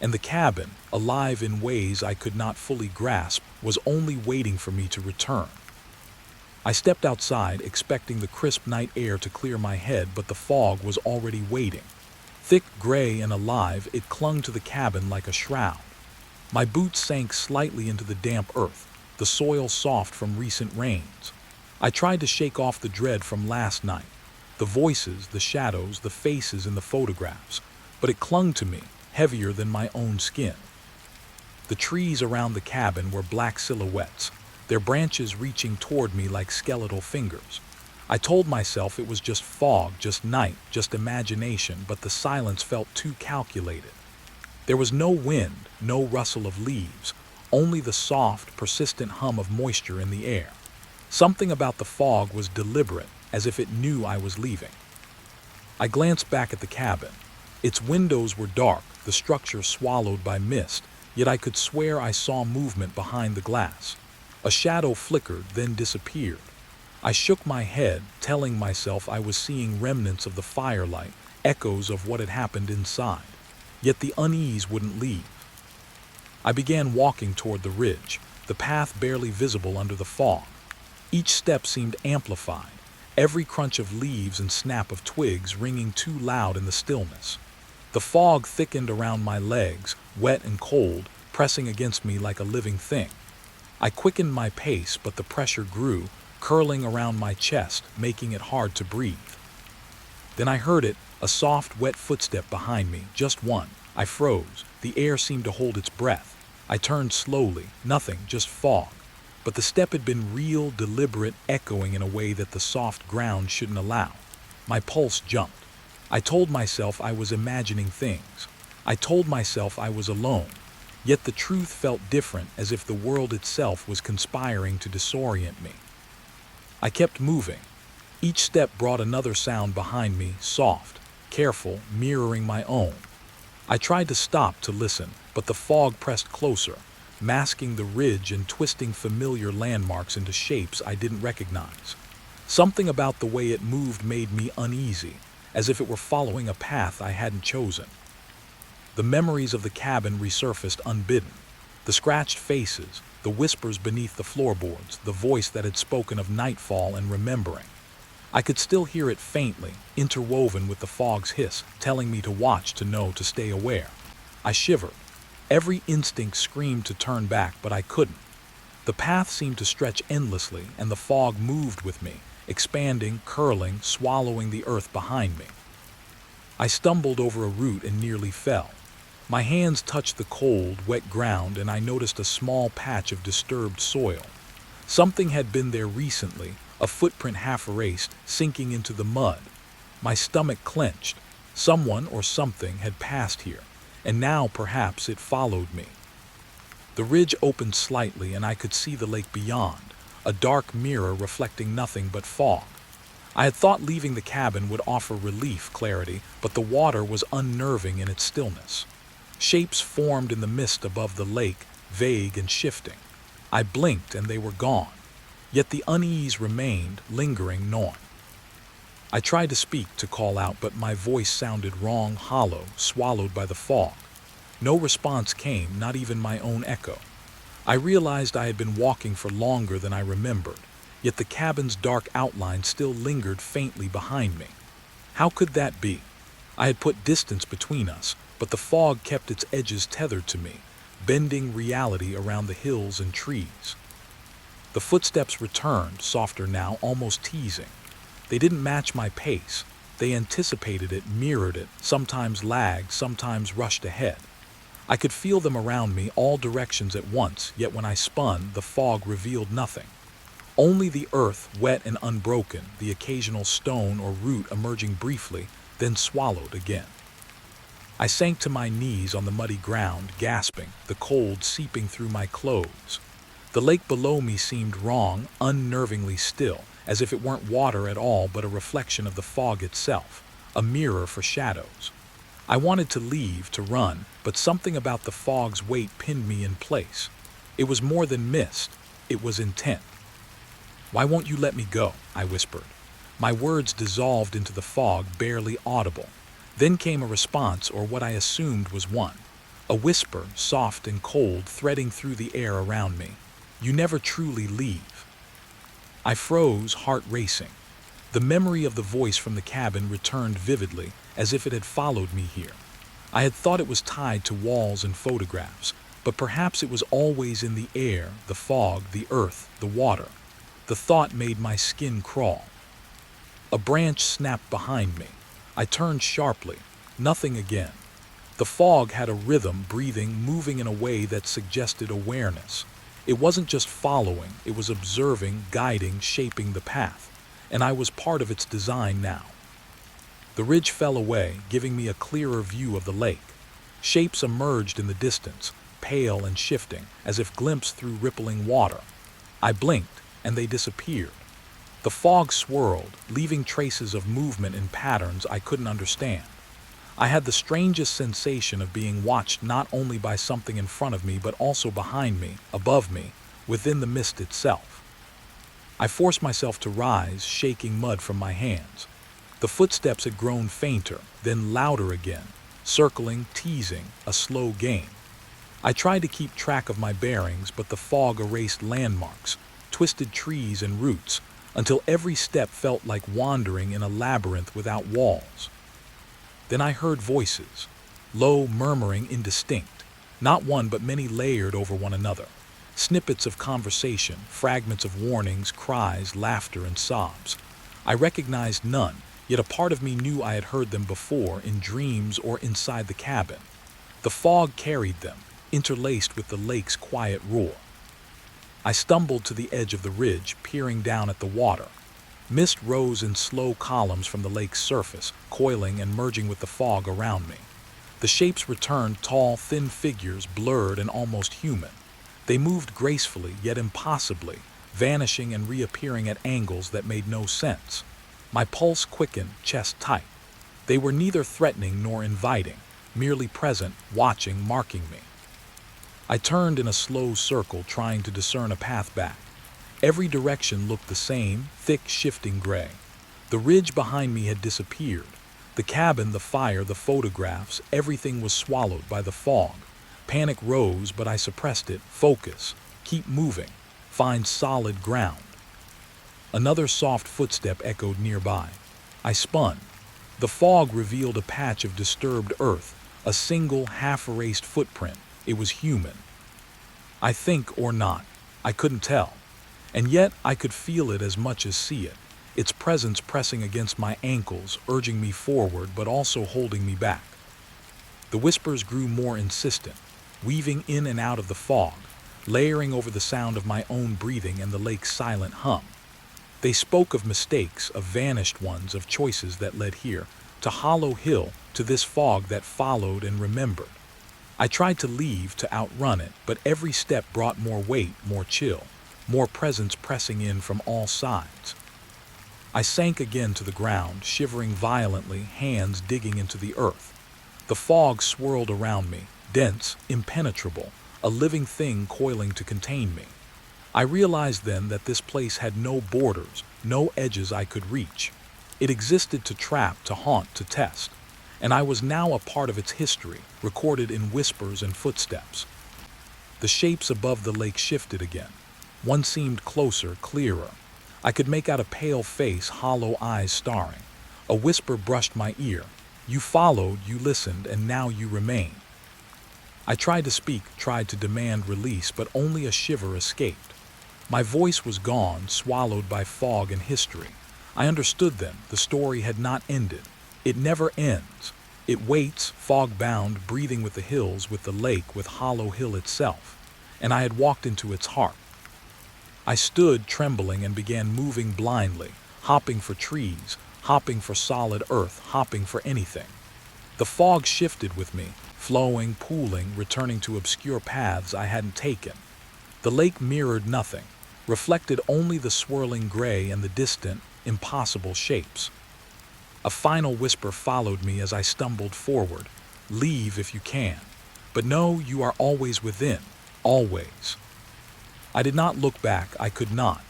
And the cabin, alive in ways I could not fully grasp, was only waiting for me to return. I stepped outside, expecting the crisp night air to clear my head, but the fog was already waiting. Thick, gray, and alive, it clung to the cabin like a shroud. My boots sank slightly into the damp earth, the soil soft from recent rains. I tried to shake off the dread from last night, the voices, the shadows, the faces in the photographs, but it clung to me, heavier than my own skin. The trees around the cabin were black silhouettes, their branches reaching toward me like skeletal fingers. I told myself it was just fog, just night, just imagination, but the silence felt too calculated. There was no wind, no rustle of leaves, only the soft, persistent hum of moisture in the air. Something about the fog was deliberate, as if it knew I was leaving. I glanced back at the cabin. Its windows were dark, the structure swallowed by mist, yet I could swear I saw movement behind the glass. A shadow flickered, then disappeared. I shook my head, telling myself I was seeing remnants of the firelight, echoes of what had happened inside. Yet the unease wouldn't leave. I began walking toward the ridge, the path barely visible under the fog. Each step seemed amplified, every crunch of leaves and snap of twigs ringing too loud in the stillness. The fog thickened around my legs, wet and cold, pressing against me like a living thing. I quickened my pace, but the pressure grew, curling around my chest, making it hard to breathe. Then I heard it, a soft, wet footstep behind me, just one. I froze. The air seemed to hold its breath. I turned slowly, nothing, just fog. But the step had been real, deliberate, echoing in a way that the soft ground shouldn't allow. My pulse jumped. I told myself I was imagining things. I told myself I was alone. Yet the truth felt different, as if the world itself was conspiring to disorient me. I kept moving. Each step brought another sound behind me, soft, careful, mirroring my own. I tried to stop to listen, but the fog pressed closer, masking the ridge and twisting familiar landmarks into shapes I didn't recognize. Something about the way it moved made me uneasy, as if it were following a path I hadn't chosen. The memories of the cabin resurfaced unbidden. The scratched faces, the whispers beneath the floorboards, the voice that had spoken of nightfall and remembering. I could still hear it faintly, interwoven with the fog's hiss, telling me to watch, to know, to stay aware. I shivered. Every instinct screamed to turn back, but I couldn't. The path seemed to stretch endlessly, and the fog moved with me, expanding, curling, swallowing the earth behind me. I stumbled over a root and nearly fell. My hands touched the cold, wet ground, and I noticed a small patch of disturbed soil. Something had been there recently, a footprint half erased, sinking into the mud. My stomach clenched. Someone or something had passed here, and now perhaps it followed me. The ridge opened slightly, and I could see the lake beyond, a dark mirror reflecting nothing but fog. I had thought leaving the cabin would offer relief, clarity, but the water was unnerving in its stillness. Shapes formed in the mist above the lake, vague and shifting. I blinked and they were gone. Yet the unease remained, lingering, gnawing. I tried to speak, to call out, but my voice sounded wrong, hollow, swallowed by the fog. No response came, not even my own echo. I realized I had been walking for longer than I remembered, yet the cabin's dark outline still lingered faintly behind me. How could that be? I had put distance between us, but the fog kept its edges tethered to me, bending reality around the hills and trees. The footsteps returned, softer now, almost teasing. They didn't match my pace. They anticipated it, mirrored it, sometimes lagged, sometimes rushed ahead. I could feel them around me, all directions at once, yet when I spun, the fog revealed nothing. Only the earth, wet and unbroken, the occasional stone or root emerging briefly, then swallowed again. I sank to my knees on the muddy ground, gasping, the cold seeping through my clothes. The lake below me seemed wrong, unnervingly still, as if it weren't water at all but a reflection of the fog itself, a mirror for shadows. I wanted to leave, to run, but something about the fog's weight pinned me in place. It was more than mist, it was intent. "Why won't you let me go?" I whispered. My words dissolved into the fog, barely audible. Then came a response, or what I assumed was one. A whisper, soft and cold, threading through the air around me. "You never truly leave." I froze, heart racing. The memory of the voice from the cabin returned vividly, as if it had followed me here. I had thought it was tied to walls and photographs, but perhaps it was always in the air, the fog, the earth, the water. The thought made my skin crawl. A branch snapped behind me. I turned sharply. Nothing again. The fog had a rhythm, breathing, moving in a way that suggested awareness. It wasn't just following, it was observing, guiding, shaping the path. And I was part of its design now. The ridge fell away, giving me a clearer view of the lake. Shapes emerged in the distance, pale and shifting, as if glimpsed through rippling water. I blinked, and they disappeared. The fog swirled, leaving traces of movement in patterns I couldn't understand. I had the strangest sensation of being watched, not only by something in front of me but also behind me, above me, within the mist itself. I forced myself to rise, shaking mud from my hands. The footsteps had grown fainter, then louder again, circling, teasing, a slow game. I tried to keep track of my bearings, but the fog erased landmarks, twisted trees and roots, until every step felt like wandering in a labyrinth without walls. Then I heard voices, low, murmuring, indistinct, not one but many layered over one another. Snippets of conversation, fragments of warnings, cries, laughter, and sobs. I recognized none, yet a part of me knew I had heard them before, in dreams or inside the cabin. The fog carried them, interlaced with the lake's quiet roar. I stumbled to the edge of the ridge, peering down at the water. Mist rose in slow columns from the lake's surface, coiling and merging with the fog around me. The shapes returned, tall, thin figures, blurred and almost human. They moved gracefully, yet impossibly, vanishing and reappearing at angles that made no sense. My pulse quickened, chest tight. They were neither threatening nor inviting, merely present, watching, marking me. I turned in a slow circle, trying to discern a path back. Every direction looked the same, thick, shifting gray. The ridge behind me had disappeared. The cabin, the fire, the photographs, everything was swallowed by the fog. Panic rose, but I suppressed it. Focus. Keep moving. Find solid ground. Another soft footstep echoed nearby. I spun. The fog revealed a patch of disturbed earth, a single, half-erased footprint. It was human. I think or not. I couldn't tell. And yet I could feel it as much as see it. Its presence pressing against my ankles, urging me forward, but also holding me back. The whispers grew more insistent, weaving in and out of the fog, layering over the sound of my own breathing and the lake's silent hum. They spoke of mistakes, of vanished ones, of choices that led here, to Hollow Hill, to this fog that followed and remembered. I tried to leave, to outrun it, but every step brought more weight, more chill, more presence pressing in from all sides. I sank again to the ground, shivering violently, hands digging into the earth. The fog swirled around me, dense, impenetrable, a living thing coiling to contain me. I realized then that this place had no borders, no edges I could reach. It existed to trap, to haunt, to test. And I was now a part of its history, recorded in whispers and footsteps. The shapes above the lake shifted again. One seemed closer, clearer. I could make out a pale face, hollow eyes starring. A whisper brushed my ear. You followed, you listened, and now you remain. I tried to speak, tried to demand release, but only a shiver escaped. My voice was gone, swallowed by fog and history. I understood then, the story had not ended. It never ends. It waits, fog-bound, breathing with the hills, with the lake, with Hollow Hill itself. And I had walked into its heart. I stood, trembling, and began moving blindly, hopping for trees, hopping for solid earth, hopping for anything. The fog shifted with me, flowing, pooling, returning to obscure paths I hadn't taken. The lake mirrored nothing, reflected only the swirling gray and the distant, impossible shapes. A final whisper followed me as I stumbled forward. Leave if you can. But no, you are always within. Always. I did not look back, I could not.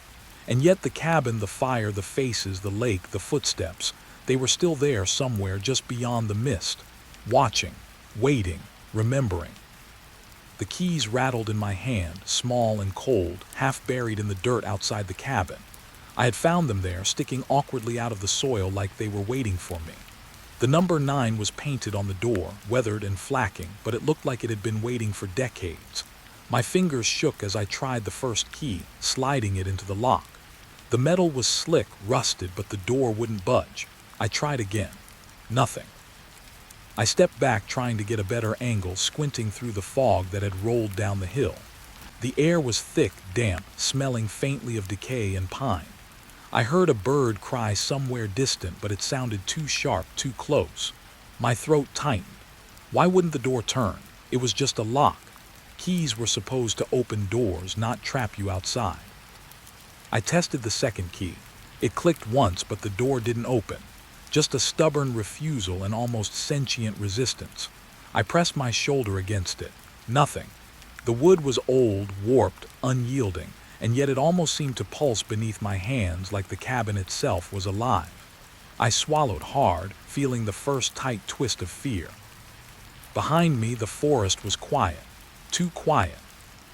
And yet the cabin, the fire, the faces, the lake, the footsteps, they were still there somewhere just beyond the mist, watching, waiting, remembering. The keys rattled in my hand, small and cold, half buried in the dirt outside the cabin. I had found them there, sticking awkwardly out of the soil like they were waiting for me. The number 9 was painted on the door, weathered and flacking, but it looked like it had been waiting for decades. My fingers shook as I tried the first key, sliding it into the lock. The metal was slick, rusted, but the door wouldn't budge. I tried again. Nothing. I stepped back, trying to get a better angle, squinting through the fog that had rolled down the hill. The air was thick, damp, smelling faintly of decay and pine. I heard a bird cry somewhere distant, but it sounded too sharp, too close. My throat tightened. Why wouldn't the door turn? It was just a lock. Keys were supposed to open doors, not trap you outside. I tested the second key. It clicked once, but the door didn't open. Just a stubborn refusal, an almost sentient resistance. I pressed my shoulder against it. Nothing. The wood was old, warped, unyielding, and yet it almost seemed to pulse beneath my hands like the cabin itself was alive. I swallowed hard, feeling the first tight twist of fear. Behind me, the forest was quiet. Too quiet.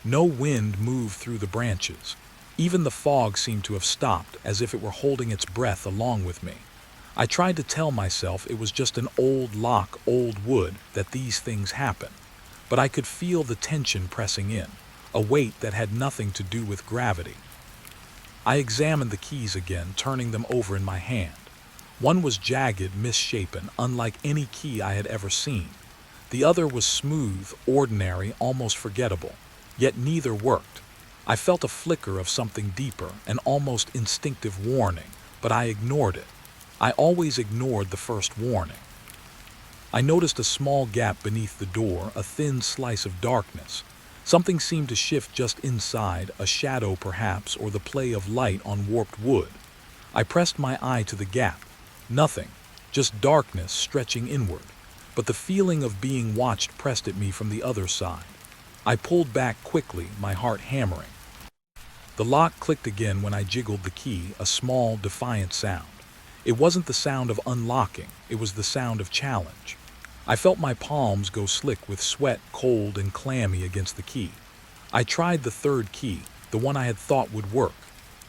No wind moved through the branches. Even the fog seemed to have stopped, as if it were holding its breath along with me. I tried to tell myself it was just an old lock, old wood, that these things happen. But I could feel the tension pressing in, a weight that had nothing to do with gravity. I examined the keys again, turning them over in my hand. One was jagged, misshapen, unlike any key I had ever seen. The other was smooth, ordinary, almost forgettable. Yet neither worked. I felt a flicker of something deeper, an almost instinctive warning, but I ignored it. I always ignored the first warning. I noticed a small gap beneath the door, a thin slice of darkness. Something seemed to shift just inside, a shadow perhaps, or the play of light on warped wood. I pressed my eye to the gap. Nothing, just darkness stretching inward. But the feeling of being watched pressed at me from the other side. I pulled back quickly, my heart hammering. The lock clicked again when I jiggled the key, a small, defiant sound. It wasn't the sound of unlocking, it was the sound of challenge. I felt my palms go slick with sweat, cold and clammy against the key. I tried the third key, the one I had thought would work.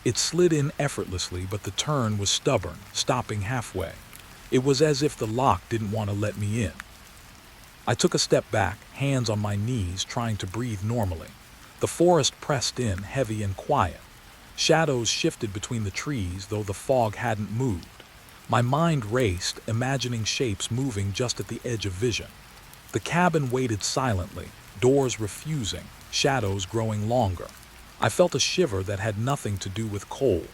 It slid in effortlessly, but the turn was stubborn, stopping halfway. It was as if the lock didn't want to let me in. I took a step back, hands on my knees, trying to breathe normally. The forest pressed in, heavy and quiet. Shadows shifted between the trees, though the fog hadn't moved. My mind raced, imagining shapes moving just at the edge of vision. The cabin waited silently, doors refusing, shadows growing longer. I felt a shiver that had nothing to do with cold.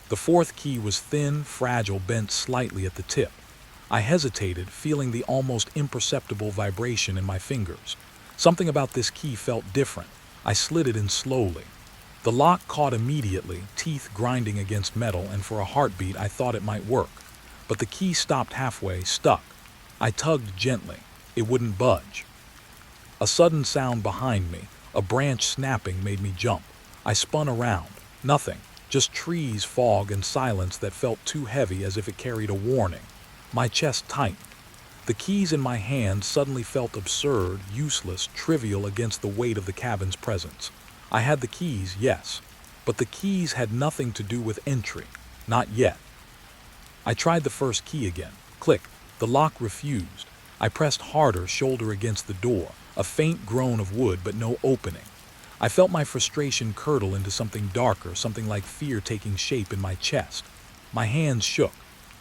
The fourth key was thin, fragile, bent slightly at the tip. I hesitated, feeling the almost imperceptible vibration in my fingers. Something about this key felt different. I slid it in slowly. The lock caught immediately, teeth grinding against metal, and for a heartbeat I thought it might work. But the key stopped halfway, stuck. I tugged gently. It wouldn't budge. A sudden sound behind me, a branch snapping, made me jump. I spun around. Nothing. Just trees, fog, and silence that felt too heavy, as if it carried a warning. My chest tightened. The keys in my hand suddenly felt absurd, useless, trivial against the weight of the cabin's presence. I had the keys, yes, but the keys had nothing to do with entry. Not yet. I tried the first key again. Click. The lock refused. I pressed harder, shoulder against the door. A faint groan of wood, but no opening. I felt my frustration curdle into something darker, something like fear taking shape in my chest. My hands shook.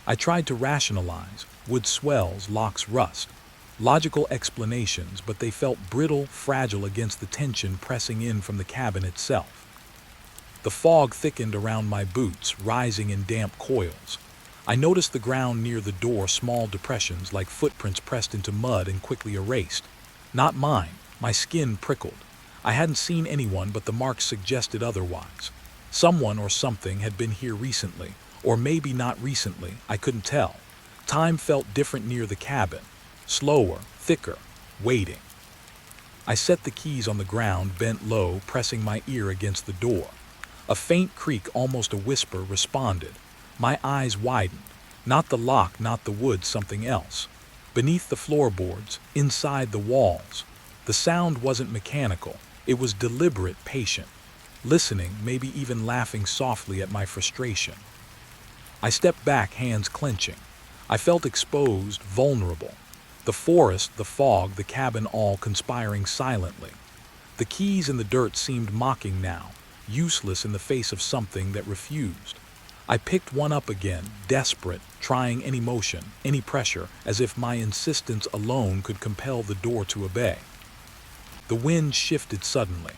I tried to rationalize. Wood swells, locks rust. Logical explanations, but they felt brittle, fragile against the tension pressing in from the cabin itself. The fog thickened around my boots, rising in damp coils. I noticed the ground near the door, small depressions like footprints pressed into mud and quickly erased. Not mine. My skin prickled. I hadn't seen anyone, but the marks suggested otherwise. Someone or something had been here recently, or maybe not recently, I couldn't tell. Time felt different near the cabin. Slower, thicker, waiting. I set the keys on the ground, bent low, pressing my ear against the door. A faint creak, almost a whisper, responded. My eyes widened. Not the lock, not the wood, something else. Beneath the floorboards, inside the walls. The sound wasn't mechanical. It was deliberate, patient. Listening, maybe even laughing softly at my frustration. I stepped back, hands clenching. I felt exposed, vulnerable. The forest, the fog, the cabin, all conspiring silently. The keys in the dirt seemed mocking now, useless in the face of something that refused. I picked one up again, desperate, trying any motion, any pressure, as if my insistence alone could compel the door to obey. The wind shifted suddenly.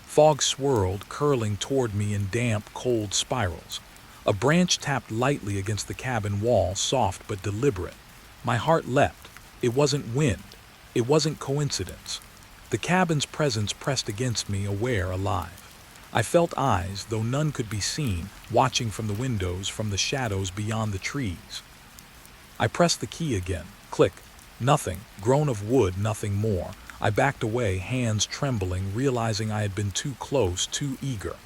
Fog swirled, curling toward me in damp, cold spirals. A branch tapped lightly against the cabin wall, soft but deliberate. My heart leapt. It wasn't wind. It wasn't coincidence. The cabin's presence pressed against me, aware, alive. I felt eyes, though none could be seen, watching from the windows, from the shadows beyond the trees. I pressed the key again. Click. Nothing. Groan of wood, nothing more. I backed away, hands trembling, realizing I had been too close, too eager.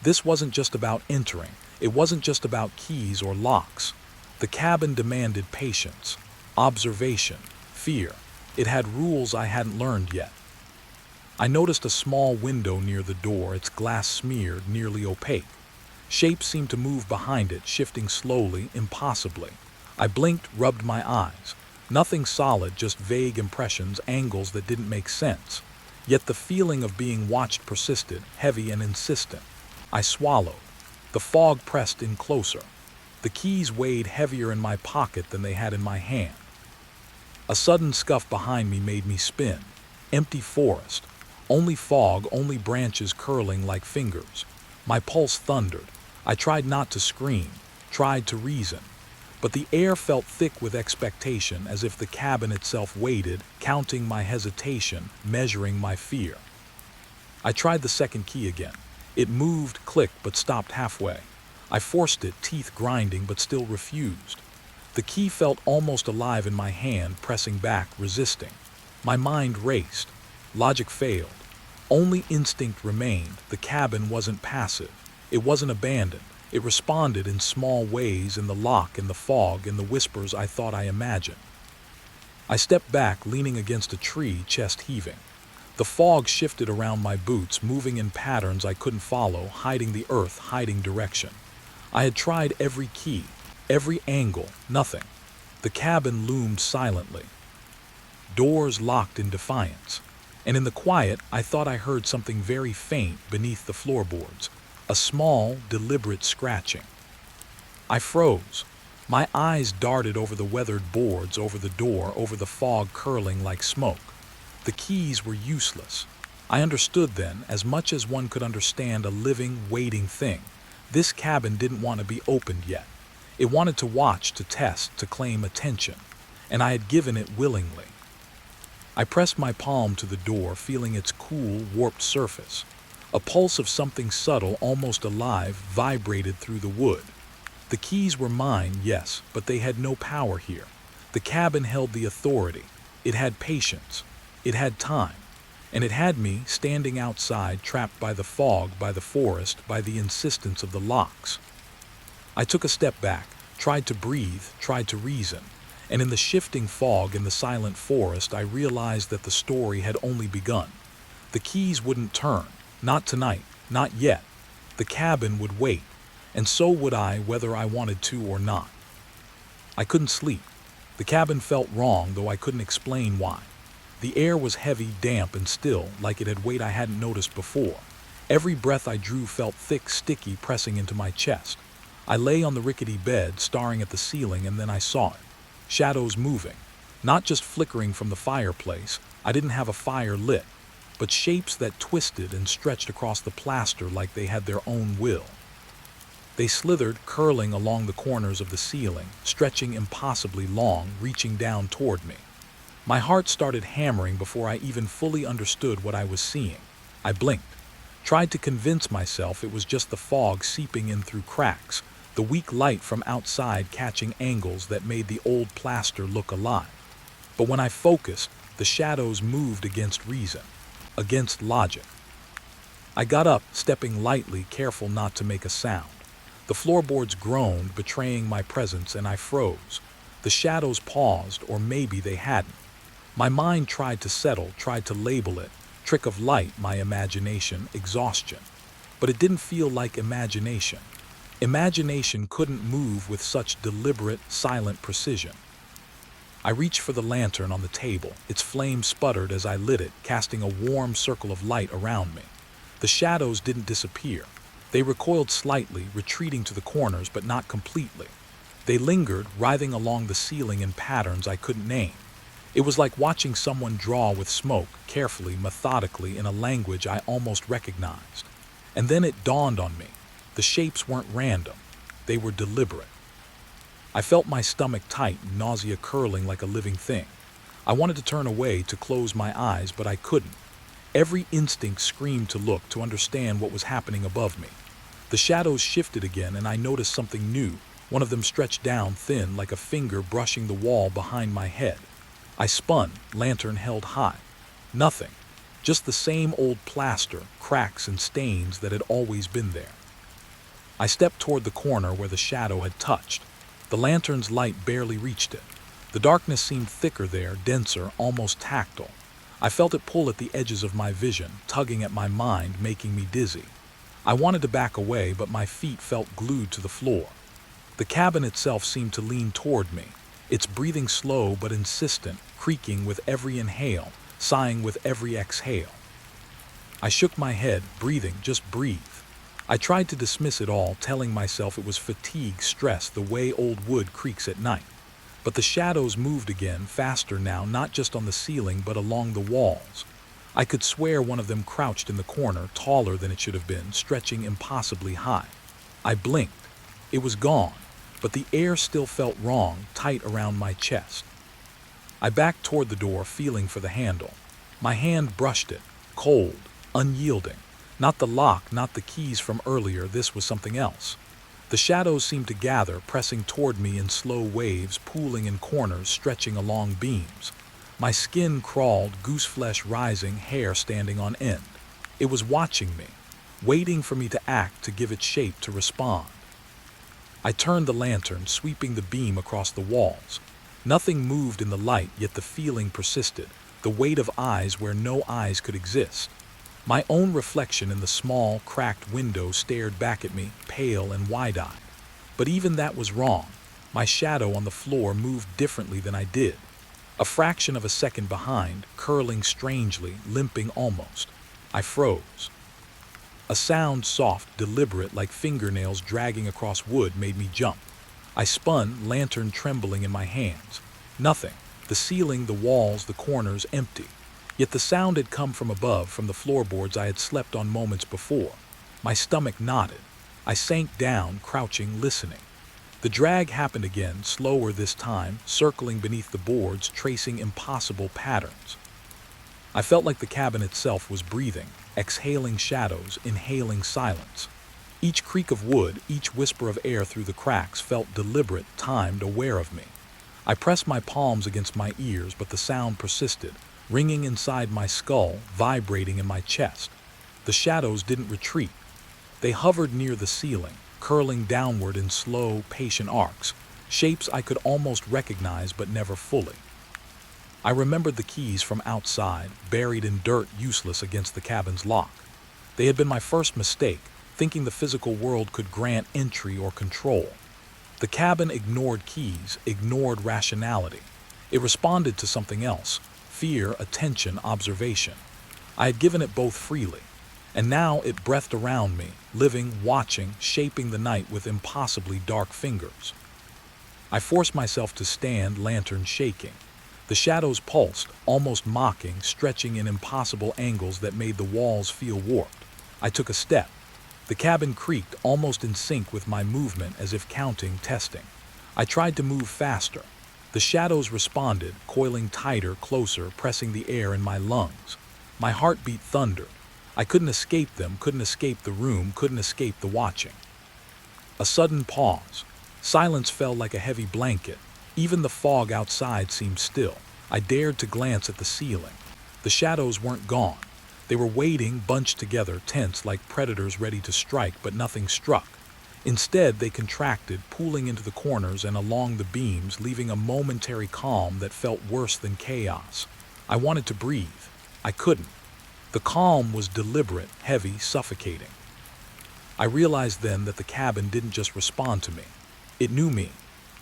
This wasn't just about entering. It wasn't just about keys or locks. The cabin demanded patience, observation, fear. It had rules I hadn't learned yet. I noticed a small window near the door, its glass smeared, nearly opaque. Shapes seemed to move behind it, shifting slowly, impossibly. I blinked, rubbed my eyes. Nothing solid, just vague impressions, angles that didn't make sense. Yet the feeling of being watched persisted, heavy and insistent. I swallowed. The fog pressed in closer. The keys weighed heavier in my pocket than they had in my hand. A sudden scuff behind me made me spin. Empty forest. Only fog, only branches curling like fingers. My pulse thundered. I tried not to scream, tried to reason. But the air felt thick with expectation, as if the cabin itself waited, counting my hesitation, measuring my fear. I tried the second key again. It moved, clicked, but stopped halfway. I forced it, teeth grinding, but still refused. The key felt almost alive in my hand, pressing back, resisting. My mind raced. Logic failed. Only instinct remained. The cabin wasn't passive. It wasn't abandoned. It responded in small ways, in the lock, in the fog, in the whispers I thought I imagined. I stepped back, leaning against a tree, chest heaving. The fog shifted around my boots, moving in patterns I couldn't follow, hiding the earth, hiding direction. I had tried every key, every angle, nothing. The cabin loomed silently. Doors locked in defiance. And in the quiet, I thought I heard something very faint beneath the floorboards. A small, deliberate scratching. I froze. My eyes darted over the weathered boards, over the door, over the fog curling like smoke. The keys were useless. I understood then, as much as one could understand a living, waiting thing. This cabin didn't want to be opened yet. It wanted to watch, to test, to claim attention. And I had given it willingly. I pressed my palm to the door, feeling its cool, warped surface. A pulse of something subtle, almost alive, vibrated through the wood. The keys were mine, yes, but they had no power here. The cabin held the authority. It had patience. It had time. And it had me, standing outside, trapped by the fog, by the forest, by the insistence of the locks. I took a step back, tried to breathe, tried to reason. And in the shifting fog, in the silent forest, I realized that the story had only begun. The keys wouldn't turn. Not tonight, not yet. The cabin would wait, and so would I, whether I wanted to or not. I couldn't sleep. The cabin felt wrong, though I couldn't explain why. The air was heavy, damp, and still, like it had weight I hadn't noticed before. Every breath I drew felt thick, sticky, pressing into my chest. I lay on the rickety bed, staring at the ceiling, and then I saw it. Shadows moving. Not just flickering from the fireplace. I didn't have a fire lit. But shapes that twisted and stretched across the plaster like they had their own will. They slithered, curling along the corners of the ceiling, stretching impossibly long, reaching down toward me. My heart started hammering before I even fully understood what I was seeing. I blinked, tried to convince myself it was just the fog seeping in through cracks, the weak light from outside catching angles that made the old plaster look alive. But when I focused, the shadows moved against reason. Against logic. I got up, stepping lightly, careful not to make a sound. The floorboards groaned, betraying my presence, and I froze. The shadows paused, or maybe they hadn't. My mind tried to settle, tried to label it. Trick of light, my imagination, exhaustion. But it didn't feel like imagination. Imagination couldn't move with such deliberate, silent precision. I reached for the lantern on the table. Its flame sputtered as I lit it, casting a warm circle of light around me. The shadows didn't disappear. They recoiled slightly, retreating to the corners, but not completely. They lingered, writhing along the ceiling in patterns I couldn't name. It was like watching someone draw with smoke, carefully, methodically, in a language I almost recognized. And then it dawned on me. The shapes weren't random. They were deliberate. I felt my stomach tight, nausea curling like a living thing. I wanted to turn away, to close my eyes, but I couldn't. Every instinct screamed to look, to understand what was happening above me. The shadows shifted again, and I noticed something new. One of them stretched down, thin, like a finger brushing the wall behind my head. I spun, lantern held high. Nothing. Just the same old plaster, cracks and stains that had always been there. I stepped toward the corner where the shadow had touched. The lantern's light barely reached it. The darkness seemed thicker there, denser, almost tactile. I felt it pull at the edges of my vision, tugging at my mind, making me dizzy. I wanted to back away, but my feet felt glued to the floor. The cabin itself seemed to lean toward me, its breathing slow but insistent, creaking with every inhale, sighing with every exhale. I shook my head, breathing, just breathe. I tried to dismiss it all, telling myself it was fatigue, stress, the way old wood creaks at night. But the shadows moved again, faster now, not just on the ceiling but along the walls. I could swear one of them crouched in the corner, taller than it should have been, stretching impossibly high. I blinked. It was gone. but the air still felt wrong, tight around my chest. I backed toward the door, feeling for the handle. My hand brushed it, cold, unyielding. Not the lock, not the keys from earlier, this was something else. The shadows seemed to gather, pressing toward me in slow waves, pooling in corners, stretching along beams. My skin crawled, goose flesh rising, hair standing on end. It was watching me, waiting for me to act, to give it shape, to respond. I turned the lantern, sweeping the beam across the walls. Nothing moved in the light, yet the feeling persisted, the weight of eyes where no eyes could exist. My own reflection in the small, cracked window stared back at me, pale and wide-eyed. But even that was wrong. My shadow on the floor moved differently than I did. A fraction of a second behind, curling strangely, limping almost. I froze. A sound, soft, deliberate, like fingernails dragging across wood, made me jump. I spun, lantern trembling in my hands. Nothing. The ceiling, the walls, the corners, empty. Yet the sound had come from above, from the floorboards I had slept on moments before. My stomach knotted. I sank down, crouching, listening. The drag happened again, slower this time, circling beneath the boards, tracing impossible patterns. I felt like the cabin itself was breathing, exhaling shadows, inhaling silence. Each creak of wood, each whisper of air through the cracks felt deliberate, timed, aware of me. I pressed my palms against my ears, but the sound persisted, ringing inside my skull, vibrating in my chest. The shadows didn't retreat. They hovered near the ceiling, curling downward in slow, patient arcs, shapes I could almost recognize but never fully. I remembered the keys from outside, buried in dirt, useless against the cabin's lock. They had been my first mistake, thinking the physical world could grant entry or control. The cabin ignored keys, ignored rationality. It responded to something else: fear, attention, observation. I had given it both freely, and now it breathed around me, living, watching, shaping the night with impossibly dark fingers. I forced myself to stand, lantern shaking. The shadows pulsed, almost mocking, stretching in impossible angles that made the walls feel warped. I took a step. The cabin creaked, almost in sync with my movement, as if counting, testing. I tried to move faster. The shadows responded, coiling tighter, closer, pressing the air in my lungs. My heartbeat thundered. I couldn't escape them, couldn't escape the room, couldn't escape the watching. A sudden pause. Silence fell like a heavy blanket. Even the fog outside seemed still. I dared to glance at the ceiling. The shadows weren't gone. They were waiting, bunched together, tense, like predators ready to strike, but nothing struck. Instead, they contracted, pooling into the corners and along the beams, leaving a momentary calm that felt worse than chaos. I wanted to breathe. I couldn't. The calm was deliberate, heavy, suffocating. I realized then that the cabin didn't just respond to me. It knew me.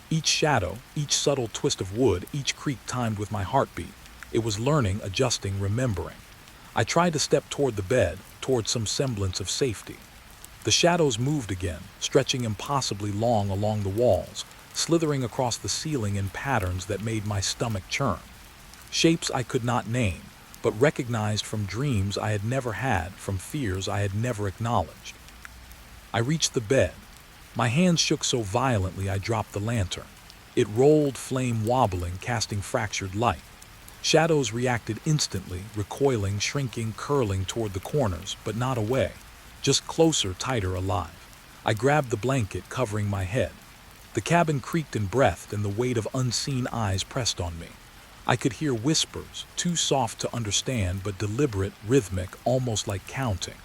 Each shadow, each subtle twist of wood, each creak timed with my heartbeat. It was learning, adjusting, remembering. I tried to step toward the bed, toward some semblance of safety. The shadows moved again, stretching impossibly long along the walls, slithering across the ceiling in patterns that made my stomach churn. Shapes I could not name, but recognized from dreams I had never had, from fears I had never acknowledged. I reached the bed. My hands shook so violently I dropped the lantern. It rolled, flame wobbling, casting fractured light. Shadows reacted instantly, recoiling, shrinking, curling toward the corners, but not away. Just closer, tighter, alive. I grabbed the blanket covering my head. The cabin creaked and breathed, and the weight of unseen eyes pressed on me. I could hear whispers, too soft to understand, but deliberate, rhythmic, almost like counting.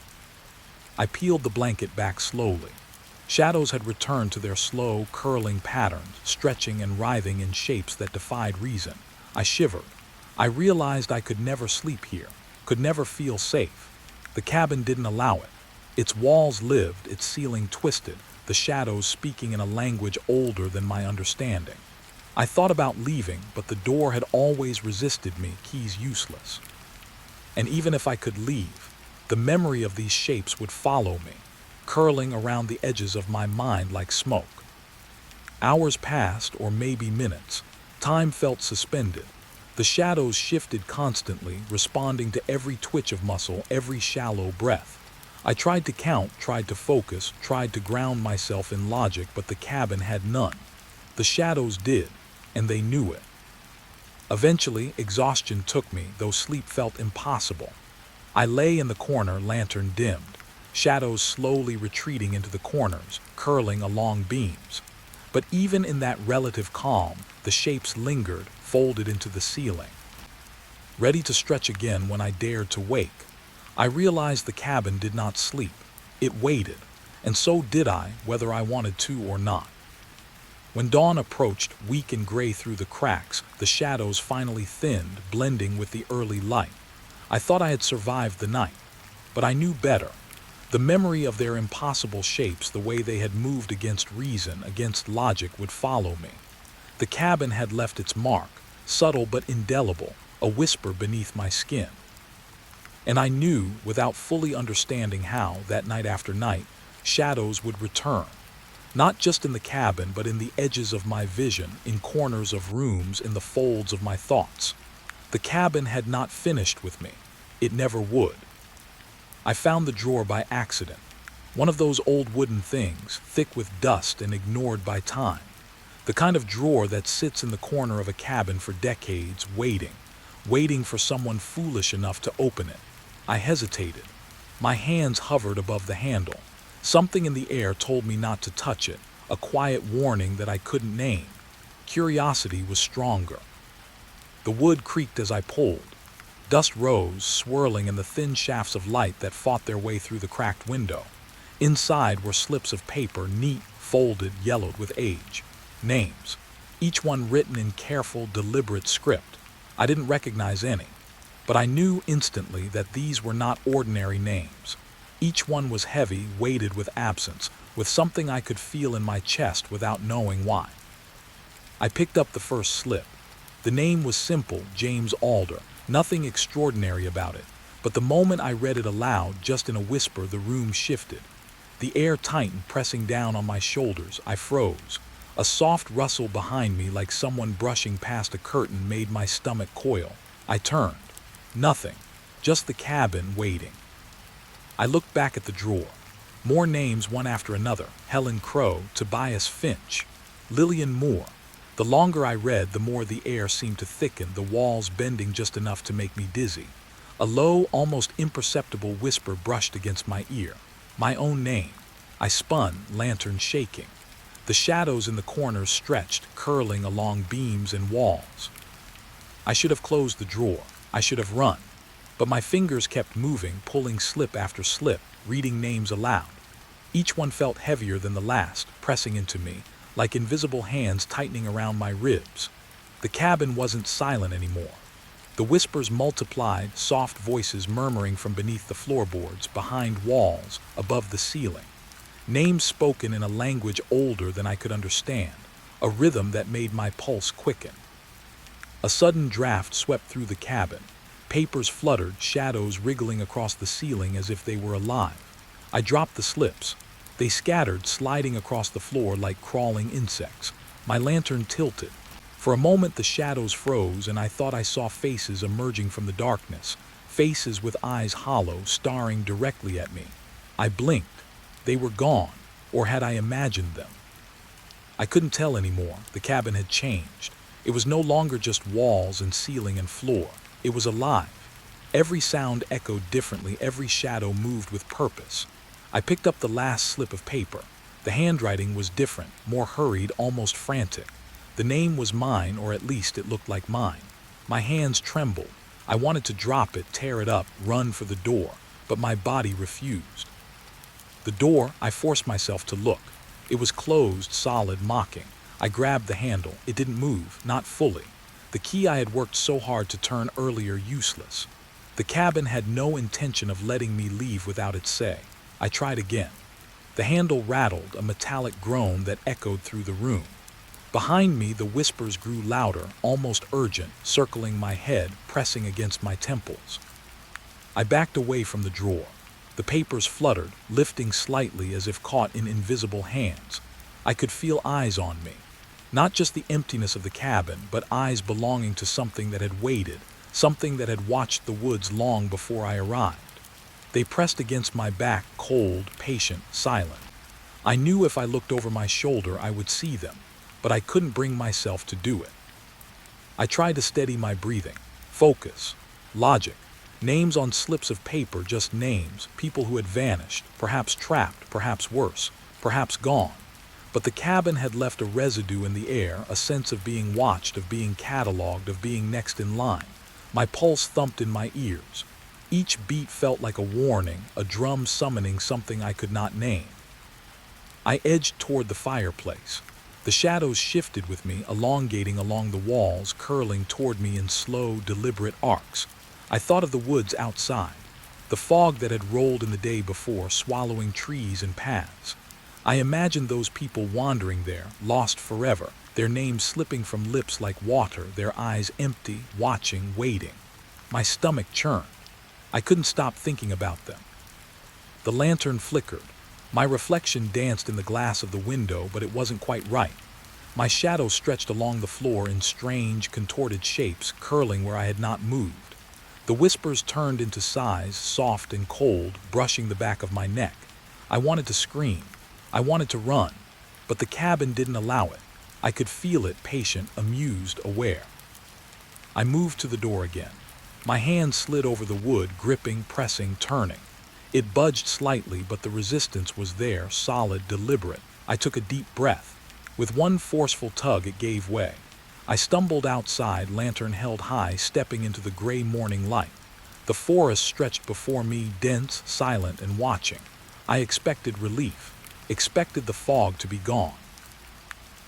I peeled the blanket back slowly. Shadows had returned to their slow, curling patterns, stretching and writhing in shapes that defied reason. I shivered. I realized I could never sleep here, could never feel safe. The cabin didn't allow it. Its walls lived, its ceiling twisted, the shadows speaking in a language older than my understanding. I thought about leaving, but the door had always resisted me, keys useless. And even if I could leave, the memory of these shapes would follow me, curling around the edges of my mind like smoke. Hours passed, or maybe minutes. Time felt suspended. The shadows shifted constantly, responding to every twitch of muscle, every shallow breath. I tried to count, tried to focus, tried to ground myself in logic, but the cabin had none. The shadows did, and they knew it. Eventually, exhaustion took me, though sleep felt impossible. I lay in the corner, lantern dimmed, shadows slowly retreating into the corners, curling along beams. But even in that relative calm, the shapes lingered, folded into the ceiling. Ready to stretch again when I dared to wake, I realized the cabin did not sleep. It waited, and so did I, whether I wanted to or not. When dawn approached, weak and gray through the cracks, the shadows finally thinned, blending with the early light. I thought I had survived the night, but I knew better. The memory of their impossible shapes, the way they had moved against reason, against logic, would follow me. The cabin had left its mark, subtle but indelible, a whisper beneath my skin. And I knew, without fully understanding how, that night after night, shadows would return. Not just in the cabin, but in the edges of my vision, in corners of rooms, in the folds of my thoughts. The cabin had not finished with me. It never would. I found the drawer by accident. One of those old wooden things, thick with dust and ignored by time. The kind of drawer that sits in the corner of a cabin for decades, waiting for someone foolish enough to open it. I hesitated. My hands hovered above the handle. Something in the air told me not to touch it, a quiet warning that I couldn't name. Curiosity was stronger. The wood creaked as I pulled. Dust rose, swirling in the thin shafts of light that fought their way through the cracked window. Inside were slips of paper, neat, folded, yellowed with age. Names, each one written in careful, deliberate script. I didn't recognize any, but I knew instantly that these were not ordinary names. Each one was heavy, weighted with absence, with something I could feel in my chest without knowing why. I picked up the first slip. The name was simple, James Alder, nothing extraordinary about it, but the moment I read it aloud, just in a whisper, the room shifted. The air tightened, pressing down on my shoulders. I froze. A soft rustle behind me, like someone brushing past a curtain, made my stomach coil. I turned. Nothing. Just the cabin waiting. I looked back at the drawer. More names, one after another. Helen Crow, Tobias Finch, Lillian Moore. The longer I read, the more the air seemed to thicken, the walls bending just enough to make me dizzy. A low, almost imperceptible whisper brushed against my ear. My own name. I spun, lantern shaking. The shadows in the corners stretched, curling along beams and walls. I should have closed the drawer. I should have run. But my fingers kept moving, pulling slip after slip, reading names aloud. Each one felt heavier than the last, pressing into me, like invisible hands tightening around my ribs. The cabin wasn't silent anymore. The whispers multiplied, soft voices murmuring from beneath the floorboards, behind walls, above the ceiling. Names spoken in a language older than I could understand, a rhythm that made my pulse quicken. A sudden draft swept through the cabin. Papers fluttered, shadows wriggling across the ceiling as if they were alive. I dropped the slips. They scattered, sliding across the floor like crawling insects. My lantern tilted. For a moment the shadows froze, and I thought I saw faces emerging from the darkness, faces with eyes hollow, staring directly at me. I blinked. They were gone, or had I imagined them? I couldn't tell anymore. The cabin had changed. It was no longer just walls and ceiling and floor. It was alive. Every sound echoed differently, every shadow moved with purpose. I picked up the last slip of paper. The handwriting was different, more hurried, almost frantic. The name was mine, or at least it looked like mine. My hands trembled. I wanted to drop it, tear it up, run for the door, but my body refused. The door, I forced myself to look. It was closed, solid, mocking. I grabbed the handle. It didn't move, not fully. The key I had worked so hard to turn earlier useless. The cabin had no intention of letting me leave without its say. I tried again. The handle rattled, a metallic groan that echoed through the room. Behind me, the whispers grew louder, almost urgent, circling my head, pressing against my temples. I backed away from the drawer. The papers fluttered, lifting slightly as if caught in invisible hands. I could feel eyes on me. Not just the emptiness of the cabin, but eyes belonging to something that had waited, something that had watched the woods long before I arrived. They pressed against my back, cold, patient, silent. I knew if I looked over my shoulder I would see them, but I couldn't bring myself to do it. I tried to steady my breathing, focus, logic. Names on slips of paper, just names, people who had vanished, perhaps trapped, perhaps worse, perhaps gone. But the cabin had left a residue in the air, a sense of being watched, of being catalogued, of being next in line. My pulse thumped in my ears. Each beat felt like a warning, a drum summoning something I could not name. I edged toward the fireplace. The shadows shifted with me, elongating along the walls, curling toward me in slow, deliberate arcs. I thought of the woods outside, the fog that had rolled in the day before, swallowing trees and paths. I imagined those people wandering there, lost forever, their names slipping from lips like water, their eyes empty, watching, waiting. My stomach churned. I couldn't stop thinking about them. The lantern flickered. My reflection danced in the glass of the window, but it wasn't quite right. My shadow stretched along the floor in strange, contorted shapes, curling where I had not moved. The whispers turned into sighs, soft and cold, brushing the back of my neck. I wanted to scream. I wanted to run. But the cabin didn't allow it. I could feel it, patient, amused, aware. I moved to the door again. My hand slid over the wood, gripping, pressing, turning. It budged slightly, but the resistance was there, solid, deliberate. I took a deep breath. With one forceful tug, it gave way. I stumbled outside, lantern held high, stepping into the gray morning light. The forest stretched before me, dense, silent, and watching. I expected relief, expected the fog to be gone.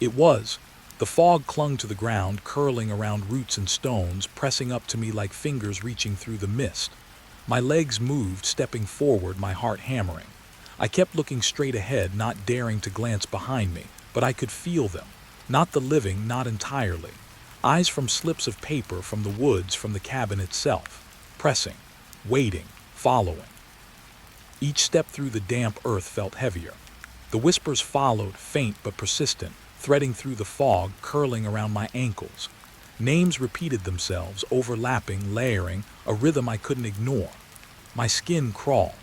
It was. The fog clung to the ground, curling around roots and stones, pressing up to me like fingers reaching through the mist. My legs moved, stepping forward, my heart hammering. I kept looking straight ahead, not daring to glance behind me, but I could feel them. Not the living, not entirely. Eyes from slips of paper, from the woods, from the cabin itself. Pressing, waiting, following. Each step through the damp earth felt heavier. The whispers followed, faint but persistent, threading through the fog, curling around my ankles. Names repeated themselves, overlapping, layering, a rhythm I couldn't ignore. My skin crawled.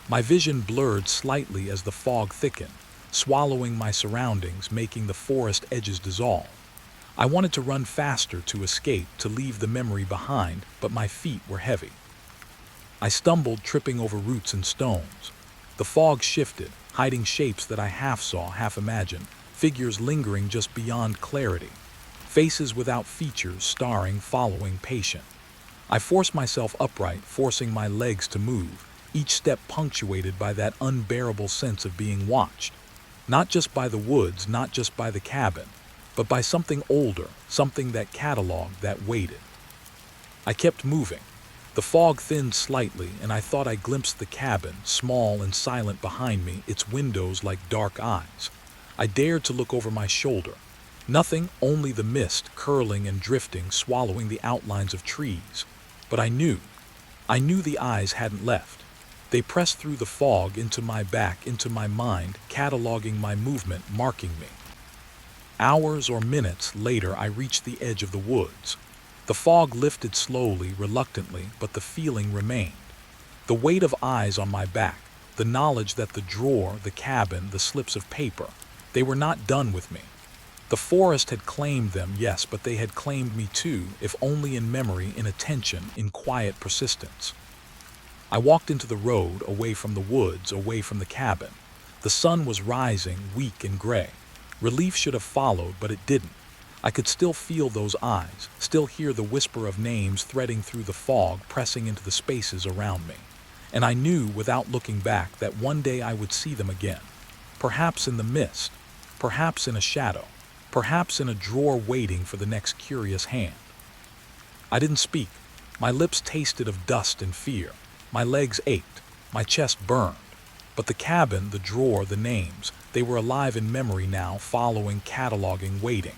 My vision blurred slightly as the fog thickened, swallowing my surroundings, making the forest edges dissolve. I wanted to run faster, to escape, to leave the memory behind, but my feet were heavy. I stumbled, tripping over roots and stones. The fog shifted, hiding shapes that I half saw, half imagined, figures lingering just beyond clarity. Faces without features, staring, following, patient. I forced myself upright, forcing my legs to move, each step punctuated by that unbearable sense of being watched. Not just by the woods, not just by the cabin, but by something older, something that catalogued, that waited. I kept moving. The fog thinned slightly, and I thought I glimpsed the cabin, small and silent behind me, its windows like dark eyes. I dared to look over my shoulder. Nothing, only the mist, curling and drifting, swallowing the outlines of trees. But I knew the eyes hadn't left. They pressed through the fog, into my back, into my mind, cataloging my movement, marking me. Hours or minutes later, I reached the edge of the woods. The fog lifted slowly, reluctantly, but the feeling remained. The weight of eyes on my back, the knowledge that the drawer, the cabin, the slips of paper, they were not done with me. The forest had claimed them, yes, but they had claimed me too, if only in memory, in attention, in quiet persistence. I walked into the road, away from the woods, away from the cabin. The sun was rising, weak and gray. Relief should have followed, but it didn't. I could still feel those eyes, still hear the whisper of names threading through the fog, pressing into the spaces around me. And I knew, without looking back, that one day I would see them again. Perhaps in the mist, perhaps in a shadow, perhaps in a drawer waiting for the next curious hand. I didn't speak. My lips tasted of dust and fear. My legs ached. My chest burned. But the cabin, the drawer, the names, they were alive in memory now, following, cataloging, waiting.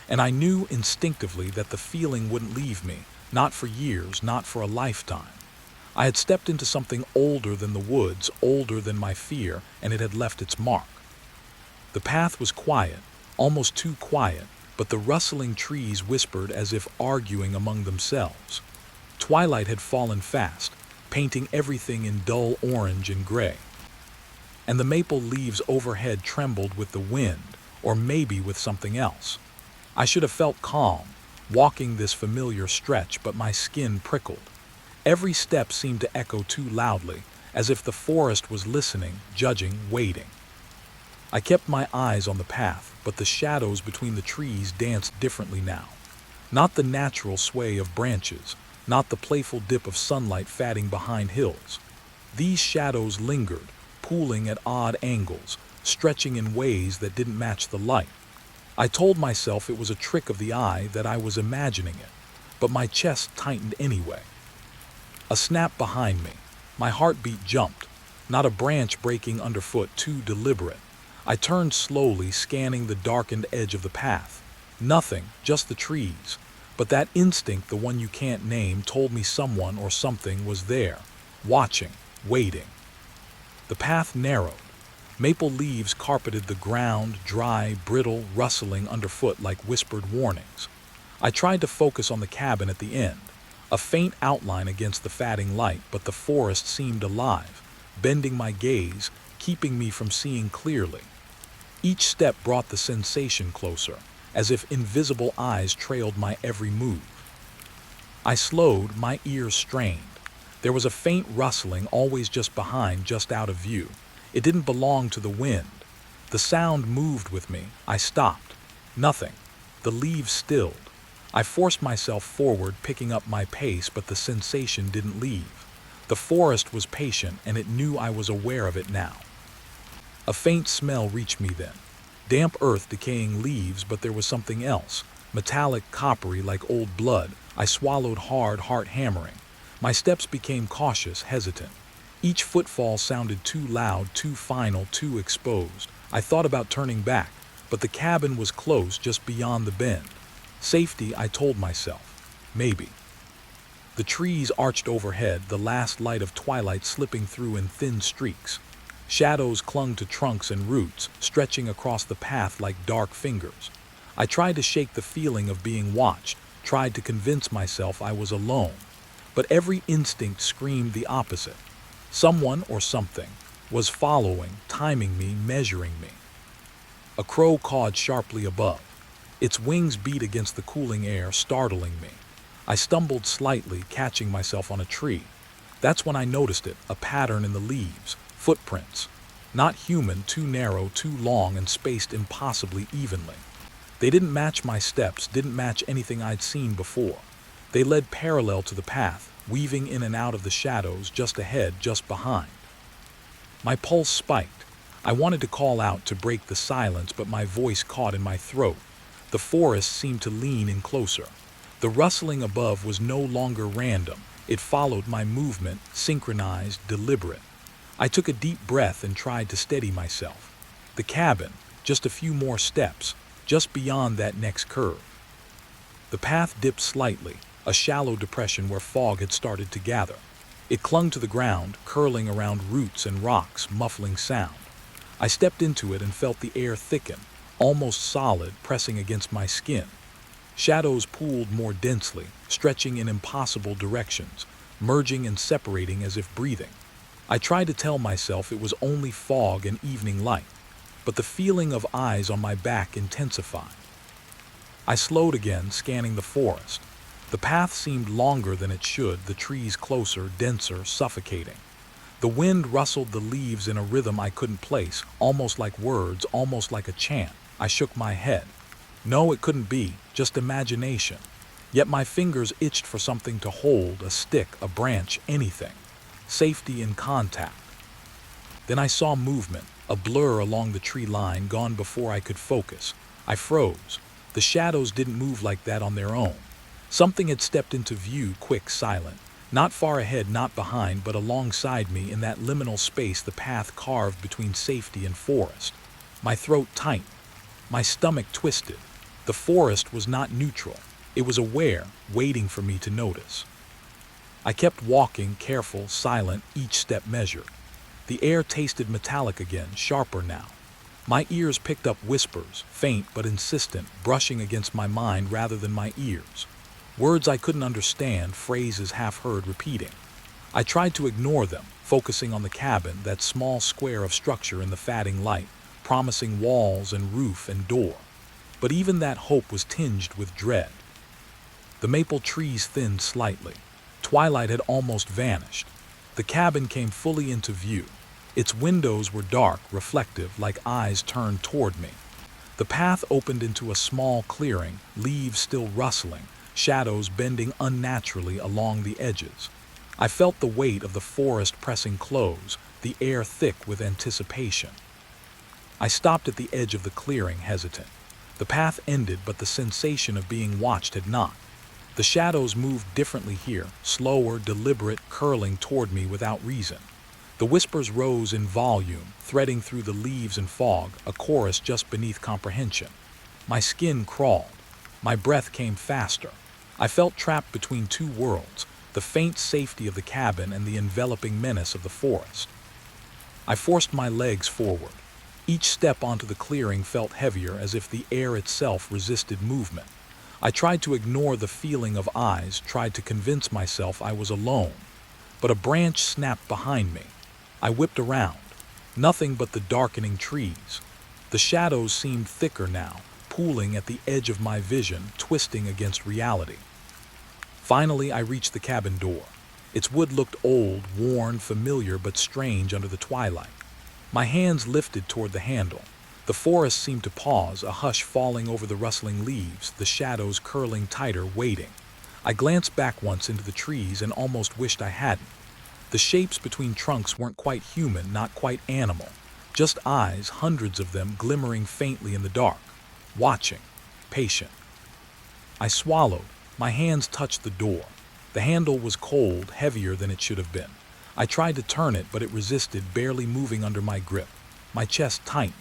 And I knew instinctively that the feeling wouldn't leave me, not for years, not for a lifetime. I had stepped into something older than the woods, older than my fear, and it had left its mark. The path was quiet, almost too quiet, but the rustling trees whispered as if arguing among themselves. Twilight had fallen fast, painting everything in dull orange and gray. And the maple leaves overhead trembled with the wind, or maybe with something else. I should have felt calm, walking this familiar stretch, but my skin prickled. Every step seemed to echo too loudly, as if the forest was listening, judging, waiting. I kept my eyes on the path, but the shadows between the trees danced differently now. Not the natural sway of branches, not the playful dip of sunlight fading behind hills. These shadows lingered, pooling at odd angles, stretching in ways that didn't match the light. I told myself it was a trick of the eye, that I was imagining it, but my chest tightened anyway. A snap behind me. My heartbeat jumped, not a branch breaking underfoot, too deliberate. I turned slowly, scanning the darkened edge of the path. Nothing, just the trees. But that instinct, the one you can't name, told me someone or something was there, watching, waiting. The path narrowed. Maple leaves carpeted the ground, dry, brittle, rustling underfoot like whispered warnings. I tried to focus on the cabin at the end, a faint outline against the fading light, but the forest seemed alive, bending my gaze, keeping me from seeing clearly. Each step brought the sensation closer, as if invisible eyes trailed my every move. I slowed, my ears strained. There was a faint rustling, always just behind, just out of view. It didn't belong to the wind. The sound moved with me. I stopped. Nothing. The leaves stilled. I forced myself forward, picking up my pace, but the sensation didn't leave. The forest was patient, and it knew I was aware of it now. A faint smell reached me then. Damp earth, decaying leaves, but there was something else. Metallic, coppery, like old blood. I swallowed hard, heart hammering. My steps became cautious, hesitant. Each footfall sounded too loud, too final, too exposed. I thought about turning back, but the cabin was close, just beyond the bend. Safety, I told myself. Maybe. The trees arched overhead, the last light of twilight slipping through in thin streaks. Shadows clung to trunks and roots, stretching across the path like dark fingers. I tried to shake the feeling of being watched, tried to convince myself I was alone. But every instinct screamed the opposite. Someone or something was following, timing me, measuring me. A crow cawed sharply above. Its wings beat against the cooling air, startling me. I stumbled slightly, catching myself on a tree. That's when I noticed it, a pattern in the leaves, footprints. Not human, too narrow, too long, and spaced impossibly evenly. They didn't match my steps, didn't match anything I'd seen before. They led parallel to the path, weaving in and out of the shadows, just ahead, just behind. My pulse spiked. I wanted to call out to break the silence, but my voice caught in my throat. The forest seemed to lean in closer. The rustling above was no longer random. It followed my movement, synchronized, deliberate. I took a deep breath and tried to steady myself. The cabin, just a few more steps, just beyond that next curve. The path dipped slightly, a shallow depression where fog had started to gather. It clung to the ground, curling around roots and rocks, muffling sound. I stepped into it and felt the air thicken, almost solid, pressing against my skin. Shadows pooled more densely, stretching in impossible directions, merging and separating as if breathing. I tried to tell myself it was only fog and evening light, but the feeling of eyes on my back intensified. I slowed again, scanning the forest. The path seemed longer than it should, the trees closer, denser, suffocating. The wind rustled the leaves in a rhythm I couldn't place, almost like words, almost like a chant. I shook my head. No, it couldn't be, just imagination. Yet my fingers itched for something to hold, a stick, a branch, anything. Safety in contact. Then I saw movement, a blur along the tree line, gone before I could focus. I froze. The shadows didn't move like that on their own. Something had stepped into view, quick, silent. Not far ahead, not behind, but alongside me in that liminal space the path carved between safety and forest. My throat tightened. My stomach twisted. The forest was not neutral. It was aware, waiting for me to notice. I kept walking, careful, silent, each step measured. The air tasted metallic again, sharper now. My ears picked up whispers, faint but insistent, brushing against my mind rather than my ears. Words I couldn't understand, phrases half heard repeating. I tried to ignore them, focusing on the cabin, that small square of structure in the fading light, promising walls and roof and door. But even that hope was tinged with dread. The maple trees thinned slightly. Twilight had almost vanished. The cabin came fully into view. Its windows were dark, reflective, like eyes turned toward me. The path opened into a small clearing, leaves still rustling, shadows bending unnaturally along the edges. I felt the weight of the forest pressing close, the air thick with anticipation. I stopped at the edge of the clearing, hesitant. The path ended, but the sensation of being watched had not. The shadows moved differently here, slower, deliberate, curling toward me without reason. The whispers rose in volume, threading through the leaves and fog, a chorus just beneath comprehension. My skin crawled. My breath came faster. I felt trapped between two worlds, the faint safety of the cabin and the enveloping menace of the forest. I forced my legs forward. Each step onto the clearing felt heavier, as if the air itself resisted movement. I tried to ignore the feeling of eyes, tried to convince myself I was alone. But a branch snapped behind me. I whipped around. Nothing but the darkening trees. The shadows seemed thicker now, pooling at the edge of my vision, twisting against reality. Finally, I reached the cabin door. Its wood looked old, worn, familiar, but strange under the twilight. My hands lifted toward the handle. The forest seemed to pause, a hush falling over the rustling leaves, the shadows curling tighter, waiting. I glanced back once into the trees and almost wished I hadn't. The shapes between trunks weren't quite human, not quite animal. Just eyes, hundreds of them, glimmering faintly in the dark. Watching. Patient. I swallowed. My hands touched the door. The handle was cold, heavier than it should have been. I tried to turn it, but it resisted, barely moving under my grip. My chest tightened.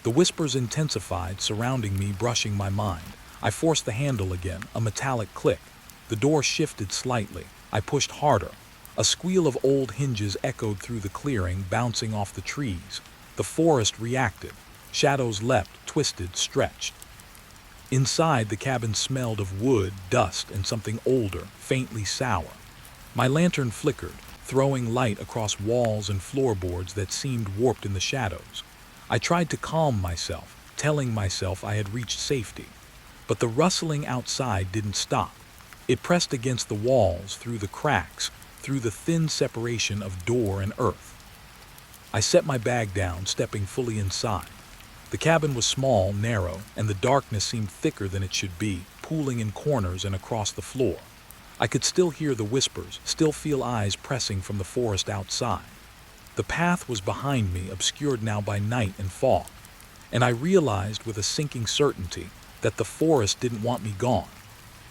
The whispers intensified, surrounding me, brushing my mind. I forced the handle again, a metallic click. The door shifted slightly. I pushed harder. A squeal of old hinges echoed through the clearing, bouncing off the trees. The forest reacted. Shadows leapt, twisted, stretched. Inside, the cabin smelled of wood, dust, and something older, faintly sour. My lantern flickered, throwing light across walls and floorboards that seemed warped in the shadows. I tried to calm myself, telling myself I had reached safety. But the rustling outside didn't stop. It pressed against the walls, through the cracks, through the thin separation of door and earth. I set my bag down, stepping fully inside. The cabin was small, narrow, and the darkness seemed thicker than it should be, pooling in corners and across the floor. I could still hear the whispers, still feel eyes pressing from the forest outside. The path was behind me, obscured now by night and fog, and I realized with a sinking certainty that the forest didn't want me gone.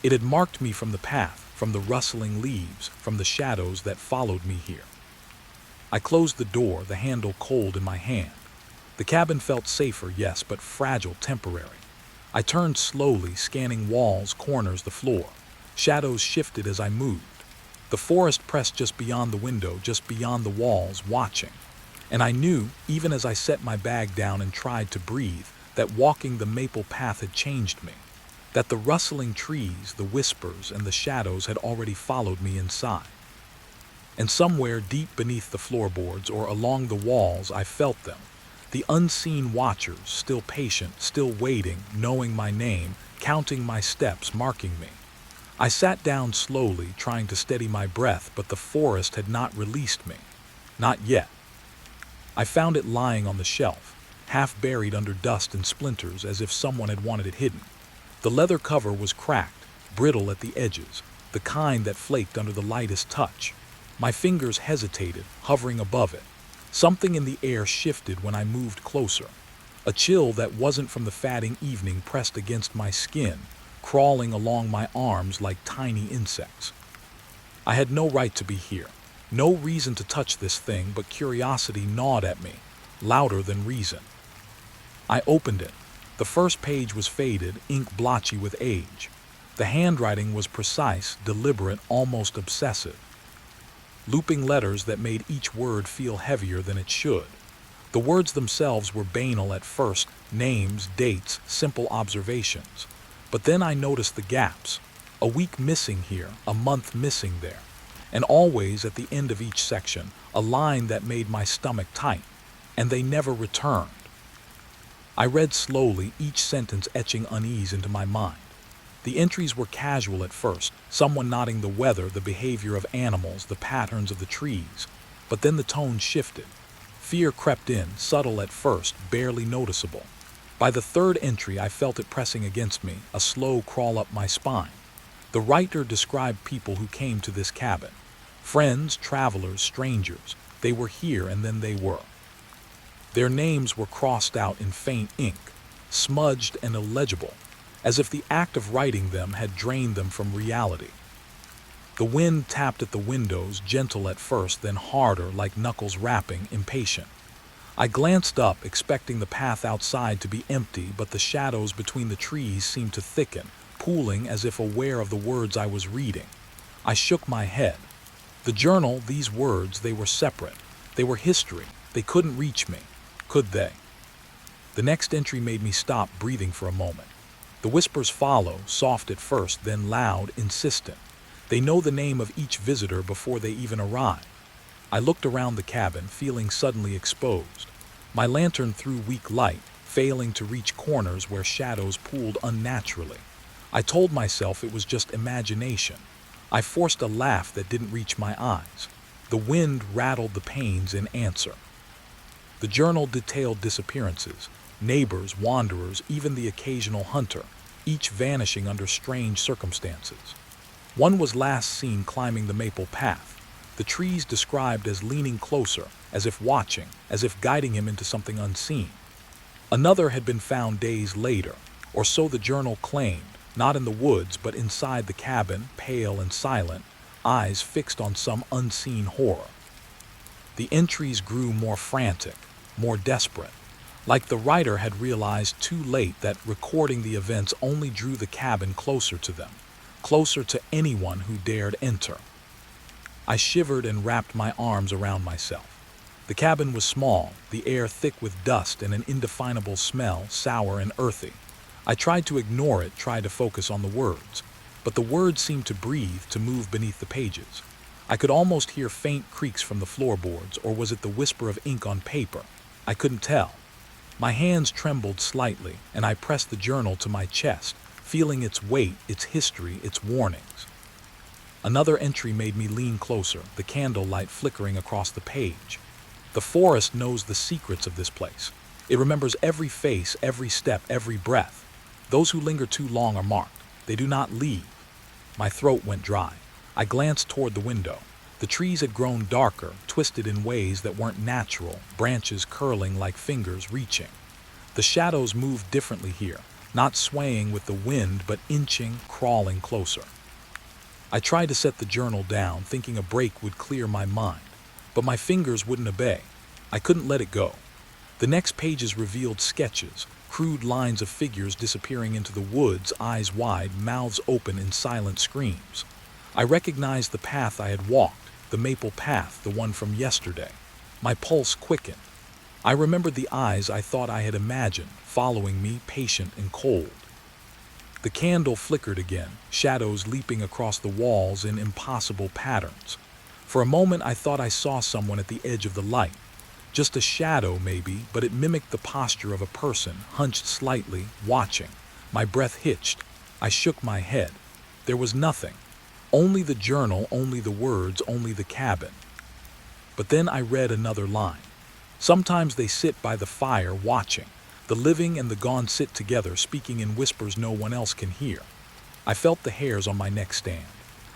It had marked me from the path, from the rustling leaves, from the shadows that followed me here. I closed the door, the handle cold in my hand. The cabin felt safer, yes, but fragile, temporary. I turned slowly, scanning walls, corners, the floor. Shadows shifted as I moved. The forest pressed just beyond the window, just beyond the walls, watching. And I knew, even as I set my bag down and tried to breathe, that walking the maple path had changed me. That the rustling trees, the whispers, and the shadows had already followed me inside. And somewhere deep beneath the floorboards or along the walls, I felt them. The unseen watchers, still patient, still waiting, knowing my name, counting my steps, marking me. I sat down slowly, trying to steady my breath, but the forest had not released me. Not yet. I found it lying on the shelf, half buried under dust and splinters, as if someone had wanted it hidden. The leather cover was cracked, brittle at the edges, the kind that flaked under the lightest touch. My fingers hesitated, hovering above it. Something in the air shifted when I moved closer. A chill that wasn't from the fading evening pressed against my skin, crawling along my arms like tiny insects. I had no right to be here, no reason to touch this thing, but curiosity gnawed at me, louder than reason. I opened it. The first page was faded, ink blotchy with age. The handwriting was precise, deliberate, almost obsessive. Looping letters that made each word feel heavier than it should. The words themselves were banal at first, names, dates, simple observations. But then I noticed the gaps. A week missing here, a month missing there. and always at the end of each section, a line that made my stomach tight. And they never returned. I read slowly, each sentence etching unease into my mind. The entries were casual at first, someone noting the weather, the behavior of animals, the patterns of the trees. But then the tone shifted. Fear crept in, subtle at first, barely noticeable. By the third entry, I felt it pressing against me, a slow crawl up my spine. The writer described people who came to this cabin. Friends, travelers, strangers. They were here and then they were. Their names were crossed out in faint ink, smudged and illegible, as if the act of writing them had drained them from reality. The wind tapped at the windows, gentle at first, then harder, like knuckles rapping, impatient. I glanced up, expecting the path outside to be empty, but the shadows between the trees seemed to thicken, pooling as if aware of the words I was reading. I shook my head. The journal, these words, they were separate. They were history. They couldn't reach me. Could they? The next entry made me stop breathing for a moment. The whispers follow, soft at first, then loud, insistent. They know the name of each visitor before they even arrive. I looked around the cabin, feeling suddenly exposed. My lantern threw weak light, failing to reach corners where shadows pooled unnaturally. I told myself it was just imagination. I forced a laugh that didn't reach my eyes. The wind rattled the panes in answer. The journal detailed disappearances, neighbors, wanderers, even the occasional hunter, each vanishing under strange circumstances. One was last seen climbing the maple path, the trees described as leaning closer, as if watching, as if guiding him into something unseen. Another had been found days later, or so the journal claimed, not in the woods but inside the cabin, pale and silent, eyes fixed on some unseen horror. The entries grew more frantic, more desperate, like the writer had realized too late that recording the events only drew the cabin closer to them, closer to anyone who dared enter. I shivered and wrapped my arms around myself. The cabin was small, the air thick with dust and an indefinable smell, sour and earthy. I tried to ignore it, tried to focus on the words, but the words seemed to breathe, to move beneath the pages. I could almost hear faint creaks from the floorboards, or was it the whisper of ink on paper? I couldn't tell. My hands trembled slightly, and I pressed the journal to my chest, feeling its weight, its history, its warnings. Another entry made me lean closer, the candlelight flickering across the page. The forest knows the secrets of this place. It remembers every face, every step, every breath. Those who linger too long are marked. They do not leave. My throat went dry. I glanced toward the window. The trees had grown darker, twisted in ways that weren't natural, branches curling like fingers reaching. The shadows moved differently here, not swaying with the wind, but inching, crawling closer. I tried to set the journal down, thinking a break would clear my mind, but my fingers wouldn't obey. I couldn't let it go. The next pages revealed sketches, crude lines of figures disappearing into the woods, eyes wide, mouths open in silent screams. I recognized the path I had walked, the maple path, the one from yesterday. My pulse quickened. I remembered the eyes I thought I had imagined, following me, patient and cold. The candle flickered again, shadows leaping across the walls in impossible patterns. For a moment I thought I saw someone at the edge of the light. Just a shadow, maybe, but it mimicked the posture of a person, hunched slightly, watching. My breath hitched. I shook my head. There was nothing. Only the journal, only the words, only the cabin. But then I read another line. Sometimes they sit by the fire, watching. The living and the gone sit together, speaking in whispers no one else can hear. I felt the hairs on my neck stand.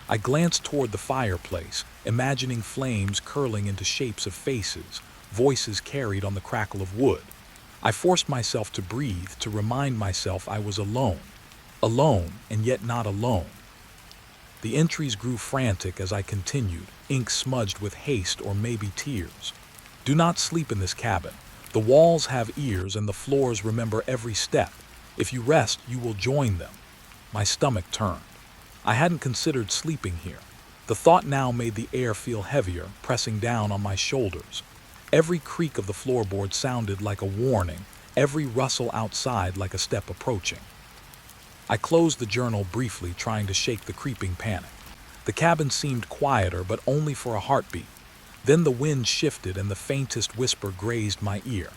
I glanced toward the fireplace, imagining flames curling into shapes of faces, voices carried on the crackle of wood. I forced myself to breathe, to remind myself I was alone. Alone, and yet not alone. The entries grew frantic as I continued, ink smudged with haste or maybe tears. Do not sleep in this cabin. The walls have ears and the floors remember every step. If you rest, you will join them. My stomach turned. I hadn't considered sleeping here. The thought now made the air feel heavier, pressing down on my shoulders. Every creak of the floorboard sounded like a warning, every rustle outside like a step approaching. I closed the journal briefly, trying to shake the creeping panic. The cabin seemed quieter, but only for a heartbeat. Then the wind shifted and the faintest whisper grazed my ear.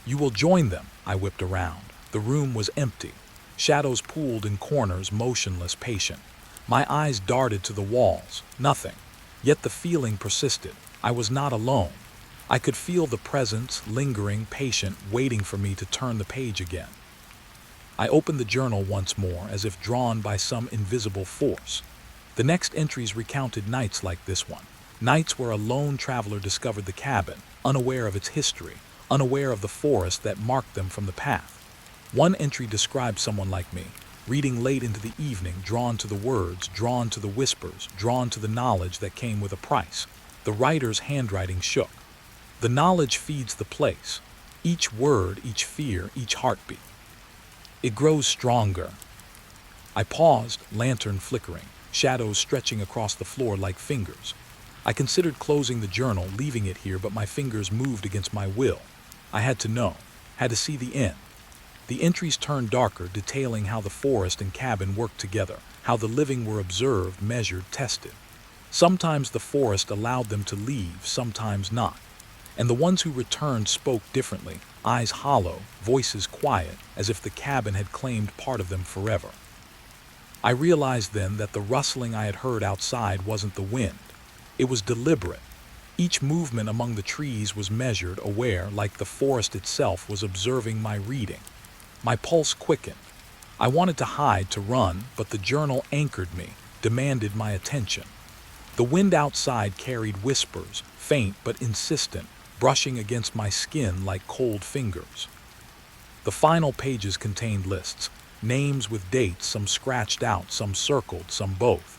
"You will join them," I whipped around. The room was empty. Shadows pooled in corners, motionless, patient. My eyes darted to the walls. Nothing. Yet the feeling persisted. I was not alone. I could feel the presence, lingering, patient, waiting for me to turn the page again. I opened the journal once more, as if drawn by some invisible force. The next entries recounted nights like this one. Nights where a lone traveler discovered the cabin, unaware of its history, unaware of the forest that marked them from the path. One entry described someone like me, reading late into the evening, drawn to the words, drawn to the whispers, drawn to the knowledge that came with a price. The writer's handwriting shook. The knowledge feeds the place. Each word, each fear, each heartbeat. It grows stronger. I paused, lantern flickering, shadows stretching across the floor like fingers. I considered closing the journal, leaving it here, but my fingers moved against my will. I had to know, had to see the end. The entries turned darker, detailing how the forest and cabin worked together, how the living were observed, measured, tested. Sometimes the forest allowed them to leave, sometimes not. And the ones who returned spoke differently, eyes hollow, voices quiet, as if the cabin had claimed part of them forever. I realized then that the rustling I had heard outside wasn't the wind. It was deliberate. Each movement among the trees was measured, aware, like the forest itself was observing my reading. My pulse quickened. I wanted to hide, to run, but the journal anchored me, demanded my attention. The wind outside carried whispers, faint but insistent, brushing against my skin like cold fingers. The final pages contained lists, names with dates, some scratched out, some circled, some both.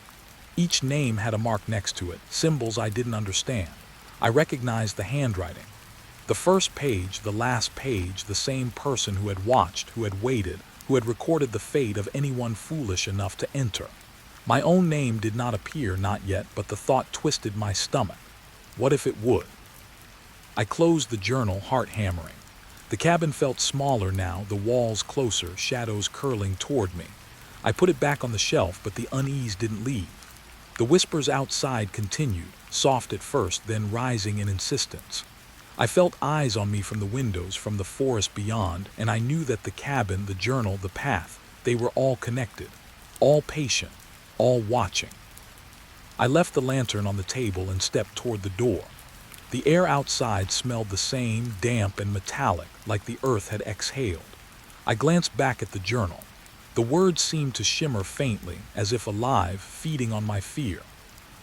Each name had a mark next to it, symbols I didn't understand. I recognized the handwriting. The first page, the last page, the same person who had watched, who had waited, who had recorded the fate of anyone foolish enough to enter. My own name did not appear, not yet, but the thought twisted my stomach. What if it would? I closed the journal, heart hammering. The cabin felt smaller now, the walls closer, shadows curling toward me. I put it back on the shelf, but the unease didn't leave. The whispers outside continued, soft at first, then rising in insistence. I felt eyes on me from the windows, from the forest beyond, and I knew that the cabin, the journal, the path, they were all connected, all patient, all watching. I left the lantern on the table and stepped toward the door. The air outside smelled the same, damp and metallic, like the earth had exhaled. I glanced back at the journal. The words seemed to shimmer faintly, as if alive, feeding on my fear.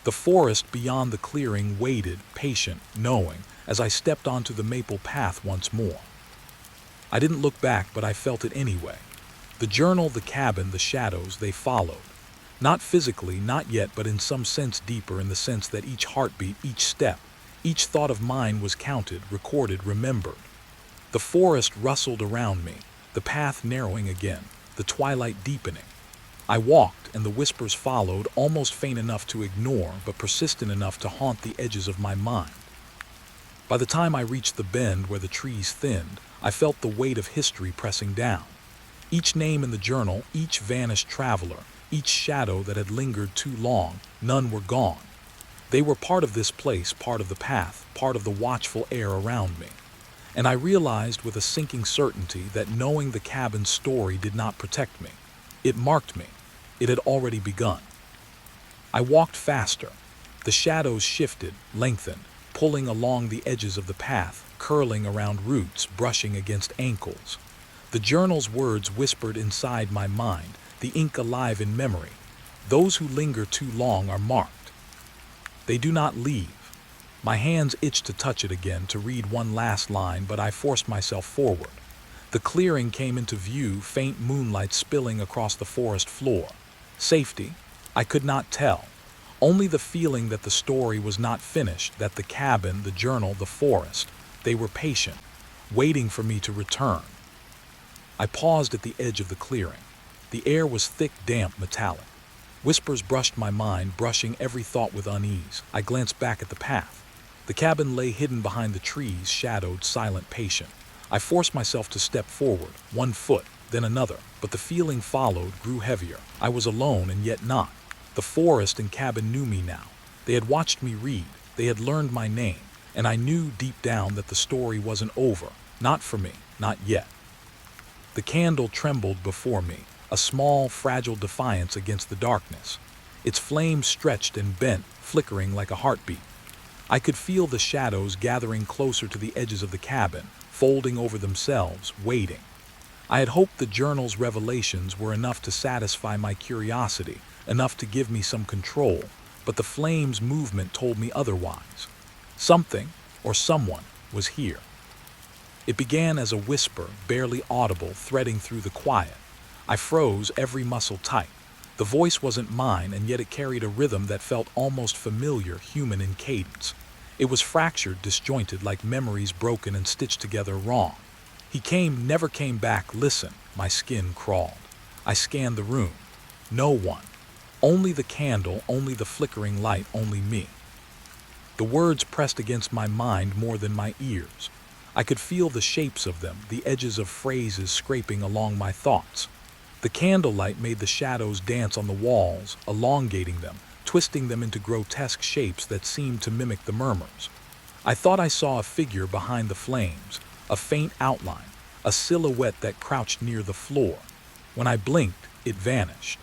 The forest beyond the clearing waited, patient, knowing, as I stepped onto the maple path once more. I didn't look back, but I felt it anyway. The journal, the cabin, the shadows, they followed. Not physically, not yet, but in some sense deeper, in the sense that each heartbeat, each step, each thought of mine was counted, recorded, remembered. The forest rustled around me, the path narrowing again, the twilight deepening. I walked, and the whispers followed, almost faint enough to ignore, but persistent enough to haunt the edges of my mind. By the time I reached the bend where the trees thinned, I felt the weight of history pressing down. Each name in the journal, each vanished traveler, each shadow that had lingered too long, none were gone. They were part of this place, part of the path, part of the watchful air around me. And I realized with a sinking certainty that knowing the cabin's story did not protect me. It marked me. It had already begun. I walked faster. The shadows shifted, lengthened, pulling along the edges of the path, curling around roots, brushing against ankles. The journal's words whispered inside my mind, the ink alive in memory. Those who linger too long are marked. They do not leave. My hands itched to touch it again, to read one last line, but I forced myself forward. The clearing came into view, faint moonlight spilling across the forest floor. Safety? I could not tell. Only the feeling that the story was not finished, that the cabin, the journal, the forest, they were patient, waiting for me to return. I paused at the edge of the clearing. The air was thick, damp, metallic. Whispers brushed my mind, brushing every thought with unease. I glanced back at the path. The cabin lay hidden behind the trees, shadowed, silent, patient. I forced myself to step forward, one foot, then another, but the feeling followed, grew heavier. I was alone and yet not. The forest and cabin knew me now. They had watched me read, they had learned my name, and I knew deep down that the story wasn't over. Not for me, not yet. The candle trembled before me, a small, fragile defiance against the darkness. Its flame stretched and bent, flickering like a heartbeat. I could feel the shadows gathering closer to the edges of the cabin, folding over themselves, waiting. I had hoped the journal's revelations were enough to satisfy my curiosity, enough to give me some control, but the flame's movement told me otherwise. Something, or someone, was here. It began as a whisper, barely audible, threading through the quiet. I froze, every muscle tight. The voice wasn't mine, and yet it carried a rhythm that felt almost familiar, human in cadence. It was fractured, disjointed, like memories broken and stitched together wrong. He came, never came back. Listen, my skin crawled. I scanned the room. No one. Only the candle, only the flickering light, only me. The words pressed against my mind more than my ears. I could feel the shapes of them, the edges of phrases scraping along my thoughts. The candlelight made the shadows dance on the walls, elongating them, twisting them into grotesque shapes that seemed to mimic the murmurs. I thought I saw a figure behind the flames, a faint outline, a silhouette that crouched near the floor. When I blinked, it vanished.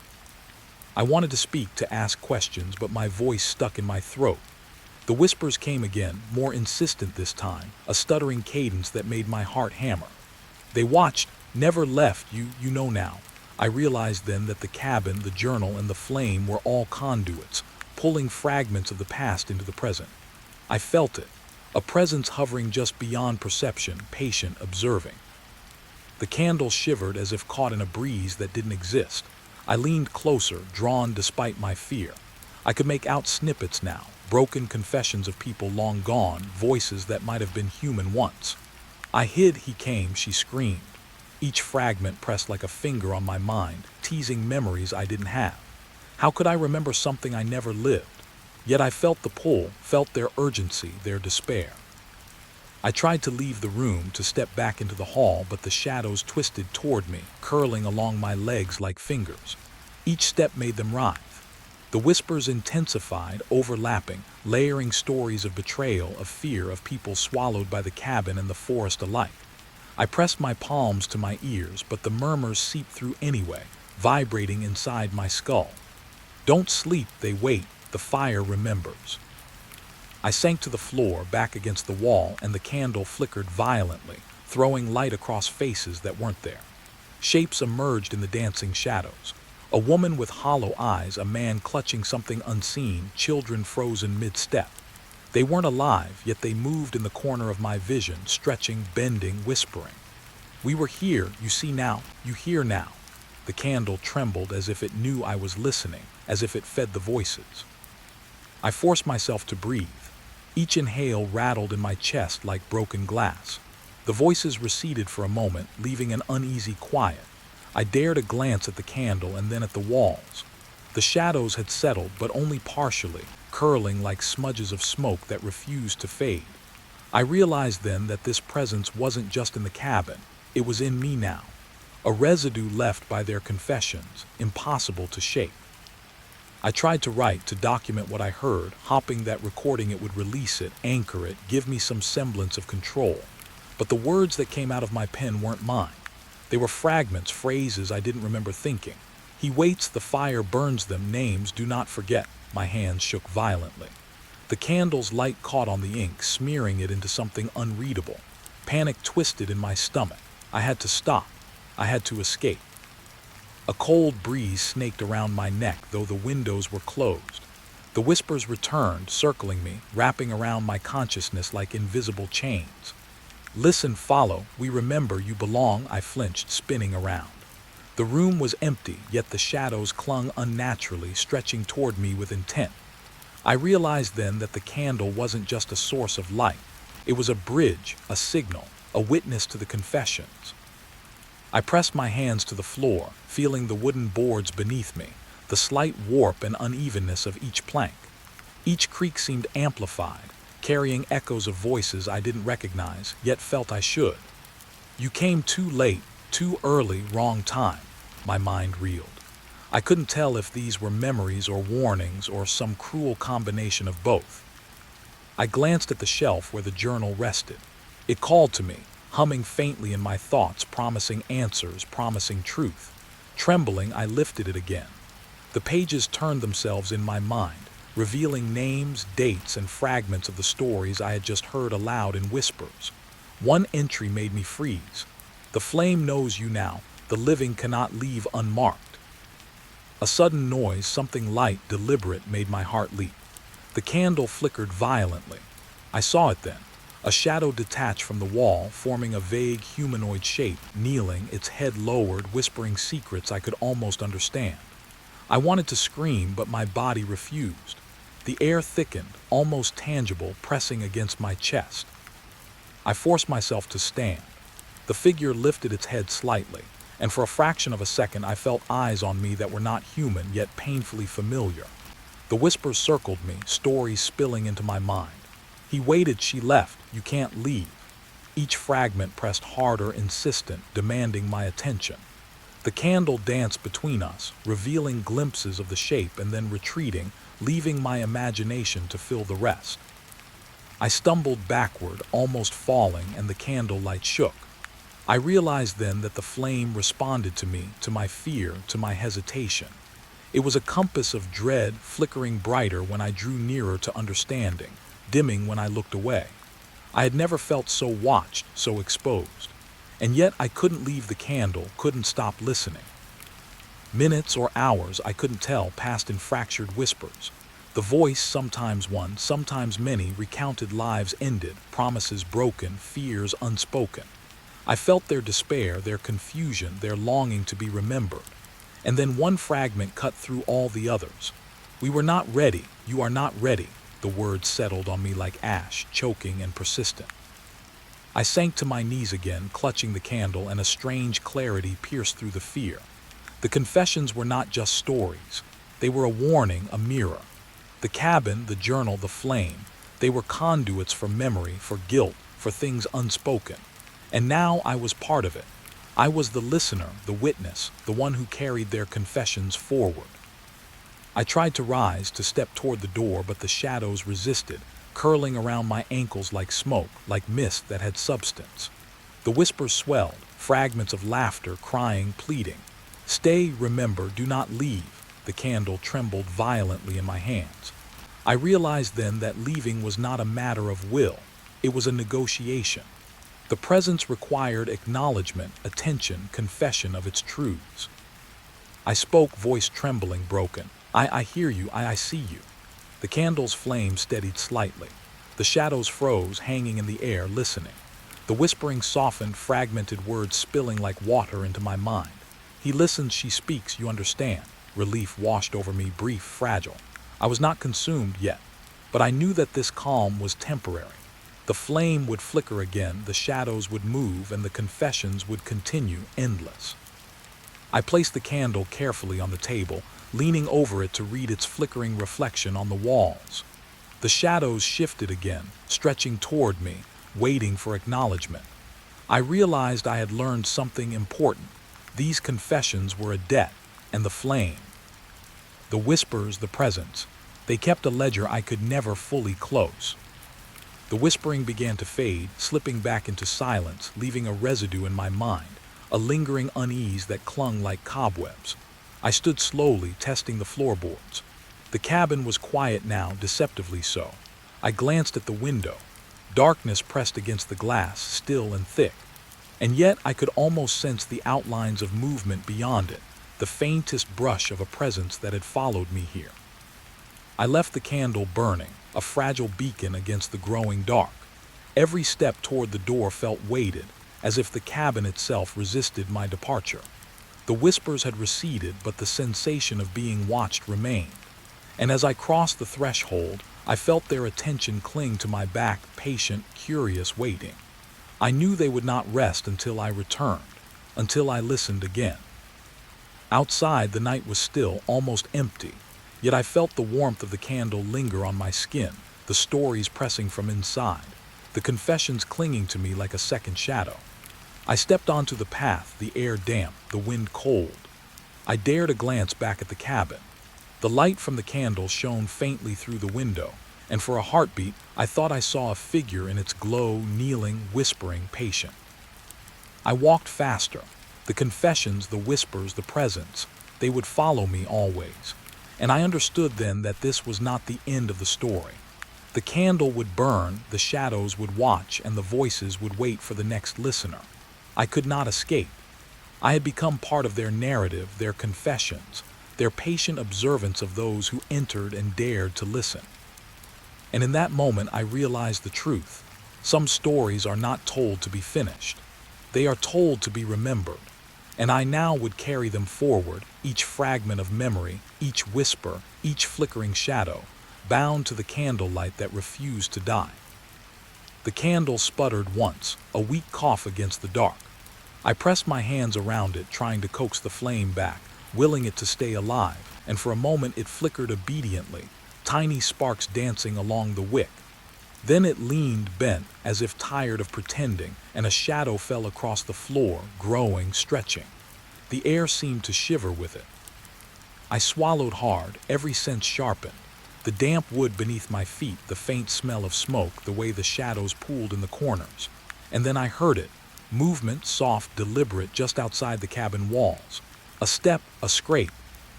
I wanted to speak, to ask questions, but my voice stuck in my throat. The whispers came again, more insistent this time, a stuttering cadence that made my heart hammer. They watched, never left. You know now. I realized then that the cabin, the journal, and the flame were all conduits, pulling fragments of the past into the present. I felt it, a presence hovering just beyond perception, patient, observing. The candle shivered as if caught in a breeze that didn't exist. I leaned closer, drawn despite my fear. I could make out snippets now, broken confessions of people long gone, voices that might have been human once. I hid. He came, she screamed. Each fragment pressed like a finger on my mind, teasing memories I didn't have. How could I remember something I never lived? Yet I felt the pull, felt their urgency, their despair. I tried to leave the room, to step back into the hall, but the shadows twisted toward me, curling along my legs like fingers. Each step made them writhe. The whispers intensified, overlapping, layering stories of betrayal, of fear, of people swallowed by the cabin and the forest alike. I pressed my palms to my ears, but the murmurs seeped through anyway, vibrating inside my skull. Don't sleep, they wait, the fire remembers. I sank to the floor, back against the wall, and the candle flickered violently, throwing light across faces that weren't there. Shapes emerged in the dancing shadows. A woman with hollow eyes, a man clutching something unseen, children frozen mid-step. They weren't alive, yet they moved in the corner of my vision, stretching, bending, whispering. We were here, you see now, you hear now. The candle trembled as if it knew I was listening, as if it fed the voices. I forced myself to breathe. Each inhale rattled in my chest like broken glass. The voices receded for a moment, leaving an uneasy quiet. I dared a glance at the candle and then at the walls. The shadows had settled, but only partially, curling like smudges of smoke that refused to fade. I realized then that this presence wasn't just in the cabin, it was in me now. A residue left by their confessions, impossible to shake. I tried to write, to document what I heard, hoping that recording it would release it, anchor it, give me some semblance of control. But the words that came out of my pen weren't mine. They were fragments, phrases I didn't remember thinking. He waits, the fire burns them, names do not forget. My hands shook violently. The candle's light caught on the ink, smearing it into something unreadable. Panic twisted in my stomach. I had to stop. I had to escape. A cold breeze snaked around my neck, though the windows were closed. The whispers returned, circling me, wrapping around my consciousness like invisible chains. Listen, follow, we remember, you belong. I flinched, spinning around. The room was empty, yet the shadows clung unnaturally, stretching toward me with intent. I realized then that the candle wasn't just a source of light. It was a bridge, a signal, a witness to the confessions. I pressed my hands to the floor, feeling the wooden boards beneath me, the slight warp and unevenness of each plank. Each creak seemed amplified, carrying echoes of voices I didn't recognize, yet felt I should. You came too late, too early, wrong time, my mind reeled. I couldn't tell if these were memories or warnings or some cruel combination of both. I glanced at the shelf where the journal rested. It called to me, humming faintly in my thoughts, promising answers, promising truth. Trembling, I lifted it again. The pages turned themselves in my mind, revealing names, dates, and fragments of the stories I had just heard aloud in whispers. One entry made me freeze. The flame knows you now. The living cannot leave unmarked. A sudden noise, something light, deliberate, made my heart leap. The candle flickered violently. I saw it then. A shadow detached from the wall, forming a vague humanoid shape, kneeling, its head lowered, whispering secrets I could almost understand. I wanted to scream, but my body refused. The air thickened, almost tangible, pressing against my chest. I forced myself to stand. The figure lifted its head slightly, and for a fraction of a second I felt eyes on me that were not human, yet painfully familiar. The whispers circled me, stories spilling into my mind. He waited, she left, you can't leave. Each fragment pressed harder, insistent, demanding my attention. The candle danced between us, revealing glimpses of the shape and then retreating, leaving my imagination to fill the rest. I stumbled backward, almost falling, and the candle light shook. I realized then that the flame responded to me, to my fear, to my hesitation. It was a compass of dread, flickering brighter when I drew nearer to understanding, dimming when I looked away. I had never felt so watched, so exposed. And yet I couldn't leave the candle, couldn't stop listening. Minutes or hours, I couldn't tell, passed in fractured whispers. The voice, sometimes one, sometimes many, recounted lives ended, promises broken, fears unspoken. I felt their despair, their confusion, their longing to be remembered. And then one fragment cut through all the others. We were not ready, you are not ready. The words settled on me like ash, choking and persistent. I sank to my knees again, clutching the candle, and a strange clarity pierced through the fear. The confessions were not just stories. They were a warning, a mirror. The cabin, the journal, the flame, they were conduits for memory, for guilt, for things unspoken. And now I was part of it. I was the listener, the witness, the one who carried their confessions forward. I tried to rise, to step toward the door, but the shadows resisted, curling around my ankles like smoke, like mist that had substance. The whispers swelled, fragments of laughter, crying, pleading. Stay, remember, do not leave. The candle trembled violently in my hands. I realized then that leaving was not a matter of will. It was a negotiation. The presence required acknowledgement, attention, confession of its truths. I spoke, voice trembling, broken. I hear you, I see you. The candle's flame steadied slightly. The shadows froze, hanging in the air, listening. The whispering softened, fragmented words spilling like water into my mind. He listens, she speaks, you understand. Relief washed over me, brief, fragile. I was not consumed yet, but I knew that this calm was temporary. The flame would flicker again, the shadows would move, and the confessions would continue, endless. I placed the candle carefully on the table, leaning over it to read its flickering reflection on the walls. The shadows shifted again, stretching toward me, waiting for acknowledgement. I realized I had learned something important. These confessions were a debt, and the flame. The whispers, the presence. They kept a ledger I could never fully close. The whispering began to fade, slipping back into silence, leaving a residue in my mind, a lingering unease that clung like cobwebs. I stood slowly, testing the floorboards. The cabin was quiet now, deceptively so. I glanced at the window. Darkness pressed against the glass, still and thick. And yet I could almost sense the outlines of movement beyond it, the faintest brush of a presence that had followed me here. I left the candle burning, a fragile beacon against the growing dark. Every step toward the door felt weighted, as if the cabin itself resisted my departure. The whispers had receded, but the sensation of being watched remained. And as I crossed the threshold, I felt their attention cling to my back, patient, curious, waiting. I knew they would not rest until I returned, until I listened again. Outside, the night was still, almost empty, yet I felt the warmth of the candle linger on my skin, the stories pressing from inside, the confessions clinging to me like a second shadow. I stepped onto the path, the air damp, the wind cold. I dared a glance back at the cabin. The light from the candle shone faintly through the window, and for a heartbeat, I thought I saw a figure in its glow, kneeling, whispering, patient. I walked faster. The confessions, the whispers, the presence, they would follow me always. And I understood then that this was not the end of the story. The candle would burn, the shadows would watch, and the voices would wait for the next listener. I could not escape. I had become part of their narrative, their confessions, their patient observance of those who entered and dared to listen. And in that moment I realized the truth. Some stories are not told to be finished. They are told to be remembered. And I now would carry them forward, each fragment of memory, each whisper, each flickering shadow, bound to the candlelight that refused to die. The candle sputtered once, a weak cough against the dark. I pressed my hands around it, trying to coax the flame back, willing it to stay alive, and for a moment it flickered obediently, tiny sparks dancing along the wick. Then it leaned, bent, as if tired of pretending, and a shadow fell across the floor, growing, stretching. The air seemed to shiver with it. I swallowed hard, every sense sharpened. The damp wood beneath my feet, the faint smell of smoke, the way the shadows pooled in the corners. And then I heard it. Movement, soft, deliberate, just outside the cabin walls. A step, a scrape.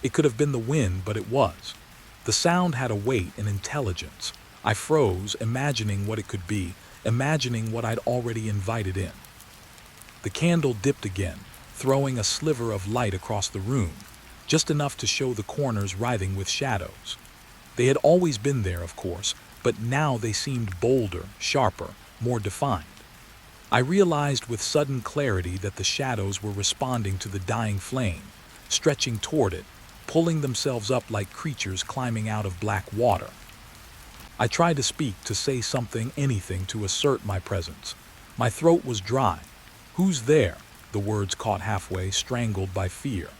It could have been the wind, but it was. The sound had a weight, an intelligence. I froze, imagining what it could be, imagining what I'd already invited in. The candle dipped again, throwing a sliver of light across the room, just enough to show the corners writhing with shadows. They had always been there, of course, but now they seemed bolder, sharper, more defined. I realized with sudden clarity that the shadows were responding to the dying flame, stretching toward it, pulling themselves up like creatures climbing out of black water. I tried to speak, to say something, anything, to assert my presence. My throat was dry. "Who's there?" The words caught halfway, strangled by fear.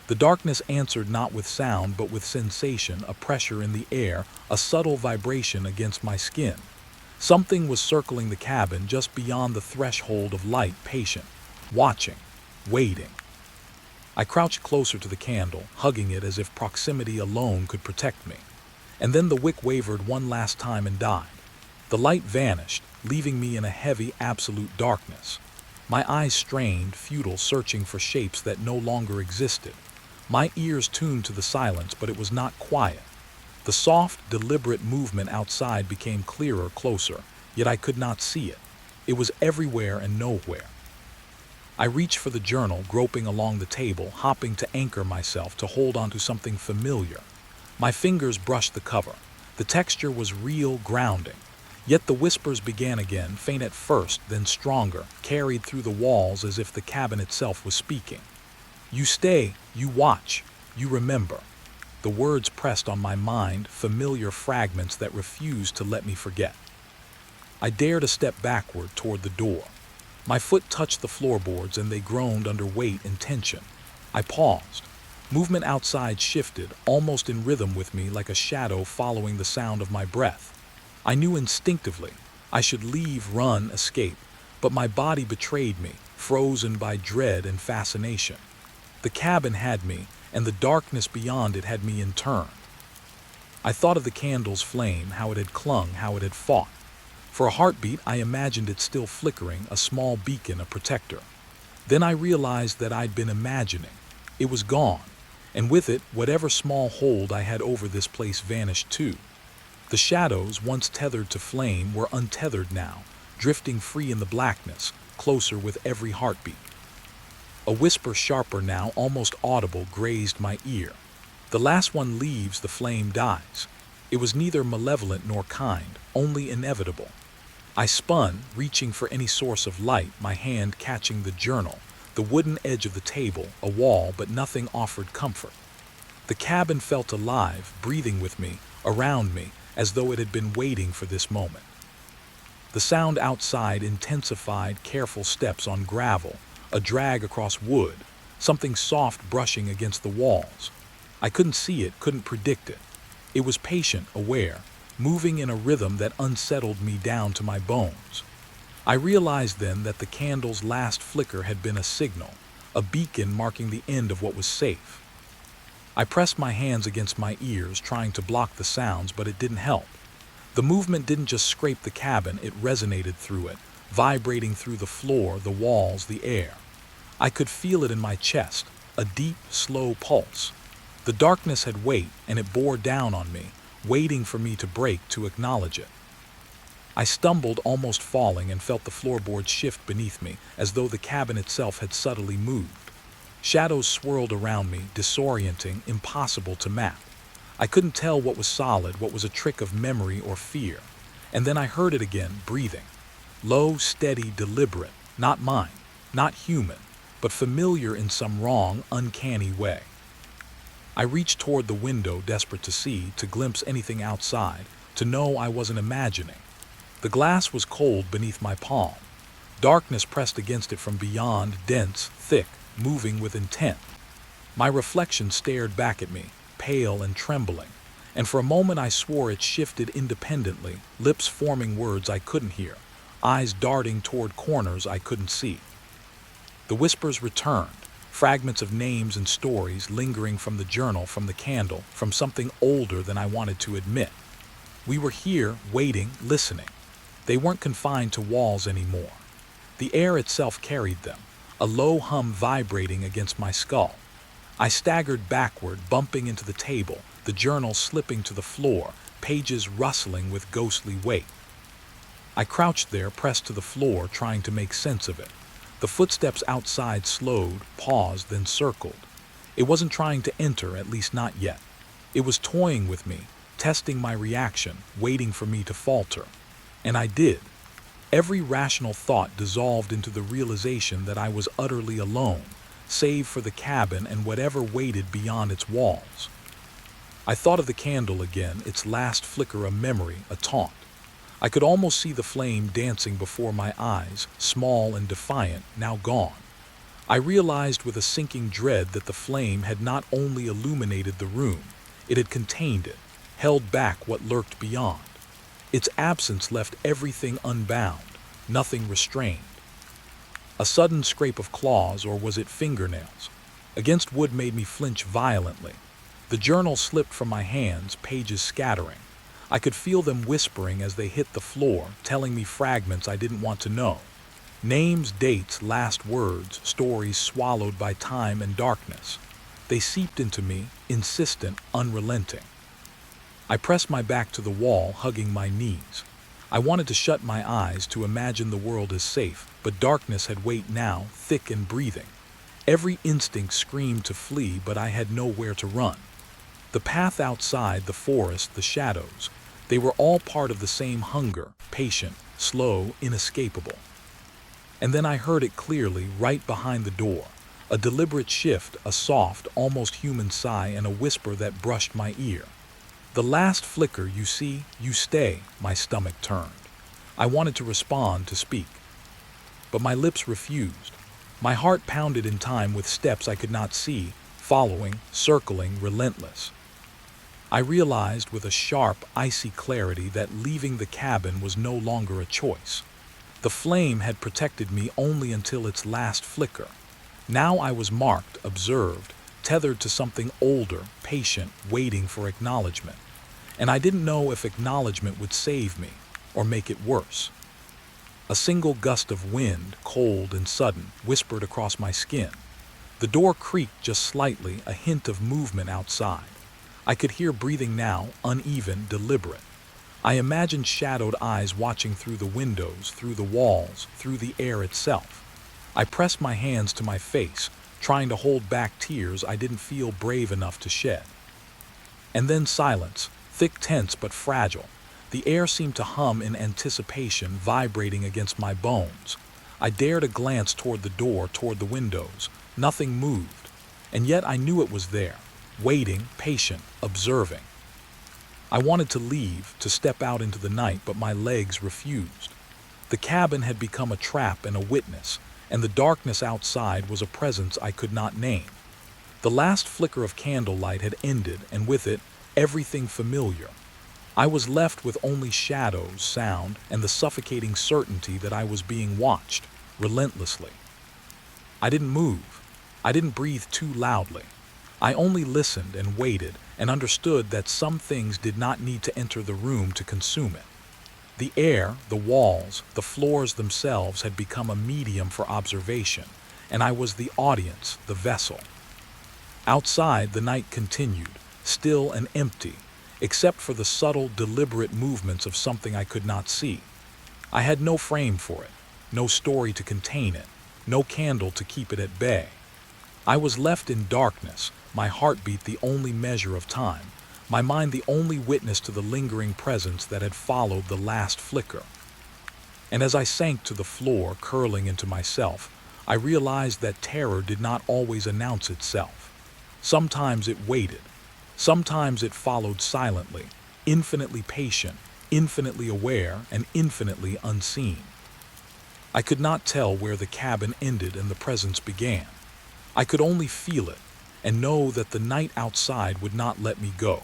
The darkness answered not with sound, but with sensation, a pressure in the air, a subtle vibration against my skin. Something was circling the cabin just beyond the threshold of light, patient, watching, waiting. I crouched closer to the candle, hugging it as if proximity alone could protect me. And then the wick wavered one last time and died. The light vanished, leaving me in a heavy, absolute darkness. My eyes strained, futile, searching for shapes that no longer existed. My ears tuned to the silence, but it was not quiet. The soft, deliberate movement outside became clearer, closer, yet I could not see it. It was everywhere and nowhere. I reached for the journal, groping along the table, hopping to anchor myself, to hold on to something familiar. My fingers brushed the cover. The texture was real, grounding. Yet the whispers began again, faint at first, then stronger, carried through the walls as if the cabin itself was speaking. "You stay, you watch, you remember." The words pressed on my mind, familiar fragments that refused to let me forget. I dared a step backward toward the door. My foot touched the floorboards and they groaned under weight and tension. I paused. Movement outside shifted, almost in rhythm with me, like a shadow following the sound of my breath. I knew instinctively I should leave, run, escape, but my body betrayed me, frozen by dread and fascination. The cabin had me, and the darkness beyond it had me in turn. I thought of the candle's flame, how it had clung, how it had fought. For a heartbeat, I imagined it still flickering, a small beacon, a protector. Then I realized that I'd been imagining. It was gone, and with it, whatever small hold I had over this place vanished too. The shadows, once tethered to flame, were untethered now, drifting free in the blackness, closer with every heartbeat. A whisper, sharper now, almost audible, grazed my ear. "The last one leaves, the flame dies." It was neither malevolent nor kind, only inevitable. I spun, reaching for any source of light, my hand catching the journal, the wooden edge of the table, a wall, but nothing offered comfort. The cabin felt alive, breathing with me, around me, as though it had been waiting for this moment. The sound outside intensified, careful steps on gravel, a drag across wood, something soft brushing against the walls. I couldn't see it, couldn't predict it. It was patient, aware, moving in a rhythm that unsettled me down to my bones. I realized then that the candle's last flicker had been a signal, a beacon marking the end of what was safe. I pressed my hands against my ears, trying to block the sounds, but it didn't help. The movement didn't just scrape the cabin, it resonated through it, vibrating through the floor, the walls, the air. I could feel it in my chest, a deep, slow pulse. The darkness had weight, and it bore down on me, waiting for me to break, to acknowledge it. I stumbled, almost falling, and felt the floorboards shift beneath me, as though the cabin itself had subtly moved. Shadows swirled around me, disorienting, impossible to map. I couldn't tell what was solid, what was a trick of memory or fear. And then I heard it again, breathing. Low, steady, deliberate, not mine, not human, but familiar in some wrong, uncanny way. I reached toward the window, desperate to see, to glimpse anything outside, to know I wasn't imagining. The glass was cold beneath my palm. Darkness pressed against it from beyond, dense, thick, moving with intent. My reflection stared back at me, pale and trembling, and for a moment I swore it shifted independently, lips forming words I couldn't hear, eyes darting toward corners I couldn't see. The whispers returned, fragments of names and stories lingering from the journal, from the candle, from something older than I wanted to admit. We were here, waiting, listening. They weren't confined to walls anymore. The air itself carried them, a low hum vibrating against my skull. I staggered backward, bumping into the table, the journal slipping to the floor, pages rustling with ghostly weight. I crouched there, pressed to the floor, trying to make sense of it. The footsteps outside slowed, paused, then circled. It wasn't trying to enter, at least not yet. It was toying with me, testing my reaction, waiting for me to falter. And I did. Every rational thought dissolved into the realization that I was utterly alone, save for the cabin and whatever waited beyond its walls. I thought of the candle again, its last flicker a memory, a taunt. I could almost see the flame dancing before my eyes, small and defiant, now gone. I realized with a sinking dread that the flame had not only illuminated the room, it had contained it, held back what lurked beyond. Its absence left everything unbound, nothing restrained. A sudden scrape of claws, or was it fingernails, against wood made me flinch violently. The journal slipped from my hands, pages scattering. I could feel them whispering as they hit the floor, telling me fragments I didn't want to know. Names, dates, last words, stories swallowed by time and darkness. They seeped into me, insistent, unrelenting. I pressed my back to the wall, hugging my knees. I wanted to shut my eyes, to imagine the world as safe, but darkness had weight now, thick and breathing. Every instinct screamed to flee, but I had nowhere to run. The path outside, the forest, the shadows, they were all part of the same hunger, patient, slow, inescapable. And then I heard it clearly, right behind the door. A deliberate shift, a soft, almost human sigh, and a whisper that brushed my ear. The last flicker, you see, you stay. My stomach turned. I wanted to respond, to speak. But my lips refused. My heart pounded in time with steps I could not see, following, circling, relentless. I realized with a sharp, icy clarity that leaving the cabin was no longer a choice. The flame had protected me only until its last flicker. Now I was marked, observed, tethered to something older, patient, waiting for acknowledgement. And I didn't know if acknowledgement would save me or make it worse. A single gust of wind, cold and sudden, whispered across my skin. The door creaked just slightly, a hint of movement outside. I could hear breathing now, uneven, deliberate. I imagined shadowed eyes watching through the windows, through the walls, through the air itself. I pressed my hands to my face, trying to hold back tears I didn't feel brave enough to shed. And then silence, thick, tense, but fragile. The air seemed to hum in anticipation, vibrating against my bones. I dared a glance toward the door, toward the windows. Nothing moved, and yet I knew it was there, waiting, patient, observing. I wanted to leave, to step out into the night, but my legs refused. The cabin had become a trap and a witness, and the darkness outside was a presence I could not name. The last flicker of candlelight had ended, and with it, everything familiar. I was left with only shadows, sound, and the suffocating certainty that I was being watched, relentlessly. I didn't move. I didn't breathe too loudly. I only listened and waited and understood that some things did not need to enter the room to consume it. The air, the walls, the floors themselves had become a medium for observation, and I was the audience, the vessel. Outside, the night continued, still and empty, except for the subtle, deliberate movements of something I could not see. I had no frame for it, no story to contain it, no candle to keep it at bay. I was left in darkness, my heartbeat the only measure of time, my mind the only witness to the lingering presence that had followed the last flicker. And as I sank to the floor, curling into myself, I realized that terror did not always announce itself. Sometimes it waited. Sometimes it followed silently, infinitely patient, infinitely aware, and infinitely unseen. I could not tell where the cabin ended and the presence began. I could only feel it and know that the night outside would not let me go.